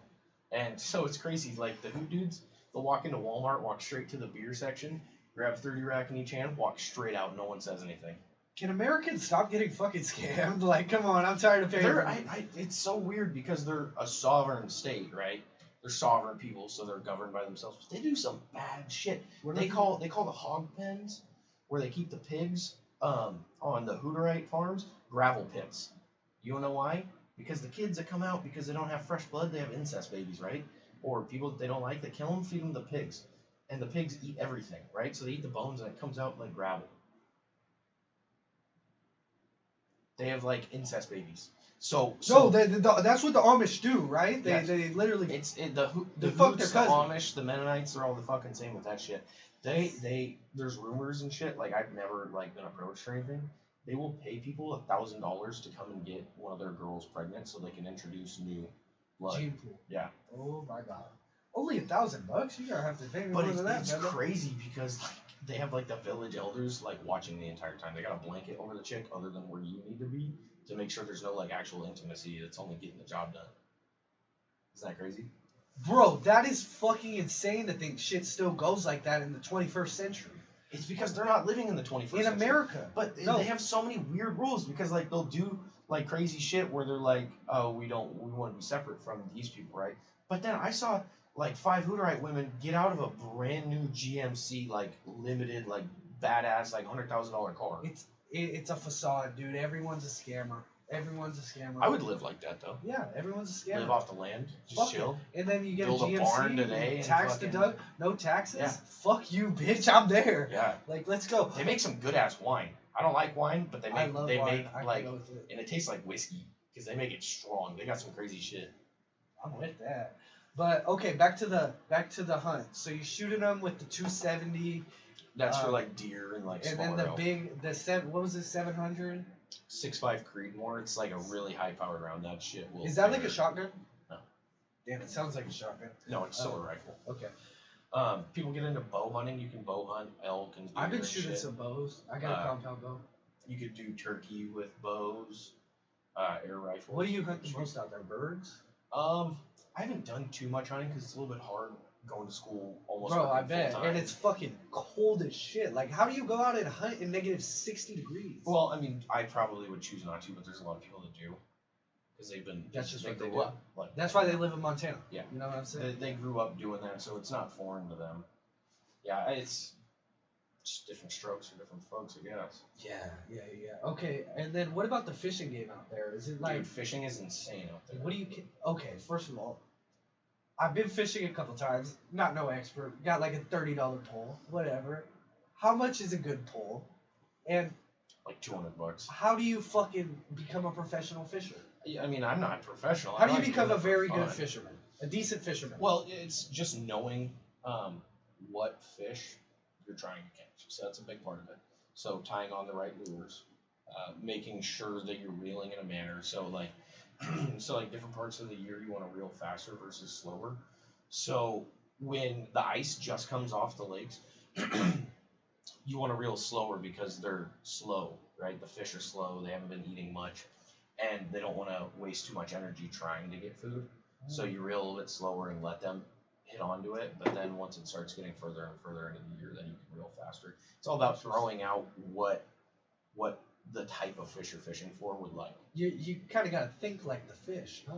And so it's crazy. Like the hoot dudes, they'll walk into Walmart, walk straight to the beer section, grab 30 rack in each hand, walk straight out. No one says anything. Can Americans stop getting fucking scammed? Like, come on, I'm tired of paying. It's so weird because they're a sovereign state, right? They're sovereign people, so they're governed by themselves. But they do some bad shit. They call the hog pens, where they keep the pigs, on the Hooterite farms, gravel pits. You wanna know why? Because the kids that come out because they don't have fresh blood, they have incest babies, right? Or people that they don't like, they kill them, feed them the pigs, and the pigs eat everything, right? So they eat the bones and it comes out like gravel. They have like incest babies. So that's what the Amish do, right? Yes. They literally. the They fuck Hoots, their the cousin. Amish, the Mennonites, they're all the fucking same with that shit. There's rumors and shit. Like I've never like been approached or anything. They will pay people $1,000 to come and get one of their girls pregnant so they can introduce new blood. Gene pool. Yeah. Oh my god. Only $1,000? You gotta have to pay me more But than that, it's man. crazy because like they have like the village elders like watching the entire time. They got a blanket over the chick other than where you need to be to make sure there's no like actual intimacy. It's only getting the job done. Isn't that crazy? Bro, that is fucking insane to think shit still goes like that in the 21st century. It's because they're not living in the 21st In century. America. But No. they have so many weird rules because like they'll do like crazy shit where they're like, oh, we want to be separate from these people, right? But then I saw like 5 Hooterite women get out of a brand new GMC like limited like badass like $100,000 car. It's a facade, dude. Everyone's a scammer. Everyone's a scammer. I would live like that though. Yeah, everyone's a scammer. Live off the land, just Fuck chill. it. And then you get Build a a GMC, barn today and tax fucking- deduct, no taxes. Yeah. Fuck you, bitch. I'm there. Yeah, Like, let's go. they make some good ass wine. I don't like wine, but I love they wine. make I can like, go with it. and it tastes like whiskey because they make it strong. They got some crazy shit. I'm with that. But okay, back to the hunt. So you're shooting them with the 270, That's for like deer and like and smaller then elk. what was it, 700? 6.5 Creedmoor. It's like a really high powered round. That shit will. Is that like tear. a shotgun? No. Damn, it sounds like a shotgun. No, it's still Oh. a rifle. Okay. People get into bow hunting. You can bow hunt elk and deer. I've been and shooting shit. some bows. I got a compound bow. You could do turkey with bows, air rifles. What do you hunt the most out there? Birds? I haven't done too much hunting because it's a little bit hard going to school almost. Bro, I working bet. full-time. And it's fucking cold as shit. Like, how do you go out and hunt in negative 60 degrees? Well, I mean, I probably would choose not to, but there's a lot of people that do because they've been. That's just what they grew do. up, like, That's why they live in Montana. Yeah. You know what I'm saying? They grew up doing that, so it's not foreign to them. Yeah, it's just different strokes for different folks, I guess. Yeah. Okay, and then what about the fishing game out there? Is it like, Dude, fishing is insane out there. what do you, okay, first of all, I've been fishing a couple times, not no expert, got like a $30 pole, whatever. How much is a good pole? And Like $200. how do you fucking become a professional fisher? I mean, I'm not professional. How I do you like become doing a it for very fun. good fisherman? A decent fisherman? Well, it's just knowing what fish you're trying to catch. So that's a big part of it. So tying on the right lures, making sure that you're reeling in a manner. So like, different parts of the year you want to reel faster versus slower. So when the ice just comes off the lakes, you want to reel slower because they're slow, right? The fish are slow. They haven't been eating much, and they don't want to waste too much energy trying to get food. So you reel a little bit slower and let them hit onto it. But then once it starts getting further and further into the year, then you can reel faster. It's all about throwing out what the type of fish you're fishing for would like. You kind of gotta think like the fish, huh?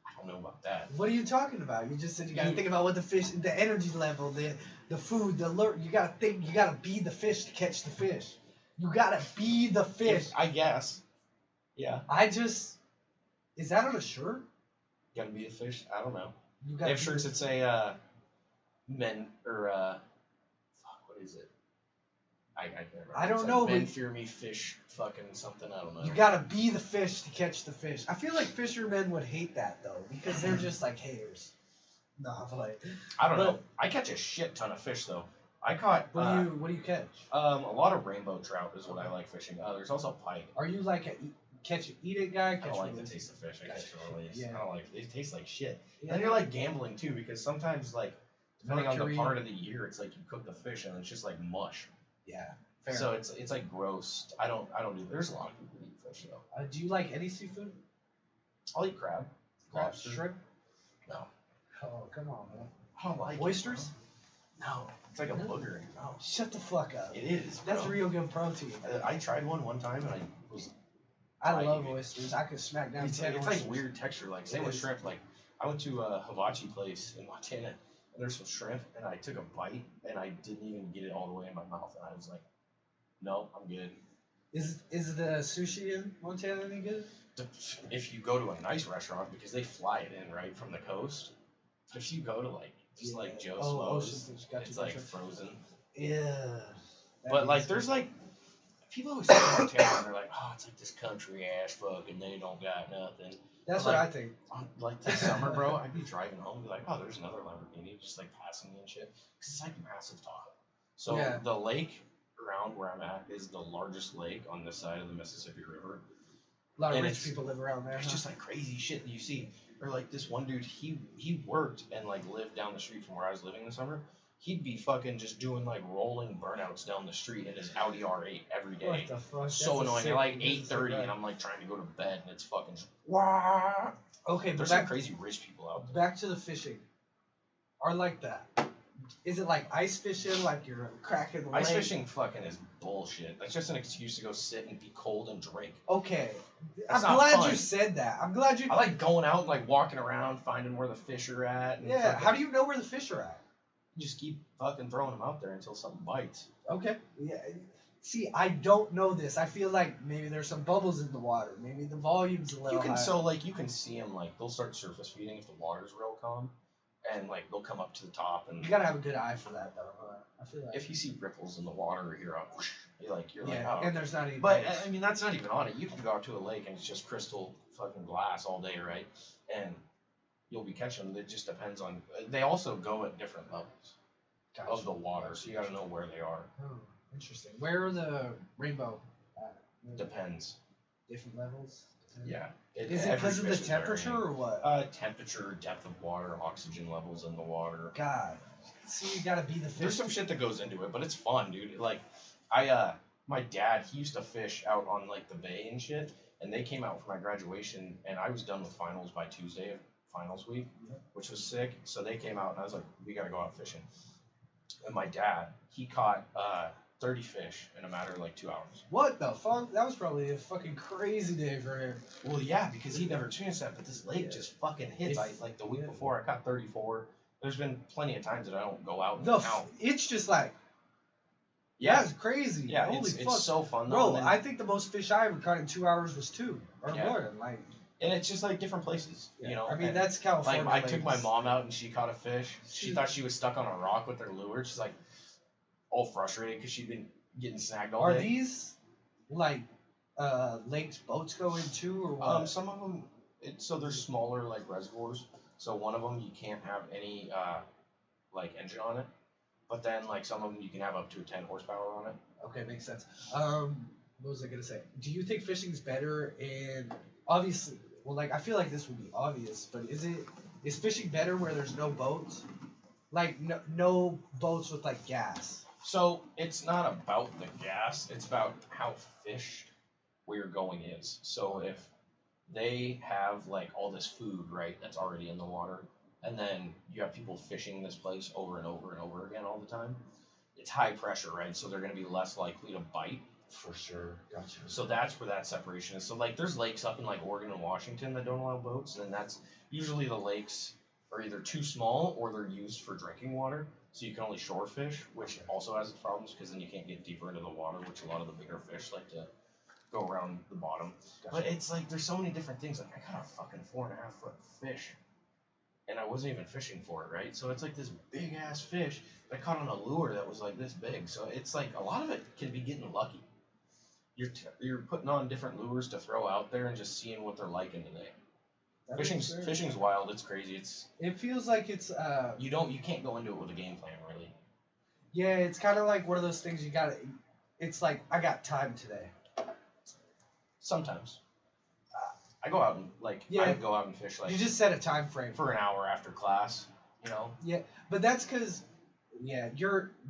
I don't know about that. What are you talking about? You just said you gotta think about what the fish, the energy level, the food, the lure. You gotta think. You gotta be the fish to catch the fish. You gotta be the fish. I guess. Yeah. Is that on a shirt? Gotta be a fish. I don't know. You They gotta have shirts that say men or fuck, what is it? I can't remember. I don't It's know, like, men but- fear me, fish fucking something. I don't know. You gotta be the fish to catch the fish. I feel like fishermen would hate that though, because they're just like haters. Nah, but like, I don't know. I catch a shit ton of fish though. I caught what do you catch? a lot of rainbow trout is what I like fishing. There's also pike. Are you like a catch and eat it guy? I Catch don't like and the release? taste of fish. I catch Gotcha. and release. Yeah. I don't like. They taste like shit. Yeah. And you're like gambling too, because sometimes like depending on Mercury. the part of the year, it's like you cook the fish and it's just like mush. Yeah. Fair. So it's like gross. I don't do. There's a lot of people who eat fish though. Do you like any seafood? I'll eat crab. Crab, Lobster. shrimp? No. Oh, come on, man. I don't like Oysters? it, bro. No. It's like a booger. No. Shut the fuck up. It is. That's bro. real good protein. I tried one time and I was. I Right. love oysters. I could smack down It's 10 like oysters. weird texture. Like same It with is. shrimp. Like I went to a hibachi place in Montana and there's some shrimp and I took a bite and I didn't even get it all the way in my mouth and I was like, no, I'm good. Is the sushi in Montana any good? If you go to a nice restaurant because they fly it in right from the coast. If you go to like just like Joe Schmo's, Ocean Fish, gotcha, it's like gotcha. frozen. Yeah. But like there's like people always say Montana and they're like, oh, it's like this country ass fucking they don't got nothing. That's but, what like, I think. Like this summer, bro, I'd be driving home and be like, oh, there's another Lamborghini just like passing me and shit. Cause it's like massive Tahoe. So Yeah. the lake around where I'm at is the largest lake on this side of the Mississippi River. A lot of and rich it's- people live around there. It's huh? just like crazy shit that you see. Or like this one dude, he worked and like lived down the street from where I was living this summer. He'd be fucking just doing like rolling burnouts down the street in his Audi R8 every day. What the fuck? So That's a annoying. sick- At like that's a sick 8:30 ride. and I'm like trying to go to bed and it's fucking just, wah. Okay, but There's some back, crazy rich people out there. back to the fishing. Are like that. Is it like ice fishing, like you're cracking the Ice lake? fishing fucking is bullshit. That's just an excuse to go sit and be cold and drink. Okay. That's I'm not glad fun. you said that. I'm glad you. I like going out and like walking around, finding where the fish are at. And Yeah. fucking- How do you know where the fish are at? you just keep fucking throwing them out there until something bites? Okay. Yeah. See, I don't know this. I feel like maybe there's some bubbles in the water. Maybe the volume's a little You can high. you can see them like they'll start surface feeding if the water's real calm, and like they'll come up to the top and You gotta have a good eye for that, though. Huh? I feel like. if you see ripples in the water or hear a whoosh, you're like Yeah, oh. and there's not even. But I mean that's not even on it. You can go out to a lake and it's just crystal fucking glass all day, right? And you'll be catching them. It just depends on. They also go at different levels Gotcha. of the water, so you got to know where they are. Oh, interesting. Where are the rainbow at? Depends. Different levels. Yeah. Is it every because of the fish is temperature varying. or what? Temperature, depth of water, oxygen levels in the water. God. See, you gotta be the fish. There's some shit that goes into it, but it's fun, dude. Like, my dad, he used to fish out on like the bay and shit, and they came out for my graduation, and I was done with finals by Tuesday of finals week, Yeah. which was sick. So they came out, and I was like, we gotta go out fishing. And my dad, he caught 30 fish in a matter of like 2 hours. What the fuck? That was probably a fucking crazy day for him. Well, yeah, because he never experienced that, but this lake Yeah. just fucking hits. Like the week Yeah. before, I caught 34. There's been plenty of times that I don't go out and The count. it's just like Yeah, that's crazy. yeah, Holy it's fuck. so fun though. Bro, and then- I think the most fish I ever caught in 2 hours was 2 or Yeah. more. Like, and it's just like different places, yeah. you know. I mean, and, that's California. like I took my lakes. mom out and she caught a fish. She She- thought she was stuck on a rock with her lure. She's like all frustrated because she'd been getting snagged all Are day. these like lakes boats go into or what? Some of them, so they're smaller like reservoirs. So one of them you can't have any like engine on it, but then like some of them you can have up to 10 horsepower on it. Okay, makes sense. What was I gonna say? Do you think fishing's better in obviously? Well, like I feel like this would be obvious, but is fishing better where there's no boats? Like no boats with like gas. So it's not about the gas, it's about how fished where you're going is. So if they have like all this food, right, that's already in the water, and then you have people fishing this place over and over and over again all the time, it's high pressure, right? So they're gonna be less likely to bite. For sure. Gotcha. So that's where that separation is. So like there's lakes up in like Oregon and Washington that don't allow boats, and that's usually the lakes are either too small or they're used for drinking water. So you can only shore fish, which also has its problems because then you can't get deeper into the water, which a lot of the bigger fish like to go around the bottom. Gotcha. But it's like there's so many different things. Like I caught a fucking 4.5-foot fish, and I wasn't even fishing for it, right? So it's like this big ass fish that I caught on a lure that was like this big. So it's like a lot of it can be getting lucky. You're putting on different lures to throw out there and just seeing what they're liking today. That makes sense. Fishing's wild. It's crazy. It feels like it's You can't go into it with a game plan really. yeah, it's kind of like one of those things you gotta. It's like I got time today. Sometimes. I go out and I go out and fish You just set a time frame for an hour after class, you know. Yeah, but that's because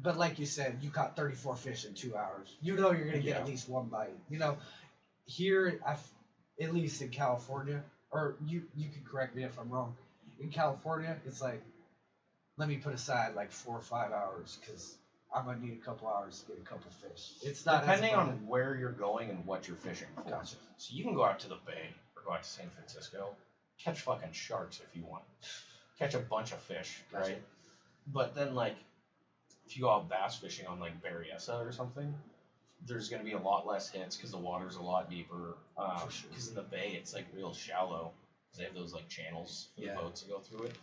but like you said, you caught 34 fish in 2 hours. You know you're gonna get at least one bite. You know, here at least in California, or you can correct me if I'm wrong. In California, it's like, let me put aside like 4 or 5 hours because I'm gonna need a couple hours to get a couple fish. It's not depending on where you're going and what you're fishing for. Gotcha. So you can go out to the bay or go out to San Francisco, catch fucking sharks if you want, catch a bunch of fish, Gotcha. right? But then like, if you go out bass fishing on like Berryessa or something, there's gonna be a lot less hits because the water's a lot deeper. For sure. Because in the bay it's like real shallow because they have those like channels for the boats to go through it.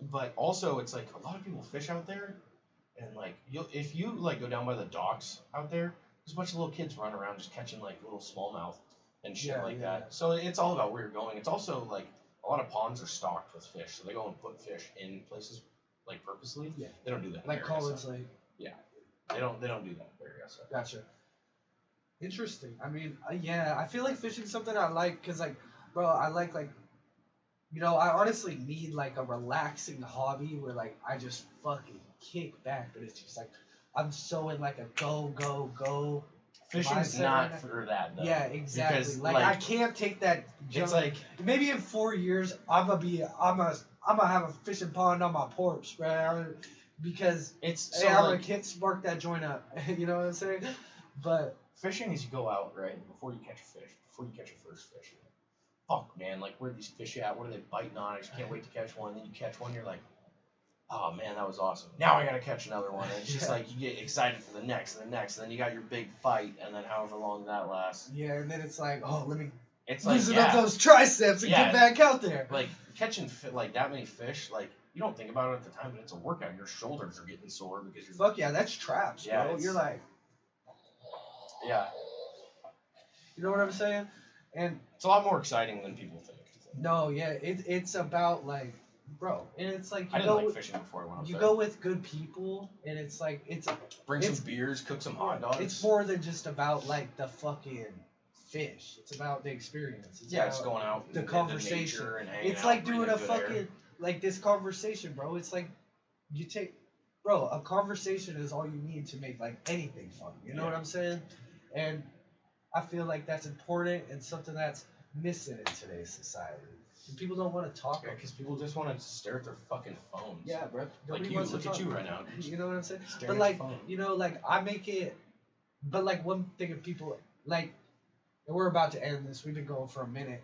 But also it's like a lot of people fish out there, and like if you like go down by the docks out there, there's a bunch of little kids running around just catching like little smallmouth and shit that. So it's all about where you're going. It's also like a lot of ponds are stocked with fish, so they go and put fish in places like purposely. Yeah. They don't do that. Like Collins Lake. Yeah. They don't do that very so. Gotcha. Interesting. I mean, I feel like fishing's something I like because, like, bro, I like, you know, I honestly need, like, a relaxing hobby where, like, I just fucking kick back, but it's just, like, I'm so in, like, a go. Fishing's not for that, though. Yeah, exactly. Because, like, I can't take that jump. It's like... Maybe in 4 years, I'm gonna have a fishing pond on my porch, right? Because it's I'm gonna spark that joint up. You know what I'm saying? But fishing is you go out, right, before you catch a fish, before you catch your first fish. Fuck, man, like, where are these fish at? What are they biting on? I just can't wait to catch one. And then you catch one, you're like, oh, man, that was awesome. Now I gotta catch another one. And it's just like, you get excited for the next and the next. And then you got your big fight, and then however long that lasts. Yeah, and then it's like, oh, let me It's loosen up those triceps and get back out there. Like, catching like that many fish, like, you don't think about it at the time, but it's a workout. Your shoulders are getting sore because you're... Fuck yeah, that's traps, bro. You're like... Yeah. You know what I'm saying? And it's a lot more exciting than people think. No, yeah, it's about, like, bro, and it's like... I didn't like fishing before I went up You there. go with good people, and it's like... Bring some beers, cook some hot dogs. It's more than just about, like, the fucking... fish. It's about the experience. It's going out, the conversation. And hanging it's out, like doing a fucking air. Like this conversation, bro. It's like you take, bro. A conversation is all you need to make like anything fun. You know what I'm saying? And I feel like that's important and something that's missing in today's society. And people don't want to talk. Because people just want to stare at their fucking phones. Yeah, bro. Like you, look at you right now. You know what I'm saying? Staring but like, at your phone. you know, like I make it. But like one thing of people like. And we're about to end this. We've been going for a minute.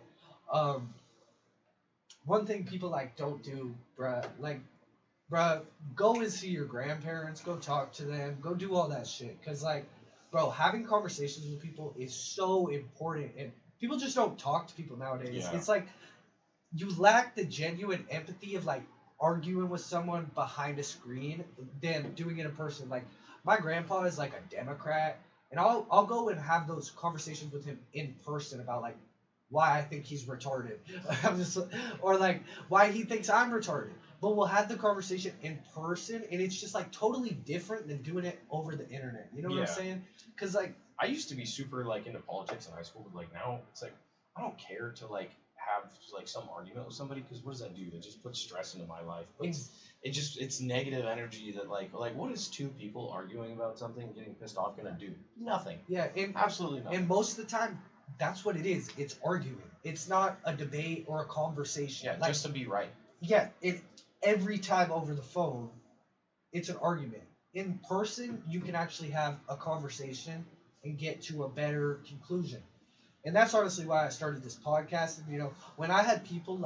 One thing people like don't do, bruh, go and see your grandparents. Go talk to them. Go do all that shit. Cause like, bro, having conversations with people is so important, and people just don't talk to people nowadays. Yeah. It's like you lack the genuine empathy of like arguing with someone behind a screen than doing it in person. Like my grandpa is like a Democrat. And I'll go and have those conversations with him in person about like why I think he's retarded. Or like why he thinks I'm retarded. But we'll have the conversation in person, and it's just like totally different than doing it over the internet. You know what I'm saying? Because like I used to be super like into politics in high school, but like now it's like I don't care to like have like some argument with somebody, because what does that do? That just puts stress into my life. Ex- It's negative energy that like what is two people arguing about something getting pissed off gonna do? Nothing. Yeah, Absolutely nothing. and most of the time, that's what it is. It's arguing. It's not a debate or a conversation. Yeah, Like, just to be right. yeah, every time over the phone, it's an argument. In person, you can actually have a conversation and get to a better conclusion. And that's honestly why I started this podcast. And when I had people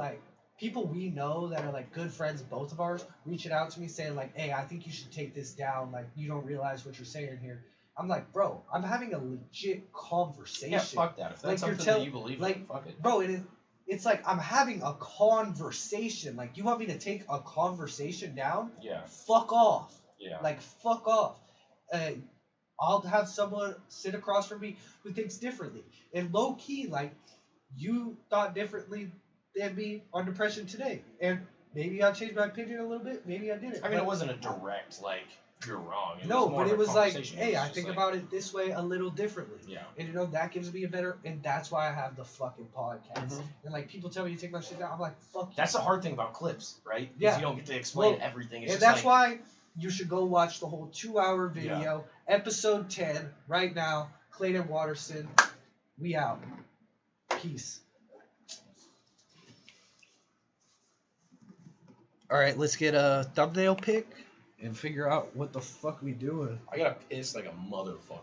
we know that are like good friends, both of ours, reaching out to me saying like, "Hey, I think you should take this down. Like, you don't realize what you're saying here." I'm like, bro, I'm having a legit conversation. Yeah, fuck that. If that's Like, something that you believe in, fuck it. Bro, it's like I'm having a conversation. Like, you want me to take a conversation down? Yeah. Fuck off. Yeah. Like, fuck off. I'll have someone sit across from me who thinks differently. And low key, like, you thought differently than me on depression today. And maybe I changed my opinion a little bit. Maybe I didn't. I mean, it wasn't a direct, like, you're wrong. It was like, hey, I just think like, about it this way a little differently. Yeah. And that gives me a better, and that's why I have the fucking podcast. Mhm. And like, people tell me to take my shit down. I'm like, fuck you. That's the hard thing about clips, right? Yeah. You don't get to explain everything. It's And just that's why you should go watch the whole 2-hour video, episode 10, right now. Clayton, Watterson. We out. Peace. All right, let's get a thumbnail pick and figure out what the fuck we doing. I gotta piss like a motherfucker.